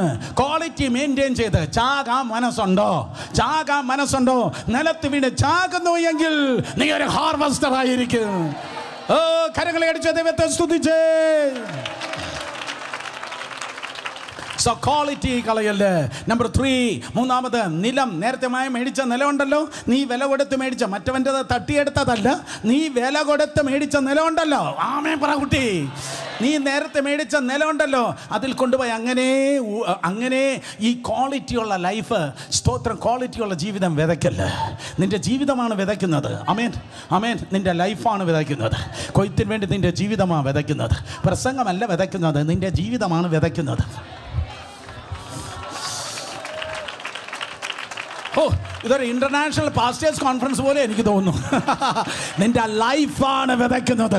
ക്വാളിറ്റി മെയിൻറ്റെയിൻ ചെയ്ത് ചാകാൻ മനസ്സുണ്ടോ? നിലത്ത് വീണ് ചാകുന്നു എങ്കിൽ നീ ഒരു ഹാർവസ്റ്റർ ആയിരിക്കും. കരങ്ങളെ അടിച്ച ദൈവത്തെ സ്തുതിച്ചേ. ക്വാളിറ്റി കളയല്ലേ. നമ്പർ 3, മൂന്നാമത് നിലം. നേരത്തെ മേടിച്ച നിലമുണ്ടല്ലോ, നീ വില കൊടുത്ത് മേടിച്ച, മറ്റവൻ്റെത് തട്ടിയെടുത്തതല്ല, നീ വില കൊടുത്ത് മേടിച്ച നിലമുണ്ടല്ലോ. ആമേൻ പറ കുട്ടി. നീ നേരത്തെ മേടിച്ച നിലമുണ്ടല്ലോ, അതിൽ കൊണ്ടുപോയി അങ്ങനെ ഈ ക്വാളിറ്റിയുള്ള ലൈഫ്, സ്തോത്രം, ക്വാളിറ്റിയുള്ള ജീവിതം വിതയ്ക്കല്ലേ. നിന്റെ ജീവിതമാണ് വിതയ്ക്കുന്നത്. ആമേൻ. നിന്റെ ലൈഫാണ് വിതയ്ക്കുന്നത്. കൊയ്ത്തിന് വേണ്ടി നിന്റെ ജീവിതമാണ് വിതയ്ക്കുന്നത്. പ്രസംഗമല്ല വിതയ്ക്കുന്നത്, നിന്റെ ജീവിതമാണ് വിതയ്ക്കുന്നത്. ഇതൊരു ഇന്റർനാഷണൽ പാസ്റ്റേഴ്സ് കോൺഫറൻസ് പോലെ എനിക്ക് തോന്നുന്നു. നിന്റെ ലൈഫാണ് വിതയ്ക്കുന്നത്.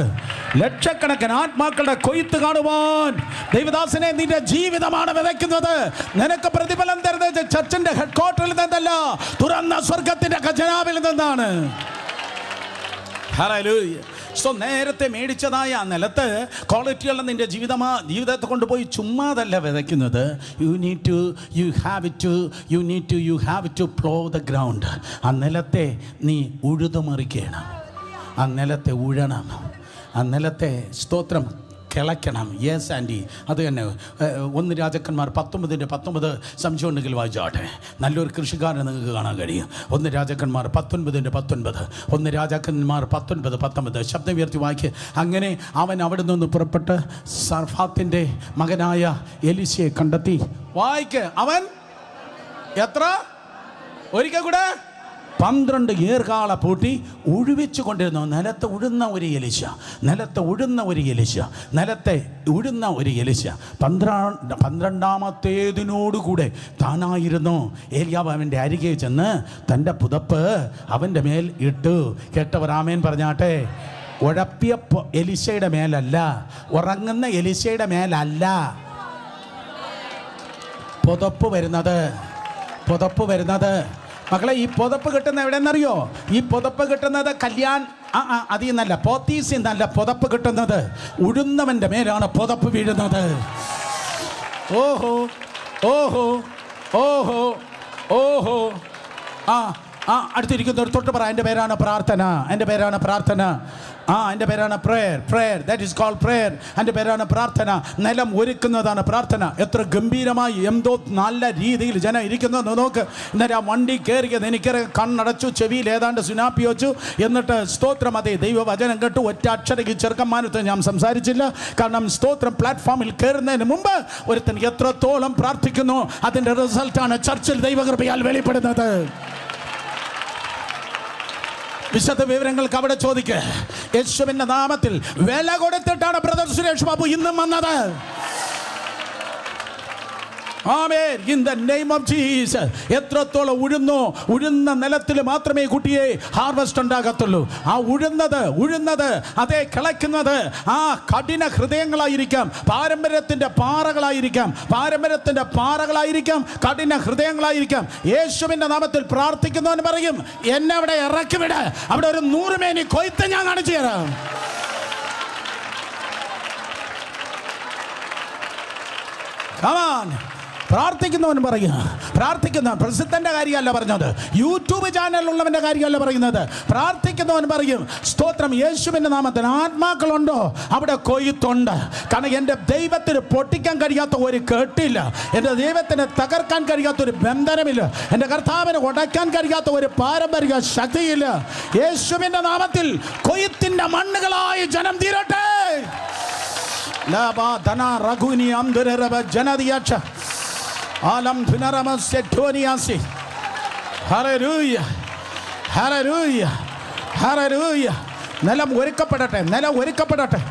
ലക്ഷക്കണക്കിന് ആത്മാക്കളുടെ കൊയ്ത്ത് കാണുവാൻ ദൈവദാസനെ നിന്റെ ജീവിതമാണ് വിതയ്ക്കുന്നത്. നിനക്ക് പ്രതിഫലം തരുന്നത് ചർച്ചിന്റെ ഹെഡ് ക്വാർട്ടറിൽ നിന്നല്ല, തുറന്ന സ്വർഗത്തിന്റെ ഖജനാവിൽ നിന്നാണ്. ഹല്ലേലൂയ. നേരത്തെ മേടിച്ചതായ ആ നിലത്ത് ക്വാളിറ്റിയുള്ള നിന്റെ ജീവിതത്തെ കൊണ്ടുപോയി ചുമ്മാതല്ല വിതയ്ക്കുന്നത്. You have to plough the ground. ആ നിലത്തെ നീ ഉഴുതുമറിക്കണം, ആ നിലത്തെ ഉഴണം, ആ നിലത്തെ സ്തോത്രം കിളയ്ക്കണം. യെസ് ആൻറ്റി, അത് തന്നെ. 1 രാജാക്കന്മാർ 19:19 സംശയം ഉണ്ടെങ്കിൽ വായിച്ചാട്ടെ. നല്ലൊരു കൃഷിക്കാരനെ നിങ്ങൾക്ക് കാണാൻ കഴിയും. 1 രാജാക്കന്മാർ 19:19 1 രാജാക്കന്മാർ 19:19 ശബ്ദം ഉയർത്തി വായിക്കുക. അങ്ങനെ അവൻ അവിടെ നിന്ന് പുറപ്പെട്ട് സർഫാത്തിൻ്റെ മകനായ എലീശയെ കണ്ടെത്തി. വായിക്ക്. അവൻ എത്ര? ഒരിക്കൽ കൂടെ 12 ഏർകാള പൂട്ടി ഉഴുവിച്ചു കൊണ്ടിരുന്നു. നിലത്ത് ഉഴുന്ന ഒരു എലീശ, നിലത്തെ ഉഴുന്ന ഒരു എലീശ. 12ാമത്തേതിനോടുകൂടെ താനായിരുന്നു. ഏലിയാവ് അവൻ്റെ അരികെ ചെന്ന് തൻ്റെ പുതപ്പ് അവൻ്റെ മേൽ ഇട്ടു. കേട്ടവർ ആമേൻ പറഞ്ഞാട്ടെ. ഉഴപ്പിയ എലീശയുടെ മേലല്ല, ഉറങ്ങുന്ന എലീശയുടെ മേലല്ല പുതപ്പ് വരുന്നത്. മക്കളെ, ഈ പുതപ്പ് കിട്ടുന്ന എവിടെയെന്നറിയോ? ഈ പുതപ്പ് കിട്ടുന്നത് അതിൽ നിന്നല്ല, പോത്തീസിൽ നിന്നല്ല പുതപ്പ് കിട്ടുന്നത്. ഉഴുന്നവൻ്റെ മേലാണ് പുതപ്പ് വീഴുന്നത്. ഓഹോ ഓഹോ ഓഹോ ഓഹോ. അടുത്തിരിക്കുന്നവർ തൊട്ട് പറ, എൻ്റെ പേരാണ് പ്രാർത്ഥന. എൻ്റെ പേരാണ് prayer. That is called prayer. എൻ്റെ പേരാണ് പ്രാർത്ഥന. നിലം ഒരുക്കുന്നതാണ് പ്രാർത്ഥന. എത്ര ഗംഭീരമായി, എന്തോ നല്ല രീതിയിൽ ജനം ഇരിക്കുന്നു നോക്ക്. എന്നിട്ട് ആ വണ്ടി കയറിയത് എനിക്കറിയാം. കണ്ണടച്ചു, ചെവിയിൽ ഏതാണ്ട് സുനാപ്പി വെച്ചു. എന്നിട്ട് സ്തോത്രം, അതേ ദൈവവചനം കേട്ടു. ഒറ്റ അക്ഷരക്ക് ചെറുക്കന്മാരത്ത് ഞാൻ സംസാരിച്ചില്ല. കാരണം സ്തോത്രം പ്ലാറ്റ്ഫോമിൽ കയറുന്നതിന് മുമ്പ് ഒരുത്തൻ എത്രത്തോളം പ്രാർത്ഥിക്കുന്നു, അതിൻ്റെ റിസൾട്ടാണ് ചർച്ചിൽ ദൈവകൃപയാൽ വെളിപ്പെടുന്നത്. വിശദ വിവരങ്ങൾക്ക് അവിടെ ചോദിക്കുക. യേശുവിന്റെ നാമത്തിൽ വില കൊടുത്തിട്ടാണ് ബ്രദർ സുരേഷ് ബാബു ഇന്നും വന്നത്. ആമേൻ. In the name of Jesus. എത്രത്തോളം ഉഴുന്ന നിലത്തിൽ മാത്രമേ കുട്ടിയെ ഹാർവസ്റ്റ് ഉണ്ടാകത്തുള്ളൂ. ആ ഉഴുന്നത് അതേ കിളയ്ക്കുന്നത് ആ കഠിന ഹൃദയങ്ങളായിരിക്കാം, പാരമ്പര്യത്തിൻ്റെ പാറകളായിരിക്കാം, കഠിന ഹൃദയങ്ങളായിരിക്കാം. യേശുവിൻ്റെ നാമത്തിൽ പ്രാർത്ഥിക്കുന്നവൻ പറയും, എന്നെ അവിടെ ഇറക്കിവിട്, അവിടെ ഒരു 100 മേനി കൊയ്ത്ത് ഞാൻ കാണിച്ചു തരാം. Come on. പ്രാർത്ഥിക്കുന്നവൻ പറയുക. പ്രാർത്ഥിക്കുന്ന പ്രസിദ്ധൻ്റെ കാര്യമല്ല പറഞ്ഞത്, യൂട്യൂബ് ചാനലിലുള്ളവൻ്റെ കാര്യമല്ല പറയുന്നത്. പ്രാർത്ഥിക്കുന്നവൻ പറയും, സ്തോത്രം, യേശുവിൻ്റെ നാമത്തിൽ ആത്മാക്കളുണ്ടോ അവിടെ കൊയ്ത്തുണ്ട്. കാരണം എൻ്റെ ദൈവത്തിന് പൊട്ടിക്കാൻ കഴിയാത്ത ഒരു കെട്ടില്ല, എൻ്റെ ദൈവത്തിന് തകർക്കാൻ കഴിയാത്ത ഒരു ബന്ധനമില്ല, എൻ്റെ കർത്താവിന് ഉടയ്ക്കാൻ കഴിയാത്ത ഒരു പാരമ്പര്യ ശക്തിയില്ല. യേശുവിൻ്റെ നാമത്തിൽ കൊയ്ത്തിൻ്റെ മണ്ണുകളായി ജനം തീരട്ടെ. നിലം ഒരുക്കപ്പെടട്ടെ, നിലം ഒരുക്കപ്പെടട്ടെ.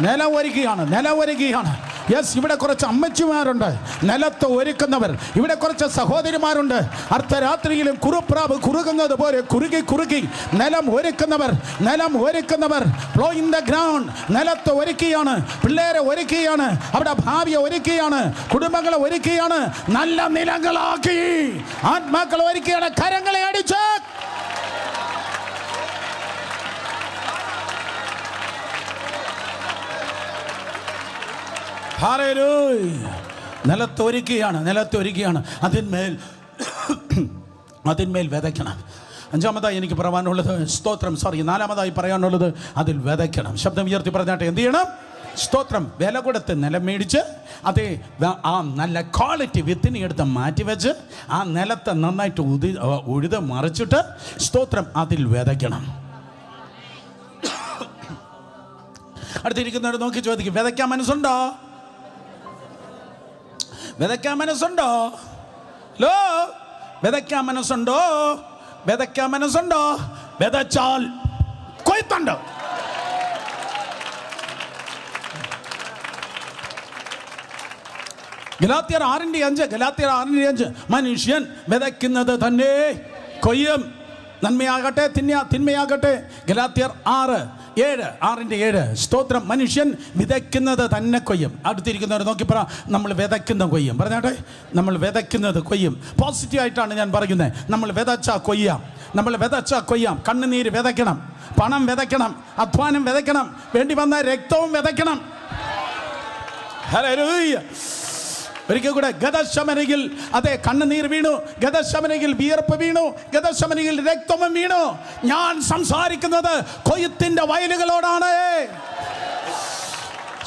നിലം ഒരുക്കുകയാണ്. യെസ്, ഇവിടെ കുറച്ച് അമ്മച്ചിമാരുണ്ട് നിലത്ത് ഒരുക്കുന്നവർ. ഇവിടെ കുറച്ച് സഹോദരിമാരുണ്ട് അർദ്ധരാത്രിയിലും കുറുപ്രാവ് കുറുകുന്നത് പോലെ കുറുകി നിലം ഒരുക്കുന്നവർ. Plough in the ground. നിലത്ത് ഒരുക്കുകയാണ്, പിള്ളേരെ ഒരുക്കുകയാണ്, അവിടെ ഭാവിയെ ഒരുക്കുകയാണ്, കുടുംബങ്ങളെ ഒരുക്കുകയാണ്, നല്ല നിലങ്ങളാക്കി ആത്മാക്കളെ ഒരുക്കുകയാണ്. കരങ്ങളെ അടിച്ച് നിലത്തൊരുക്കുകയാണ്. അതിന്മേൽ വിതയ്ക്കണം. അഞ്ചാമതായി എനിക്ക് പറയാനുള്ളത്, നാലാമതായി പറയാനുള്ളത്, അതിൽ വിതയ്ക്കണം. ശബ്ദം ഉയർത്തി പറഞ്ഞാട്ടെ, എന്ത് ചെയ്യണം? സ്തോത്രം, വില കൊടുത്ത് നിലം മേടിച്ച് അതേ ആ നല്ല ക്വാളിറ്റി വിത്തിനെ എടുത്ത് മാറ്റിവെച്ച് ആ നിലത്തെ നന്നായിട്ട് ഉഴുത് മറിച്ചിട്ട് സ്തോത്രം അതിൽ വിതയ്ക്കണം. അടുത്തിരിക്കുന്നവർ നോക്കി ചോദിക്കും, വിതയ്ക്കാൻ മനസ്സുണ്ടോ? വിതയ്ക്കാൻ മനസ്സുണ്ടോ? വിതച്ചാൽ കൊയ്ത്തുണ്ട്. ഗലാത്യർ 6:5 മനുഷ്യൻ വിതയ്ക്കുന്നത് തന്നെ കൊയ്യും. നന്മയാകട്ടെ തിന്മയാകട്ടെ. ഗലാത്യർ 6:7 സ്തോത്രം, മനുഷ്യൻ വിതയ്ക്കുന്നത് തന്നെ കൊയ്യും. അടുത്തിരിക്കുന്നവർ നോക്കി പറ, നമ്മൾ വിതയ്ക്കുന്ന കൊയ്യും. പറഞ്ഞാട്ടെ, നമ്മൾ വിതയ്ക്കുന്നത് കൊയ്യും. പോസിറ്റീവായിട്ടാണ് ഞാൻ പറയുന്നത്. നമ്മൾ വിതച്ചാൽ കൊയ്യാം. കണ്ണുനീര് വിതയ്ക്കണം, പണം വിതയ്ക്കണം, അധ്വാനം വിതയ്ക്കണം, വേണ്ടി വന്ന രക്തവും വിതയ്ക്കണം. ഹല്ലേലൂയ. ഒരിക്കൽ കൂടെ, ഗദശമനയിൽ അതെ കണ്ണുനീർ വീണു, ഗദശമനയിൽ വിയർപ്പ് വീണു, ഗദശമനയിൽ രക്തവും വീണു. ഞാൻ സംസാരിക്കുന്നത് കൊയ്ത്തിന്റെ വയലുകളോടാണ്.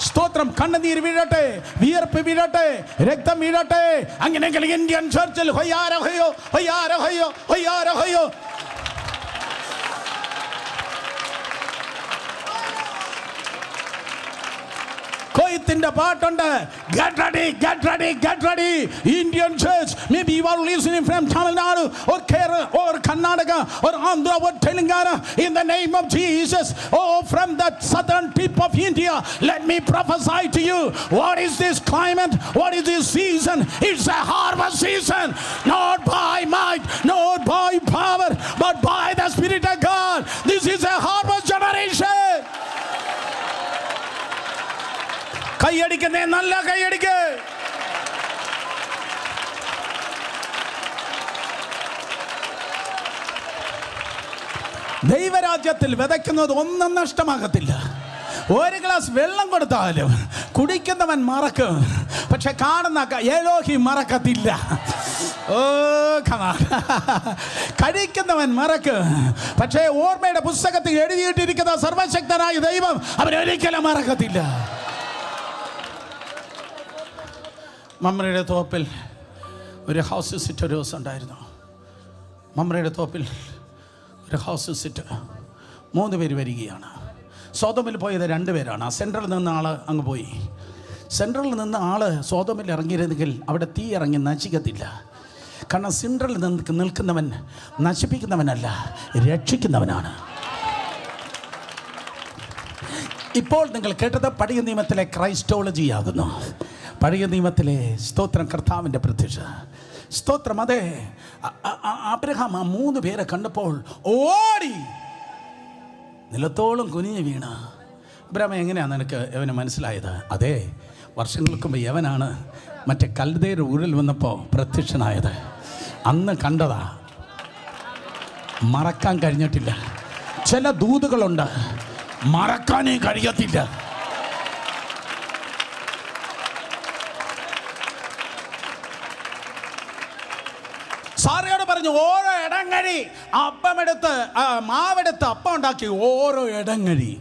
സ്തോത്രം, കണ്ണുനീർ വീഴട്ടെ, വിയർപ്പ് വീഴട്ടെ, രക്തം വീഴട്ടെ. അങ്ങനെയെങ്കിൽ ഇന്ത്യൻ ചർച്ചിൽ ഹൊയ്യാരോ. കൊയ്ത്തിന്റെ പാട്ടുണ്ട്. Get ready. Indian church, maybe you are listening from Tamil Nadu or Kerala or Karnataka or Andhra or Telangana, in the name of Jesus. Oh, from the southern tip of India, let me prophesy to you. What is this climate? What is this season? It's a harvest season. Not by might, not by power, but by the Spirit of God. This is a harvest generation. കൈയടിക്കുന്നേ, നല്ല കൈയടിക്ക്. ദൈവരാജ്യത്തിൽ വിതയ്ക്കുന്നത് ഒന്നും നഷ്ടമാകത്തില്ല. ഒരു glass വെള്ളം കൊടുത്താലും കുടിക്കുന്നവൻ മറക്കും, പക്ഷെ കാണുന്ന എലോഹി മറക്കത്തില്ല. ഓ കഴിക്കുന്നവൻ മറക്കും, പക്ഷേ ഓർമ്മയുടെ പുസ്തകത്തിൽ എഴുതിയിട്ടിരിക്കുന്ന സർവശക്തനായ ദൈവം അവരൊരിക്കലും മറക്കത്തില്ല. മമ്രയുടെ തോപ്പിൽ ഒരു ഹൗസ് സിറ്റ് ഒരു ദിവസം ഉണ്ടായിരുന്നു. മമ്രയുടെ തോപ്പിൽ ഒരു ഹൗസ് സിറ്റ് 3 പേര് വരികയാണ്. സോതോമിൽ പോയത് 2 പേരാണ്. ആ സെൻട്രലിൽ നിന്ന് ആൾ അങ്ങ് പോയി. സെൻട്രലിൽ നിന്ന് ആൾ സോതോമിൽ ഇറങ്ങിയിരുന്നെങ്കിൽ അവിടെ തീ ഇറങ്ങി നശിക്കത്തില്ല. കാരണം സെൻട്രലിൽ നിൽക്കുന്നവൻ നശിപ്പിക്കുന്നവനല്ല, രക്ഷിക്കുന്നവനാണ്. ഇപ്പോൾ നിങ്ങൾ കേട്ടത് പഴയ നിയമത്തിലെ ക്രൈസ്റ്റോളജി ആകുന്നു. പഴയ നിയമത്തിലെ സ്തോത്രം കർത്താവിൻ്റെ പ്രത്യക്ഷ സ്തോത്രം. അതെ, അബ്രഹാം ആ 3 പേരെ കണ്ടപ്പോൾ ഓടി നിലത്തോളം കുനിഞ്ഞു വീണ. അബ്രഹാം, എങ്ങനെയാണ് നിനക്ക് യവനെ മനസ്സിലായത്? അതെ, വർഷങ്ങൾക്ക് മുമ്പ് യവനാണ് മറ്റേ കൽദയരുടെ ഊരിൽ വന്നപ്പോൾ പ്രത്യക്ഷനായത്. അന്ന് കണ്ടതാ, മറക്കാൻ കഴിഞ്ഞിട്ടില്ല. ചില ദൂതുകളുണ്ട്, മറക്കാനേ കഴിയത്തില്ല. സാറയോട് പറഞ്ഞു ഓരോ ഇടങ്ങഴി അപ്പമെടുത്ത് മാവെടുത്ത് അപ്പം ഉണ്ടാക്കി ഓരോ ഇടങ്ങഴി.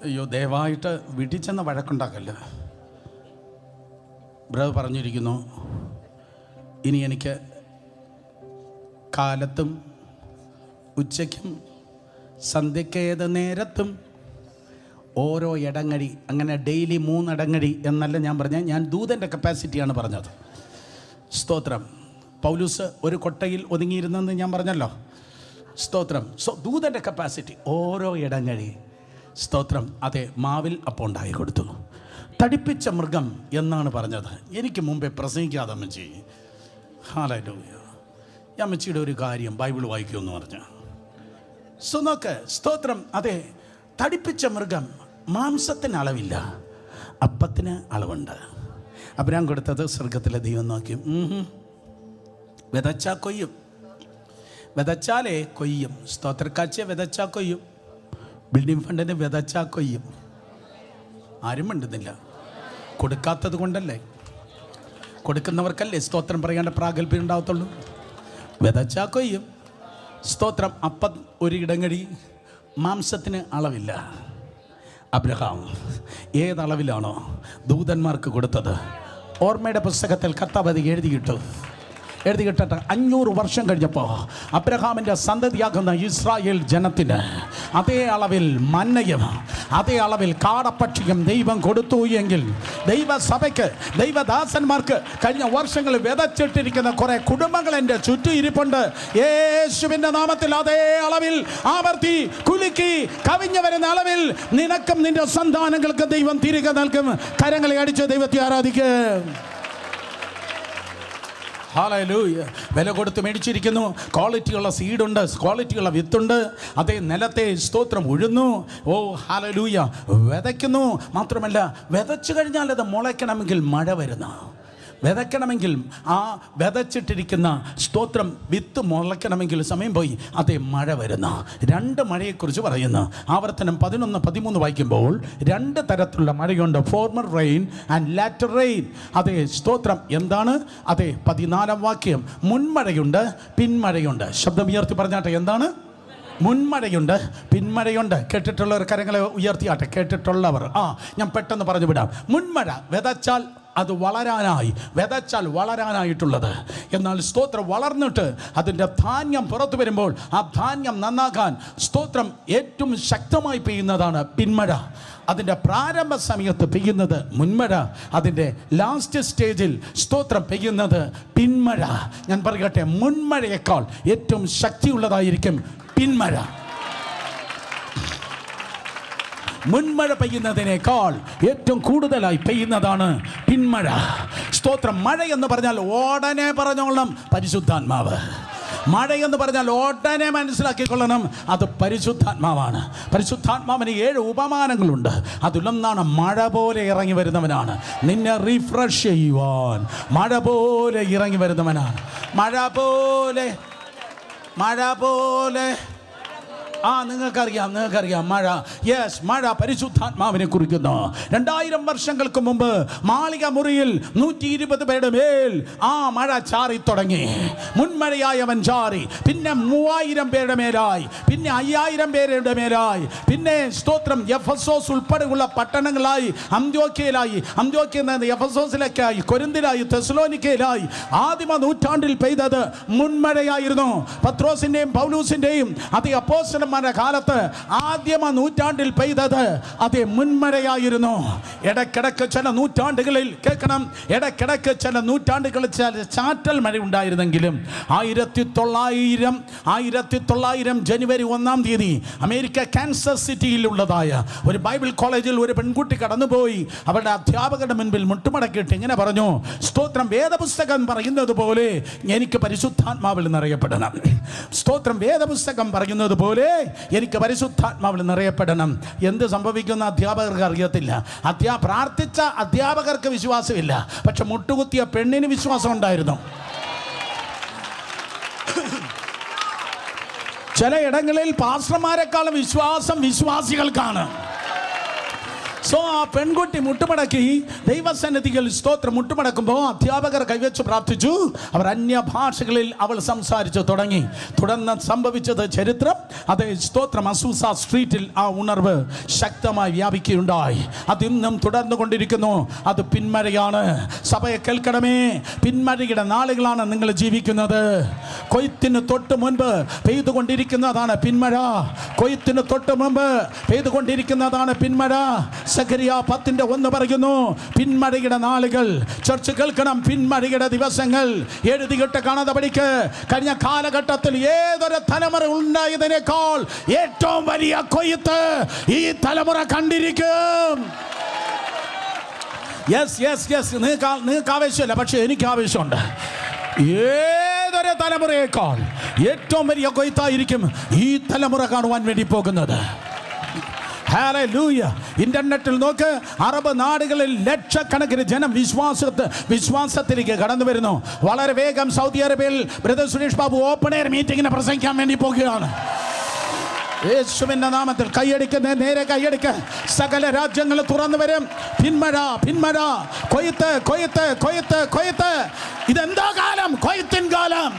അയ്യോ, ദയവായിട്ട് വീട്ടിൽ ചെന്ന് വഴക്കുണ്ടാക്കല്ല. ബ്രദർ പറഞ്ഞിരിക്കുന്നു, ഇനി എനിക്ക് കാലത്തും ഉച്ചയ്ക്കും സന്ധ്യയ്ക്ക് ഏത് നേരത്തും ഓരോ ഇടങ്ങഴി, അങ്ങനെ ഡെയിലി 3 ഇടങ്ങഴി എന്നല്ല ഞാൻ പറഞ്ഞത്, ഞാൻ ദൂതൻ്റെ കപ്പാസിറ്റിയാണ് പറഞ്ഞത്. സ്തോത്രം. പൗലൂസ് ഒരു കൊട്ടയിൽ ഒതുങ്ങിയിരുന്നെന്ന് ഞാൻ പറഞ്ഞല്ലോ. സ്തോത്രം. ദൂതൻ്റെ കപ്പാസിറ്റി ഓരോ ഇടങ്ങഴി. സ്തോത്രം. അതെ, മാവിൽ അപ്പം ഉണ്ടായി കൊടുത്തു. തടിപ്പിച്ച മൃഗം എന്നാണ് പറഞ്ഞത്. എനിക്ക് മുമ്പേ പ്രസംഗിക്കാതെ അമ്മച്ചി. ഹല്ലേലൂയ. ഈ അമ്മച്ചിയുടെ ഒരു കാര്യം ബൈബിൾ വായിക്കുമെന്ന് പറഞ്ഞു. നോക്ക്. സ്തോത്രം. അതെ, തടിപ്പിച്ച മൃഗം മാംസത്തിന് അളവില്ല, അപ്പത്തിന് അളവുണ്ട്. അബ്രഹാം കൊടുത്തത് സ്വർഗത്തിലെ ദൈവം നോക്കി. വിതച്ചാൽ കൊയ്യും, വിതച്ചാലേ കൊയ്യും. സ്തോത്രക്കാഴ്ചയെ വിതച്ചാൽ കൊയ്യും, ബിൽഡിംഗ് ഫണ്ടിന് വിതച്ചാൽ കൊയ്യും. ആരും മിണ്ടുന്നില്ല. കൊടുക്കാത്തത് കൊണ്ടല്ലേ, കൊടുക്കുന്നവർക്കല്ലേ സ്തോത്രം പറയാണ്ട് പ്രാഗൽഭ്യം ഉണ്ടാവത്തുള്ളൂ. വിതച്ചാൽ കൊയ്യും. സ്തോത്രം. അപ്പം ഒരു ഇടങ്ങഴി, മാംസത്തിന് അളവില്ല. അബ്രഹാം ഏതളവിലാണോ ദൂതന്മാർക്ക് കൊടുത്തത്, ഓർമ്മയുടെ പുസ്തകത്തിൽ കർത്താവ് എഴുതിയിട്ടു 500 വർഷം കഴിഞ്ഞപ്പോൾ അബ്രഹാമിൻ്റെ സന്തതിയാകുന്ന ഇസ്രായേൽ ജനത്തിന് അതേ അളവിൽ മന്നയും അതേ അളവിൽ കാടപ്പക്ഷിയും ദൈവം കൊടുത്തു എങ്കിൽ, ദൈവസഭയ്ക്ക്, ദൈവദാസന്മാർക്ക് കഴിഞ്ഞ വർഷങ്ങളിൽ വിതച്ചിട്ടിരിക്കുന്ന കുറേ കുടുംബങ്ങൾ എൻ്റെ ചുറ്റും ഇരിപ്പുണ്ട്. യേശുവിൻ്റെ നാമത്തിൽ അതേ അളവിൽ ആവർത്തി കുലുക്കി കവിഞ്ഞു വരുന്ന അളവിൽ നിനക്കും നിന്റെ സന്താനങ്ങൾക്കും ദൈവം തിരികെ നൽകും. കരങ്ങളെ അടിച്ച് ദൈവത്തെ ആരാധിക്കും. ഹല്ലേലൂയ. വില കൊടുത്ത് മേടിച്ചിരിക്കുന്നു. ക്വാളിറ്റിയുള്ള സീഡുണ്ട്, ക്വാളിറ്റിയുള്ള വിത്തുണ്ട്. അതേ നിലത്തെ സ്തോത്രം ഉഴുന്നു. ഓ ഹല്ലേലൂയ. വിതയ്ക്കുന്നു. മാത്രമല്ല, വിതച്ചു കഴിഞ്ഞാൽ അത് മുളയ്ക്കണമെങ്കിൽ മഴ വരുന്നു. വിതയ്ക്കണമെങ്കിൽ ആ വിതച്ചിട്ടിരിക്കുന്ന സ്തോത്രം വിത്ത് മുളയ്ക്കണമെങ്കിൽ സമയം പോയി. അതേ മഴ വരുന്നു. 2 മഴയെക്കുറിച്ച് പറയുന്നു. ആവർത്തനം 11-13 വായിക്കുമ്പോൾ 2 തരത്തിലുള്ള മഴയുണ്ട്. Former rain and latter rain. അതേ സ്തോത്രം. എന്താണ്? അതേ 14-ാം വാക്യം. മുൻമഴയുണ്ട്, പിന്മഴയുണ്ട്. ശബ്ദം ഉയർത്തി പറഞ്ഞാട്ടെ. എന്താണ്? മുൻമഴയുണ്ട്, പിന്മഴയുണ്ട്. കേട്ടിട്ടുള്ളവർ കരങ്ങളെ ഉയർത്തിയാട്ടെ. കേട്ടിട്ടുള്ളവർ ഞാൻ പെട്ടെന്ന് പറഞ്ഞു വിടാം. മുൻമഴ വിതച്ചാൽ അത് വളരാനായി, വിതച്ചാൽ വളരാനായിട്ടുള്ളത്. എന്നാൽ സ്തോത്രം വളർന്നിട്ട് അതിൻ്റെ ധാന്യം പുറത്തു വരുമ്പോൾ ആ ധാന്യം നന്നാകാൻ സ്തോത്രം ഏറ്റവും ശക്തമായി പെയ്യുന്നതാണ് പിന്മഴ. അതിൻ്റെ പ്രാരംഭ സമയത്ത് പെയ്യുന്നത് മുൻമഴ, അതിൻ്റെ ലാസ്റ്റ് സ്റ്റേജിൽ സ്തോത്രം പെയ്യുന്നത് പിന്മഴ. ഞാൻ പറയട്ടെ, മുൻമഴയേക്കാൾ ഏറ്റവും ശക്തിയുള്ളതായിരിക്കും പിന്മഴ. മുൻമഴ പെയ്യുന്നതിനേക്കാൾ ഏറ്റവും കൂടുതലായി പെയ്യുന്നതാണ് പിന്മഴ. സ്തോത്രം. മഴ എന്ന് പറഞ്ഞാൽ ഉടനെ പറഞ്ഞോളണം പരിശുദ്ധാത്മാവ്. മഴയെന്ന് പറഞ്ഞാൽ ഉടനെ മനസ്സിലാക്കിക്കൊള്ളണം, അത് പരിശുദ്ധാത്മാവാണ്. പരിശുദ്ധാത്മാവിന് 7 ഉപമാനങ്ങളുണ്ട്. അതിലൊന്നാണ് മഴ പോലെ ഇറങ്ങി വരുന്നവനാണ്. നിന്നെ റിഫ്രഷ് ചെയ്യുവാൻ മഴ പോലെ ഇറങ്ങി വരുന്നവനാണ്. മഴ പോലെ, മഴ പോലെ. നിങ്ങൾക്കറിയാം മഴ. യെസ്, മഴ പരിശുദ്ധാത്മാവിനെ കുറിക്കുന്നു. 2000 വർഷങ്ങൾക്ക് മുമ്പ് മാളിക മുറിയിൽ 120 പേരുടെ മേൽ മഴ ചാറി തുടങ്ങി. മുൻമഴയായവൻ ചാറി. പിന്നെ 3000 പേരുടെ മേലായി, പിന്നെ 5000 പേരുടെ മേലായി, പിന്നെ സ്തോത്രം എഫെസോസ് ഉൾപ്പെടെയുള്ള പട്ടണങ്ങളായി, അന്ത്യോക്യയിലായി, അന്ത്യോക്യയിൽ നിന്ന് എഫെസോസിലേക്കായി, കൊരിന്തിലായി, തെസ്സലോനിക്കയിലായി. ആദിമ നൂറ്റാണ്ടിൽ പെയ്തത് മുൻമഴയായിരുന്നു. പത്രോസിന്റെയും പൗലൂസിന്റെയും അതേ അപ്പോസ്തലന്മാരുടെ കാലത്ത് ആദ്യമ നൂറ്റാണ്ടിൽ പെയ്തത് അതേ മുൻമഴയായിരുന്നു. ഇടക്കിടക്ക് ചില നൂറ്റാണ്ടുകളിൽ കേൾക്കണം, ഇടക്കിടക്ക് ചില നൂറ്റാണ്ടുകളിൽ ചില ചാറ്റൽ മഴ ഉണ്ടായിരുന്നെങ്കിലും 1900 ജനുവരി 1-ാം തീയതി അമേരിക്ക കാൻസസ് സിറ്റിയിലുള്ളതായ ഒരു ബൈബിൾ കോളേജിൽ ഒരു പെൺകുട്ടി കടന്നുപോയി. അവരുടെ അധ്യാപകരുടെ മുൻപിൽ മുട്ടുമടക്കിയിട്ട് ഇങ്ങനെ പറഞ്ഞു, സ്തോത്രം, വേദപുസ്തകം പറയുന്നത് പോലെ എനിക്ക് പരിശുദ്ധാത്മാവിൽ നിറയപ്പെടണം. സ്തോത്രം, വേദപുസ്തകം പറയുന്നത് പോലെ എനിക്ക് പരിശുദ്ധാത്മാവിൽ നിറയപ്പെടണം. എന്ത് സംഭവിക്കുന്ന അധ്യാപകർക്ക് അറിയത്തില്ല. പ്രാർത്ഥിച്ച അധ്യാപകർക്ക് വിശ്വാസമില്ല, പക്ഷെ മുട്ടുകുത്തിയ പെണ്ണിന് വിശ്വാസം ഉണ്ടായിരുന്നു. ചില ഇടങ്ങളിൽ പാസ്റ്റർമാരെക്കാളും വിശ്വാസം വിശ്വാസികൾക്കാണ്. സോ ആ പെൺകുട്ടി മുട്ടുമടക്കി ദൈവസന്നിധിയിൽ സ്തോത്രം മുട്ടുമടക്കുമ്പോൾ അധ്യാപകർ കൈവച്ച് പ്രാർത്ഥിച്ചു. അവർ അന്യഭാഷകളിൽ അവൾ സംസാരിച്ചു തുടങ്ങി. തുടർന്ന് സംഭവിച്ചത് ചരിത്രം. അതേ സ്തോത്രം, അസൂസ സ്ട്രീറ്റിൽ ആ ഉണർവ് ശക്തമായി വ്യാപിക്കുകയുണ്ടായി. അതിന്നും തുടർന്നു കൊണ്ടിരിക്കുന്നു. അത് പിന്മഴയാണ്. സഭയെ കേൾക്കണമേ, പിന്മഴയുടെ നാളുകളാണ് നിങ്ങൾ ജീവിക്കുന്നത്. കൊയ്ത്തിന് തൊട്ട് മുൻപ് പെയ്തുകൊണ്ടിരിക്കുന്നതാണ് പിന്മഴ. കൊയ്ത്തിന് തൊട്ട് മുൻപ് പെയ്തുകൊണ്ടിരിക്കുന്നതാണ് പിന്മഴ. സഖറിയ 10:1 പറയുന്നു, പിന്മഴയുടെ നാളുകൾ. ചർച്ച കേൾക്കണം, പിന്മഴയുടെ ദിവസങ്ങൾ. എഴുതിയിട്ട് കാണാതെ പഠിക്ക്. കഴിഞ്ഞ കാലഘട്ടത്തിൽ ഏതൊരു തലമുറ ഉണ്ടായതിനേക്കാൾ ഏറ്റവും വലിയ കൊയ്ത്ത് ഈ തലമുറ കണ്ടിരിക്കും. നിങ്ങൾക്ക് ആവേശമില്ല, പക്ഷെ എനിക്ക് ആവേശമുണ്ട്. ഏതൊരു തലമുറയേക്കാൾ ഏറ്റവും വലിയ കൊയ്ത്തായിരിക്കും ഈ തലമുറ കാണുവാൻ വേണ്ടി പോകുന്നത്. ഹല്ലേലൂയ. ഇന്റർനെറ്റിൽ നോക്ക്, അറബ് നാടുകളിൽ ലക്ഷക്കണക്കിന് ജനം വിശ്വാസത്തിലേക്ക് കടന്നു വരുന്നു. വളരെ വേഗം സൗദി അറേബ്യയിൽ brother Suresh Babu open air മീറ്റിംഗിന് പ്രസംഗിക്കാൻ വേണ്ടി പോകുകയാണ്. യേശുവിന്റെ നാമത്തിൽ കൈയടിക്കുന്ന നേരെ കൈയടിക്ക്. സകല രാജ്യങ്ങൾ തുറന്നു വരും. പിന്മഴ, പിന്മഴ, കൊയ്ത്ത്, കൊയ്ത്ത്, കൊയ്ത്ത്, കൊയ്ത്ത്. ഇതെന്തോ കാലം? കൊയ്ത്തിൻ കാലം.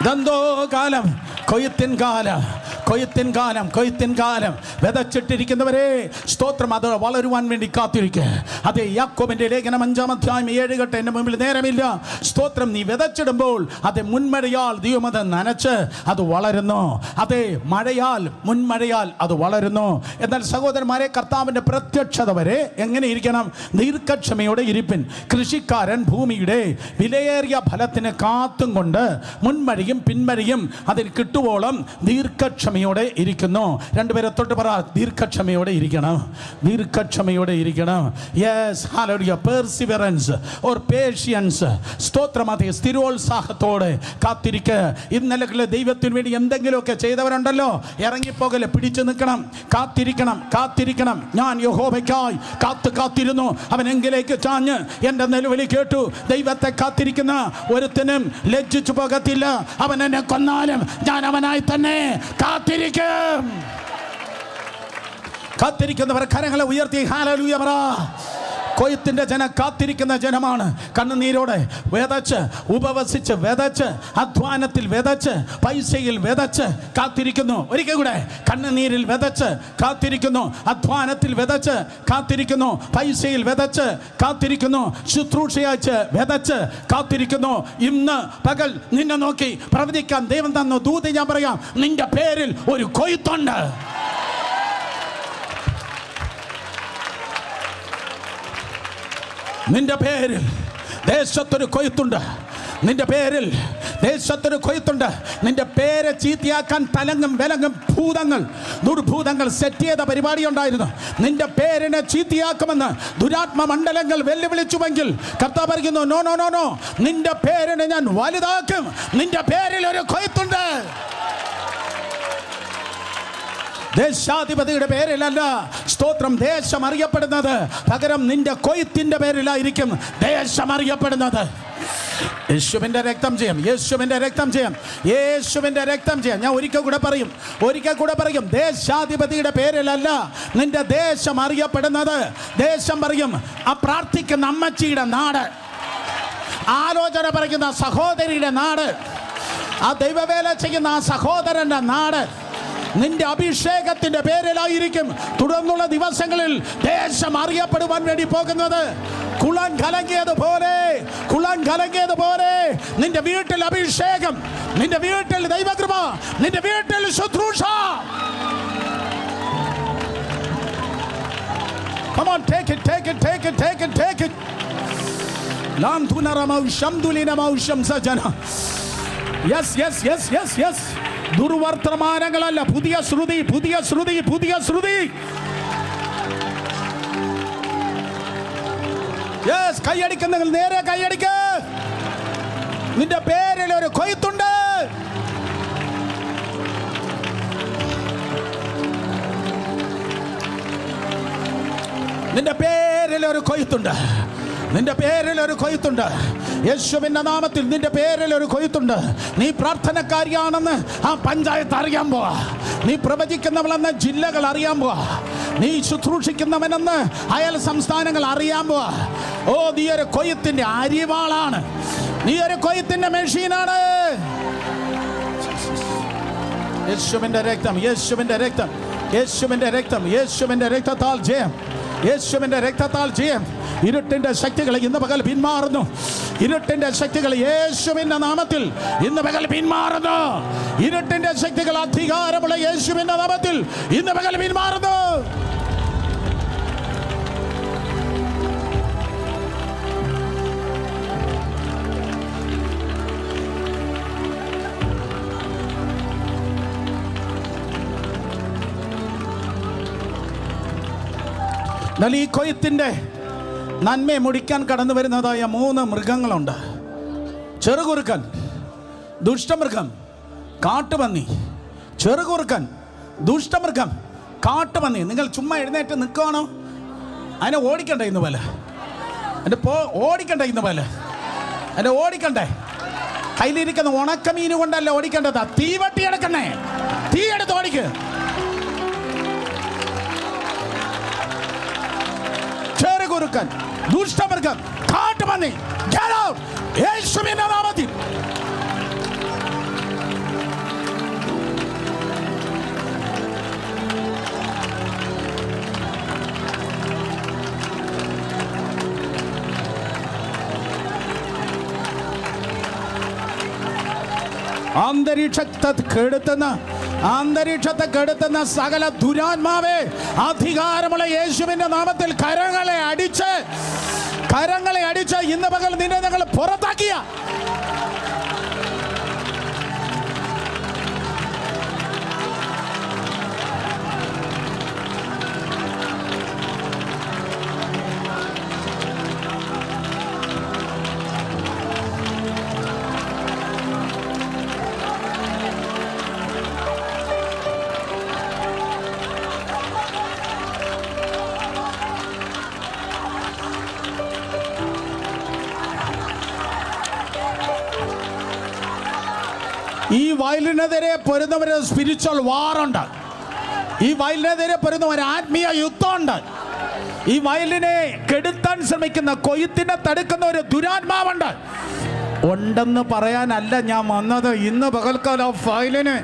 ഇതെന്തോ കാലം? കൊയ്ത്തിൻ കാലം, കൊയ്ത്തിൻ കാലം, കൊയ്ത്തിൻ കാലം. വിതച്ചിട്ടിരിക്കുന്നവരെ സ്തോത്രം, അത് വളരുവാൻ വേണ്ടി കാത്തിരിക്കുക. അതെ, യാക്കോബിന്റെ ലേഖനം 5-ാം അധ്യായം 7 എൻ്റെ മുമ്പിൽ നേരമില്ല. സ്തോത്രം, നീ വിതച്ചിടുമ്പോൾ അത് മുൻമഴയാൽ ദൈവം അത് നനച്ച് അത് വളരുന്നു. അതെ, മഴയാൽ, മുൻമഴയാൽ അത് വളരുന്നു. എന്നാൽ സഹോദരന്മാരെ, കർത്താവിൻ്റെ പ്രത്യക്ഷത വരെ എങ്ങനെ ഇരിക്കണം? ദീർഘക്ഷമയോടെ ഇരിപ്പിൻ. കൃഷിക്കാരൻ ഭൂമിയുടെ വിലയേറിയ ഫലത്തിന് കാത്തും കൊണ്ട് മുൻമഴയും പിന്മഴയും അതിൽ കിട്ടുവോളം ദീർഘക്ഷമയോടെ ഇരിക്കുന്നു. രണ്ടുപേരെ തൊട്ട് പറ, ദീർഘക്ഷമയോടെ ഇരിക്കണം, ദീർഘക്ഷമയോടെ ഇരിക്കണം. Yes, hallelujah. Perseverance or patience. സ്തോത്രം, അതേ, സ്ഥിരോത്സാഹത്തോടെ കാത്തിരിക്കുക. ഇന്നലെ ദൈവത്തിന് വേണ്ടി എന്തെങ്കിലുമൊക്കെ ചെയ്തവരുണ്ടല്ലോ, ഇറങ്ങിപ്പോകല്, പിടിച്ചു നിൽക്കണം, കാത്തിരിക്കണം, കാത്തിരിക്കണം. ഞാൻ യഹോവയ്ക്കായി കാത്തിരുന്നു, അവനെങ്കിലേക്ക് ചാഞ്ഞ് എൻ്റെ നിലവിളി കേട്ടു. ദൈവത്തെ കാത്തിരിക്കുന്ന ഒരുത്തനും ലജ്ജിച്ചു പോകത്തില്ല. അവൻ എന്നെ കൊന്നാലും ഞാൻ അവനായി തന്നെ കാത്തിരിക്കും. കാത്തിരിക്കുന്നവർ കരങ്ങളെ ഉയർത്തി ഹല്ലേലൂയ പറ. കൊയ്ത്തിന്റെ ജനം കാത്തിരിക്കുന്ന ജനമാണ്. കണ്ണുനീരോടെ വിതച്ച്, ഉപവസിച്ച് വിതച്ച്, അധ്വാനത്തിൽ വിതച്ച്, പൈസയിൽ വിതച്ച് കാത്തിരിക്കുന്നു. ഒരിക്കൽ കൂടെ, കണ്ണുനീരിൽ വിതച്ച് കാത്തിരിക്കുന്നു, അധ്വാനത്തിൽ വിതച്ച് കാത്തിരിക്കുന്നു, പൈസയിൽ വിതച്ച് കാത്തിരിക്കുന്നു, ശുശ്രൂഷയച്ച് വിതച്ച് കാത്തിരിക്കുന്നു. ഇന്ന് പകൽ നിന്നെ നോക്കി പ്രവചിക്കാൻ ദൈവം തന്ന ദൂത് ഞാൻ പറയാം, നിന്റെ പേരിൽ ഒരു കൊയ്ത്തുണ്ട്. നിന്റെ പേരിൽ ദേശത്തൊരു കൊയ്ത്തുണ്ട്. നിന്റെ പേരിൽ ദേശത്തൊരു കൊയ്ത്തുണ്ട്. നിന്റെ പേരെ ചീത്തയാക്കാൻ തലങ്ങും വിലങ്ങും ഭൂതങ്ങൾ, ദുർഭൂതങ്ങൾ സെറ്റ് ചെയ്ത പരിപാടി ഉണ്ടായിരുന്നു. നിന്റെ പേരിനെ ചീത്തയാക്കുമെന്ന് ദുരാത്മ മണ്ഡലങ്ങൾ വെല്ലുവിളിച്ചുവെങ്കിൽ കർത്താവ് പറയുന്നു, നോ നോ നോ നോ, നിന്റെ പേരിനെ ഞാൻ വലുതാക്കും. നിന്റെ പേരിൽ ഒരു കൊയ്ത്തുണ്ട്. ദേശാധിപതിയുടെ പേരിലല്ല സ്തോത്രം ദേശം അറിയപ്പെടുന്നത്, പകരം നിന്റെ കൊയ്ത്തിന്റെ പേരിലായിരിക്കും ദേശം അറിയപ്പെടുന്നത്. യേശുവിന്റെ രക്തം ചെയ്യാം, യേശുവിന്റെ രക്തം ചെയ്യാം, യേശുവിന്റെ രക്തം ചെയ്യാം. ഞാൻ ഒരിക്കൽ കൂടെ പറയും, ദേശാധിപതിയുടെ പേരിലല്ല നിന്റെ ദേശം അറിയപ്പെടുന്നത്. ദേശം പറയും, ആ പ്രാർത്ഥിക്കുന്ന അമ്മച്ചിയുടെ നാട്, ആലോചന പറയുന്ന സഹോദരിയുടെ നാട്, ആ ദൈവവേല ചെയ്യുന്ന ആ സഹോദരന്റെ നാട് നിന്റെ അഭിഷേകത്തിന്റെ പേരിലായിരിക്കും തുടർന്നുള്ള ദിവസങ്ങളിൽ ദേശം അറിയപ്പെടുവാൻ വേണ്ടി പോകുന്നത്. കുളം കലങ്ങിയതുപോലെ നിന്റെ വീട്ടിൽ അഭിഷേകം, നിന്റെ വീട്ടിൽ ദൈവകൃപ, നിന്റെ വീട്ടിൽ ശുശ്രൂഷ. Come on, take it. Lam tunarama shamdulina mausham sajana. Yes. ദുർവർത്തമാനങ്ങളല്ല, പുതിയ ശ്രുതി. യെസ്, കൈയടിക്കുന്ന നേരെ കൈയടിക്ക. നിന്റെ പേരിൽ ഒരു കൊയ്ത്തുണ്ട്. നിന്റെ പേരിൽ ഒരു കൊയ്ത്തുണ്ട്. നിന്റെ പേരിൽ ഒരു കൊയ്ത്തുണ്ട്. യേശുവിന്റെ നാമത്തിൽ നിന്റെ പേരിൽ ഒരു കൊയ്ത്തുണ്ട്. നീ പ്രാർത്ഥനക്കാരിയാണെന്ന് ആ പഞ്ചായത്ത് അറിയാൻ പോവാ. നീ പ്രവചിക്കുന്നവളെന്ന് ജില്ലകൾ അറിയാൻ പോവാ. നീ ശുശ്രൂഷിക്കുന്നവനെന്ന് അയൽ സംസ്ഥാനങ്ങൾ അറിയാൻ പോവാ. ഓ, നീ ഒരു കൊയ്ത്തിന്റെ അരിവാളാണ്, നീ ഒരു കൊയ്ത്തിന്റെ മെഷീനാണ്. യേശുവിന്റെ രക്തം, യേശുവിന്റെ രക്തം, യേശുവിന്റെ രക്തം, യേശുവിന്റെ രക്തത്താൽ ജയം, യേശുവിന്റെ രക്തത്താൽ ജയം. ഇരുട്ടിന്റെ ശക്തികൾ ഇന്ന് പകൽ പിന്മാറുന്നു. ഇരുട്ടിന്റെ ശക്തികൾ യേശുവിന്റെ നാമത്തിൽ ഇന്ന് പകൽ പിന്മാറുന്നു. ഇരുട്ടിന്റെ ശക്തികൾ അധികാരമുള്ള യേശുവിന്റെ നാമത്തിൽ ഇന്ന് പകൽ പിന്മാറുന്നു. എന്നാൽ ഈ കൊയ്ത്തിന്റെ നന്മയെ മുടിക്കാൻ കടന്നു വരുന്നതായ 3 മൃഗങ്ങളുണ്ട്. ചെറുകുറുക്കൻ, ദുഷ്ടമൃഗം, കാട്ടുപന്നി. ചെറുകുറുക്കൻ, ദുഷ്ടമൃഗം, കാട്ടുപന്നി. നിങ്ങൾ ചുമ്മാ എഴുന്നേറ്റ് നിൽക്കുകയാണോ? അതിനെ ഓടിക്കണ്ടേ ഇന്ന് പോലെ? ഓടിക്കണ്ടേ ഇന്ന് പോലെ? അതിനെ ഓടിക്കണ്ടേ? കയ്യിലിരിക്കുന്ന ഉണക്കമീൻ കൊണ്ടല്ല ഓടിക്കേണ്ടതാ, തീവട്ടി എടുക്കണേ. തീ എടുത്ത് ഓടിക്ക്. ചെറുകുറുക്കൻ, ദുഷ്ടമൃഗം, കാട്ടുപന്നി, get out യേശുവിന്റെ നാമത്തിൽ. അന്തരീക്ഷത്തെ കെടുത്തുന്ന സകല ദുരാത്മാവേ, അധികാരമുള്ള യേശുവിന്റെ നാമത്തിൽ കരങ്ങളെ അടിച്ച് ഇന്ന് പകൽ നിന്നെ ഞങ്ങൾ പുറത്താക്കിയ ഈ വയലിനെതിരെ പൊരുന്നവര് സ്പിരിച്വൽ വാറുണ്ട്. ഈ വയലിനെതിരെ പൊരുന്ന ഒരു ആത്മീയ യുദ്ധമുണ്ട്. ഈ വയലിനെ കെടുത്താൻ ശ്രമിക്കുന്ന, കൊയ്ത്തിനെ തടുക്കുന്ന ഒരു ദുരാത്മാവുണ്ട്. ഉണ്ടെന്ന് പറയാനല്ല ഞാൻ വന്നത്. ഇന്ന് പകൽക്കാലം വയലിനെ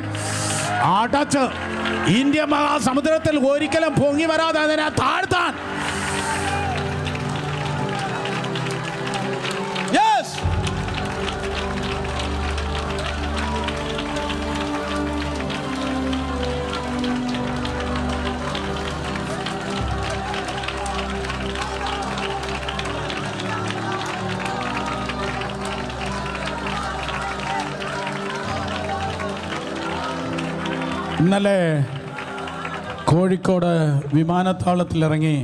അടച്ച് ഇന്ത്യ മഹാസമുദ്രത്തിൽ ഒരിക്കലും പൊങ്ങി വരാതെ അതിനെ താഴ്ത്താൻ. ഇന്നലെ കോഴിക്കോട് വിമാനത്താവളത്തിലിറങ്ങി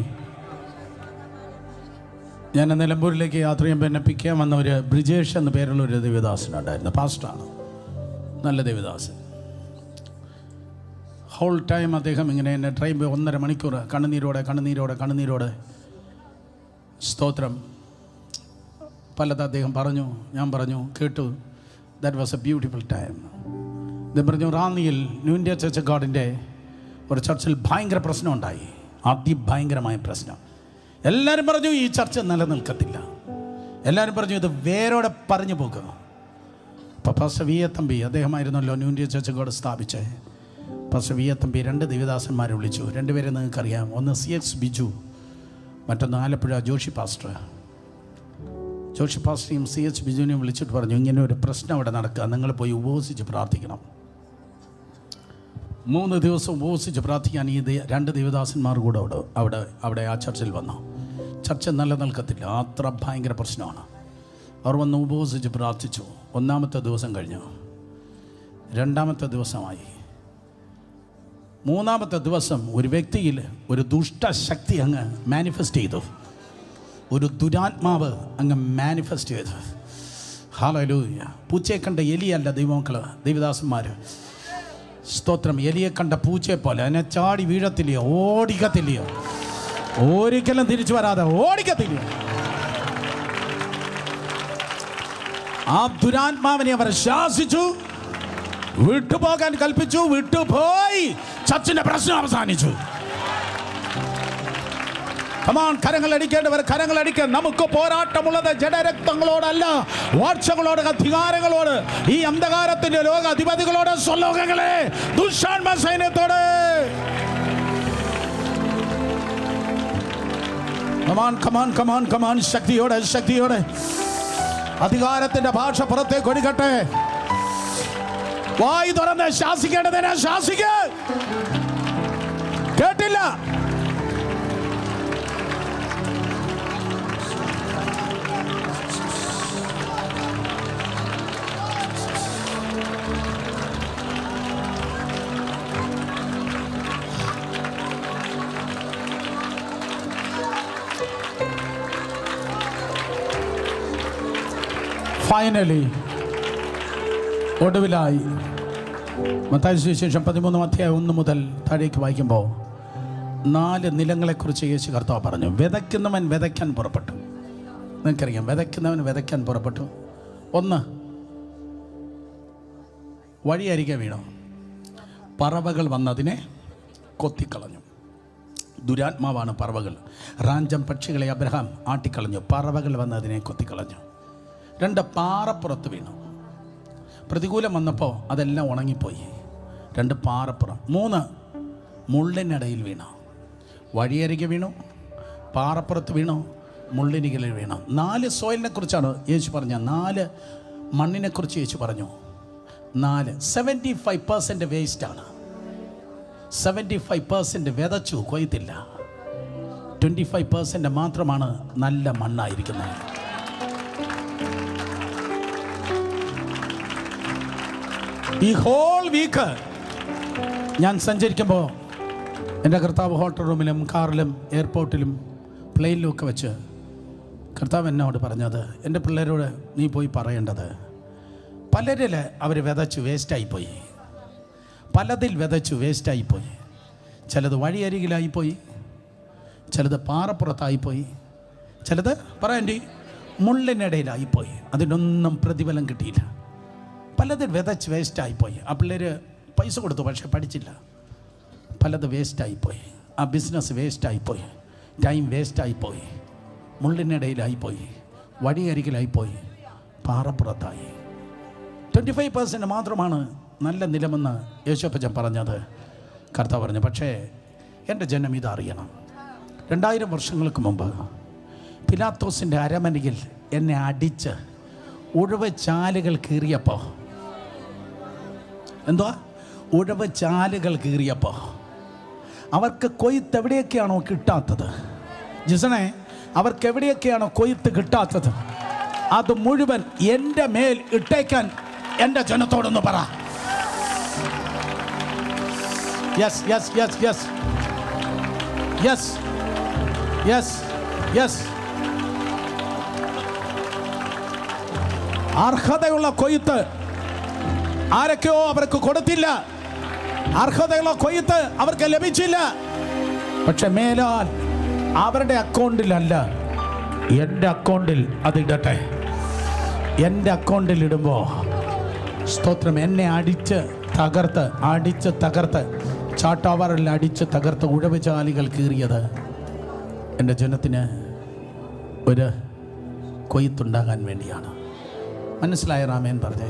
ഞാൻ നിലമ്പൂരിലേക്ക് യാത്ര ചെയ്യുമ്പോൾ എന്നെ പിക്കാൻ വന്ന ഒരു ബ്രിജേഷ് എന്ന പേരുള്ള ഒരു ദേവദാസനുണ്ടായിരുന്നു. പാസ്റ്ററാണ്, നല്ല ദേവദാസൻ. ഹോൾ ടൈം അദ്ദേഹം ഇങ്ങനെ എന്നെ ട്രെയിൻ 1.5 മണിക്കൂർ കണ്ണുനീരോടെ സ്തോത്രം പലത് അദ്ദേഹം പറഞ്ഞു, ഞാൻ പറഞ്ഞു, കേട്ടു. That was A beautiful time. ഇത് പറഞ്ഞു, റാന്നിയിൽ ന്യൂ ഇന്ത്യ ചർച്ച് ഗാഡിൻ്റെ ഒരു ചർച്ചിൽ ഭയങ്കര പ്രശ്നം ഉണ്ടായി, അതിഭയങ്കരമായ പ്രശ്നം. എല്ലാവരും പറഞ്ഞു ഈ ചർച്ച നിലനിൽക്കത്തില്ല. എല്ലാവരും പറഞ്ഞു ഇത് വേരോടെ പറഞ്ഞു പോകുന്നു. അപ്പോൾ പാസ്റ്റർ വി എ തമ്പി, അദ്ദേഹമായിരുന്നല്ലോ ന്യൂ ഇന്ത്യ ചർച്ച് ഗാഡ് സ്ഥാപിച്ചേ. പാസ്റ്റർ വി എ തമ്പി 2 ദേവദാസന്മാരെ വിളിച്ചു. 2 പേരെ നിങ്ങൾക്കറിയാം. ഒന്ന് CX ബിജു, മറ്റൊന്ന് ആലപ്പുഴ ജോഷി പാസ്റ്റർ. ജോഷി പാസ്റ്ററെയും CH ബിജുവിനെയും വിളിച്ചിട്ട് പറഞ്ഞു, ഇങ്ങനെ ഒരു പ്രശ്നം അവിടെ നടക്കുക, നിങ്ങൾ പോയി ഉപവസിച്ച് പ്രാർത്ഥിക്കണം. 3 ദിവസം ഉപവസിച്ച് പ്രാർത്ഥിക്കാൻ ഈ 2 ദേവദാസന്മാർ കൂടെ അവിടെ ആ ചർച്ചിൽ വന്നു. ചർച്ച നിലനിൽക്കത്തില്ല, അത്ര ഭയങ്കര പ്രശ്നമാണ്. അവർ വന്ന് ഉപവസിച്ച് പ്രാർത്ഥിച്ചു. 1-ാമത്തെ ദിവസം കഴിഞ്ഞു, 2-ാമത്തെ ദിവസമായി, 3-ാമത്തെ ദിവസം ഒരു വ്യക്തിയിൽ ഒരു ദുഷ്ടശക്തി അങ്ങ് മാനിഫെസ്റ്റ് ചെയ്തു. ഒരു ദുരാത്മാവ് അങ്ങ് മാനിഫെസ്റ്റ് ചെയ്തു. ഹല്ലേലൂയ. പൂച്ചയെ കണ്ട എലിയല്ല ദൈവമക്കള്, ദൈവദാസന്മാർ. സ്തോത്രം. എലിയെ കണ്ട പൂച്ചയെ പോലെ അതിനെ ചാടി വീഴത്തില്ലയോ, ഓടിക്കത്തില്ലയോ, ഒരിക്കലും തിരിച്ചു വരാതെ ഓടിക്കത്തില്ലയോ. ആ ദുരാത്മാവിനെ അവർ ശാസിച്ചു, വിട്ടുപോകാൻ കൽപ്പിച്ചു. വിട്ടുപോയി. ചർച്ചിന്റെ പ്രശ്നം അവസാനിച്ചു. കമാൻ, കരങ്ങൾ അടിക്കേണ്ടവർ കരങ്ങൾ അടിക്കാൻ. നമുക്ക് പോരാട്ടമുള്ളത് ജഡരക്തങ്ങളോടല്ല, വാഴ്ചകളോട്, അധികാരങ്ങളോട്, ഈ അന്ധകാരത്തിന്റെ ലോക അധിപതികളോട്, സ്വലോകങ്ങളെ, ദുഷ്ടാത്മ സൈന്യത്തോട്. കമാൻ കമാൻ കമാൻ കമാൻ, ശക്തിയോടെ ശക്തിയോടെ. അധികാരത്തിന്റെ ഭാഷ പുറത്തേക്ക് ഒഴുകട്ടെ. വായി തുറന്ന് ശാസിക്കേണ്ടതിനെ ശാസിക്ക. കേട്ടില്ല? ഫൈനലി, ഒടുവിലായി മത്തായി സുവിശേഷം 13 അധ്യായം 1 മുതൽ താഴേക്ക് വായിക്കുമ്പോൾ 4 നിലങ്ങളെക്കുറിച്ച് യേശു കർത്താവ് പറഞ്ഞു. വിതയ്ക്കുന്നവൻ വിതയ്ക്കാൻ പുറപ്പെട്ടു. നിങ്ങൾക്കറിയാം, വിതയ്ക്കുന്നവൻ വിതയ്ക്കാൻ പുറപ്പെട്ടു. 1, വഴിയരികെ വീണു, പറവകൾ വന്നതിനെ കൊത്തിക്കളഞ്ഞു. ദുരാത്മാവാണ് പറവകൾ. റാഞ്ചം പക്ഷികളെ അബ്രഹാം ആട്ടിക്കളഞ്ഞു, പറവകൾ വന്നതിനെ കൊത്തിക്കളഞ്ഞു. 2, പാറപ്പുറത്ത് വീണു. പ്രതികൂലം വന്നപ്പോൾ അതെല്ലാം ഉണങ്ങിപ്പോയി. 2 പാറപ്പുറം. 3, മുള്ളിനിടയിൽ വീണു. വഴിയരികെ വീണു, പാറപ്പുറത്ത് വീണു, മുള്ളിനിടയിൽ വീണു. 4 സോയിലിനെ കുറിച്ചാണ് യേശു പറഞ്ഞ. 4 മണ്ണിനെക്കുറിച്ച് യേശു പറഞ്ഞു. 4 75% വേസ്റ്റാണ്. 75% വിതച്ചു, കൊയ്ത്തില്ല. 25% മാത്രമാണ് നല്ല മണ്ണായിരിക്കുന്നത്. ഈ ഹോൾ വീക്ക് ഞാൻ സഞ്ചരിക്കുമ്പോൾ എൻ്റെ കർത്താവ് ഹോട്ടൽ റൂമിലും കാറിലും എയർപോർട്ടിലും പ്ലെയിനിലും ഒക്കെ വെച്ച് കർത്താവ് എന്നോട് പറഞ്ഞത്, എൻ്റെ പിള്ളേരോട് നീ പോയി പറയേണ്ടത്, പലരിൽ അവർ വിതച്ചു വേസ്റ്റായിപ്പോയി. പലതിൽ വിതച്ചു വേസ്റ്റായിപ്പോയി. ചിലത് വഴിയരികിലായിപ്പോയി, ചിലത് പാറപ്പുറത്തായിപ്പോയി, ചിലത് പറയേണ്ടി മുള്ളിനിടയിലായിപ്പോയി. അതിനൊന്നും പ്രതിഫലം കിട്ടിയില്ല. പലത് വിതച്ച് വേസ്റ്റായിപ്പോയി. ആ പിള്ളേർ പൈസ കൊടുത്തു, പക്ഷെ പഠിച്ചില്ല. പലത് വേസ്റ്റായിപ്പോയി. ആ ബിസിനസ് വേസ്റ്റായിപ്പോയി. ടൈം വേസ്റ്റായിപ്പോയി. മുള്ളിനിടയിലായിപ്പോയി, വഴിയരികിലായിപ്പോയി, പാറപ്പുറത്തായി. 25% മാത്രമാണ് നല്ല നിലമെന്ന് യേശുപ്പച്ചൻ പറഞ്ഞത്. കർത്താവ് പറഞ്ഞു, പക്ഷേ എൻ്റെ ജനം ഇതറിയണം. 2000 വർഷങ്ങൾക്ക് മുമ്പ് പിലാത്തോസിൻ്റെ അരമനയിൽ എന്നെ അടിച്ച് ഉഴവ് ചാലുകൾ കീറിയപ്പോൾ, എന്തുവാ ഉഴവ് ചാലുകൾ കീറിയപ്പോൾ അവർക്ക് കൊയ്ത്ത് എവിടെയൊക്കെയാണോ കിട്ടാത്തത്, ജിസണെ, അവർക്ക് എവിടെയൊക്കെയാണോ കൊയ്ത്ത് കിട്ടാത്തത്, അത് മുഴുവൻ എൻ്റെ മേൽ ഇട്ടേക്കാൻ എൻ്റെ ജനത്തോടൊന്ന് പറ. Yes yes yes yes yes yes yes. അർഹതയുള്ള കൊയ്ത്ത് ആരൊക്കെയോ അവർക്ക് കൊടുത്തില്ല. അർഹതയുള്ള കൊയ്ത്ത് അവർക്ക് ലഭിച്ചില്ല. പക്ഷെ മേലാൽ അവരുടെ അക്കൗണ്ടിലല്ല, എൻ്റെ അക്കൗണ്ടിൽ അതിടട്ടെ. എൻ്റെ അക്കൗണ്ടിൽ ഇടുമ്പോൾ സ്തോത്രം, എന്നെ അടിച്ച് തകർത്ത് ചാട്ടാവറിൽ അടിച്ച് തകർത്ത് ഉഴവ് ചാലുകൾ കീറിയത് എൻ്റെ ജനത്തിന് ഒരു കൊയ്ത്തുണ്ടാകാൻ വേണ്ടിയാണ്. മനസ്സിലായ റാമേൻ പറഞ്ഞേ?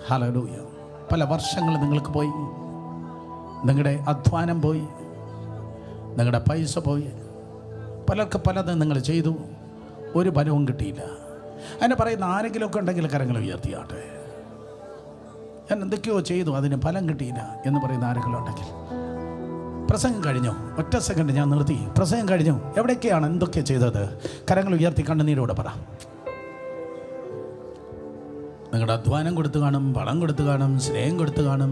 ഹല്ലേലൂയ. പല വർഷങ്ങൾ നിങ്ങൾക്ക് പോയി, നിങ്ങളുടെ അധ്വാനം പോയി, നിങ്ങളുടെ പൈസ പോയി, പലർക്ക് പലതും നിങ്ങൾ ചെയ്തു, ഒരു ഫലവും കിട്ടിയില്ല. അതിനെ പറയുന്ന ആരെങ്കിലുമൊക്കെ ഉണ്ടെങ്കിൽ കരങ്ങൾ ഉയർത്തിയാട്ടെ. ഞാൻ എന്തൊക്കെയോ ചെയ്തു, അതിന് ഫലം കിട്ടിയില്ല എന്ന് പറയുന്ന ആരെങ്കിലും ഉണ്ടെങ്കിൽ. പ്രസംഗം കഴിഞ്ഞു, ഒറ്റ സെക്കൻഡ് ഞാൻ നിർത്തി. പ്രസംഗം കഴിഞ്ഞു, എവിടെയൊക്കെയാണ് എന്തൊക്കെ ചെയ്തത്? കരങ്ങൾ ഉയർത്തി കണ്ണുനീരോടെ പറ. നിങ്ങളുടെ അധ്വാനം കൊടുത്തു കാണും, പണം കൊടുത്തു കാണും, സ്നേഹം കൊടുത്തു കാണും.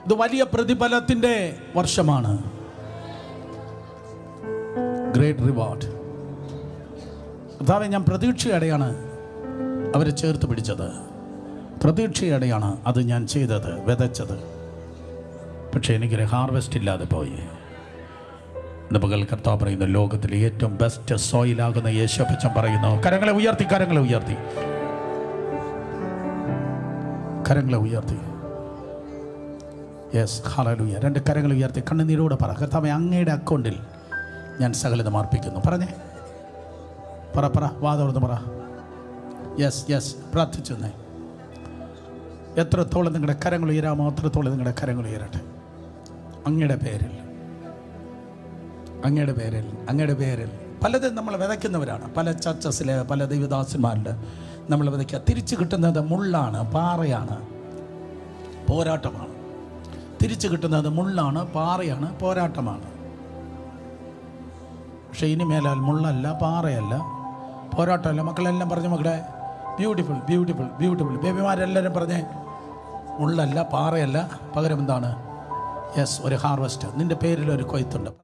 ഇത് വലിയ പ്രതിഫലത്തിൻ്റെ വർഷമാണ്. Great reward. കർത്താവേ, ഞാൻ പ്രതീക്ഷയോടെയാണ് അവരെ ചേർത്ത് പിടിച്ചത്, പ്രതീക്ഷയോടെയാണ് അത് ഞാൻ ചെയ്തത്, വിതച്ചത്. പക്ഷേ എനിക്കൊരു ഹാർവെസ്റ്റ് ഇല്ലാതെ പോയി. ഇന്ന് പകൽ കർത്താവ് പറയുന്നു, ലോകത്തിലെ ഏറ്റവും ബെസ്റ്റ് സോയിലാകുന്ന യേശുപ്പച്ചൻ പറയുന്നു, കരങ്ങളെ ഉയർത്തി, കരങ്ങളെ ഉയർത്തി, കരങ്ങളെ ഉയർത്തി. Yes, hallelujah. 2 കരങ്ങൾ ഉയർത്തി കണ്ണുനീരോടെ പറ, കർത്താവേ അങ്ങയുടെ അക്കൗണ്ടിൽ ഞാൻ സകലതും അർപ്പിക്കുന്നു. പറഞ്ഞേ, പറ, വാ തുറന്ന് പറ. യെസ്, പ്രാർത്ഥിച്ചെന്നേ. എത്രത്തോളം നിങ്ങളുടെ കരങ്ങൾ ഉയരാമോ അത്രത്തോളം നിങ്ങളുടെ കരങ്ങൾ ഉയരട്ടെ. അങ്ങയുടെ പേരിൽ പലതും നമ്മൾ വിതയ്ക്കുന്നവരാണ്. പല ചർച്ചസിലെ പല ദൈവദാസന്മാരിൽ നമ്മൾ വിതയ്ക്കുക. തിരിച്ചു കിട്ടുന്നത് മുള്ളാണ്, പാറയാണ്, പോരാട്ടമാണ്. തിരിച്ചു കിട്ടുന്നത് മുള്ളാണ്, പാറയാണ്, പോരാട്ടമാണ്. പക്ഷേ ഇനി മേലാൽ മുള്ളല്ല, പാറയല്ല, പോരാട്ടമല്ല. മക്കളെല്ലാം പറഞ്ഞു, മക്കളെ ബ്യൂട്ടിഫുൾ ബ്യൂട്ടിഫുൾ ബ്യൂട്ടിഫുൾ. ബേബിമാരെല്ലാവരും പറഞ്ഞേ, മുള്ളല്ല, പാറയല്ല, പകരം എന്താണ്? യെസ്, ഒരു ഹാർവസ്റ്റ്. നിൻ്റെ പേരിൽ ഒരു കൊയ്ത്തുണ്ട്.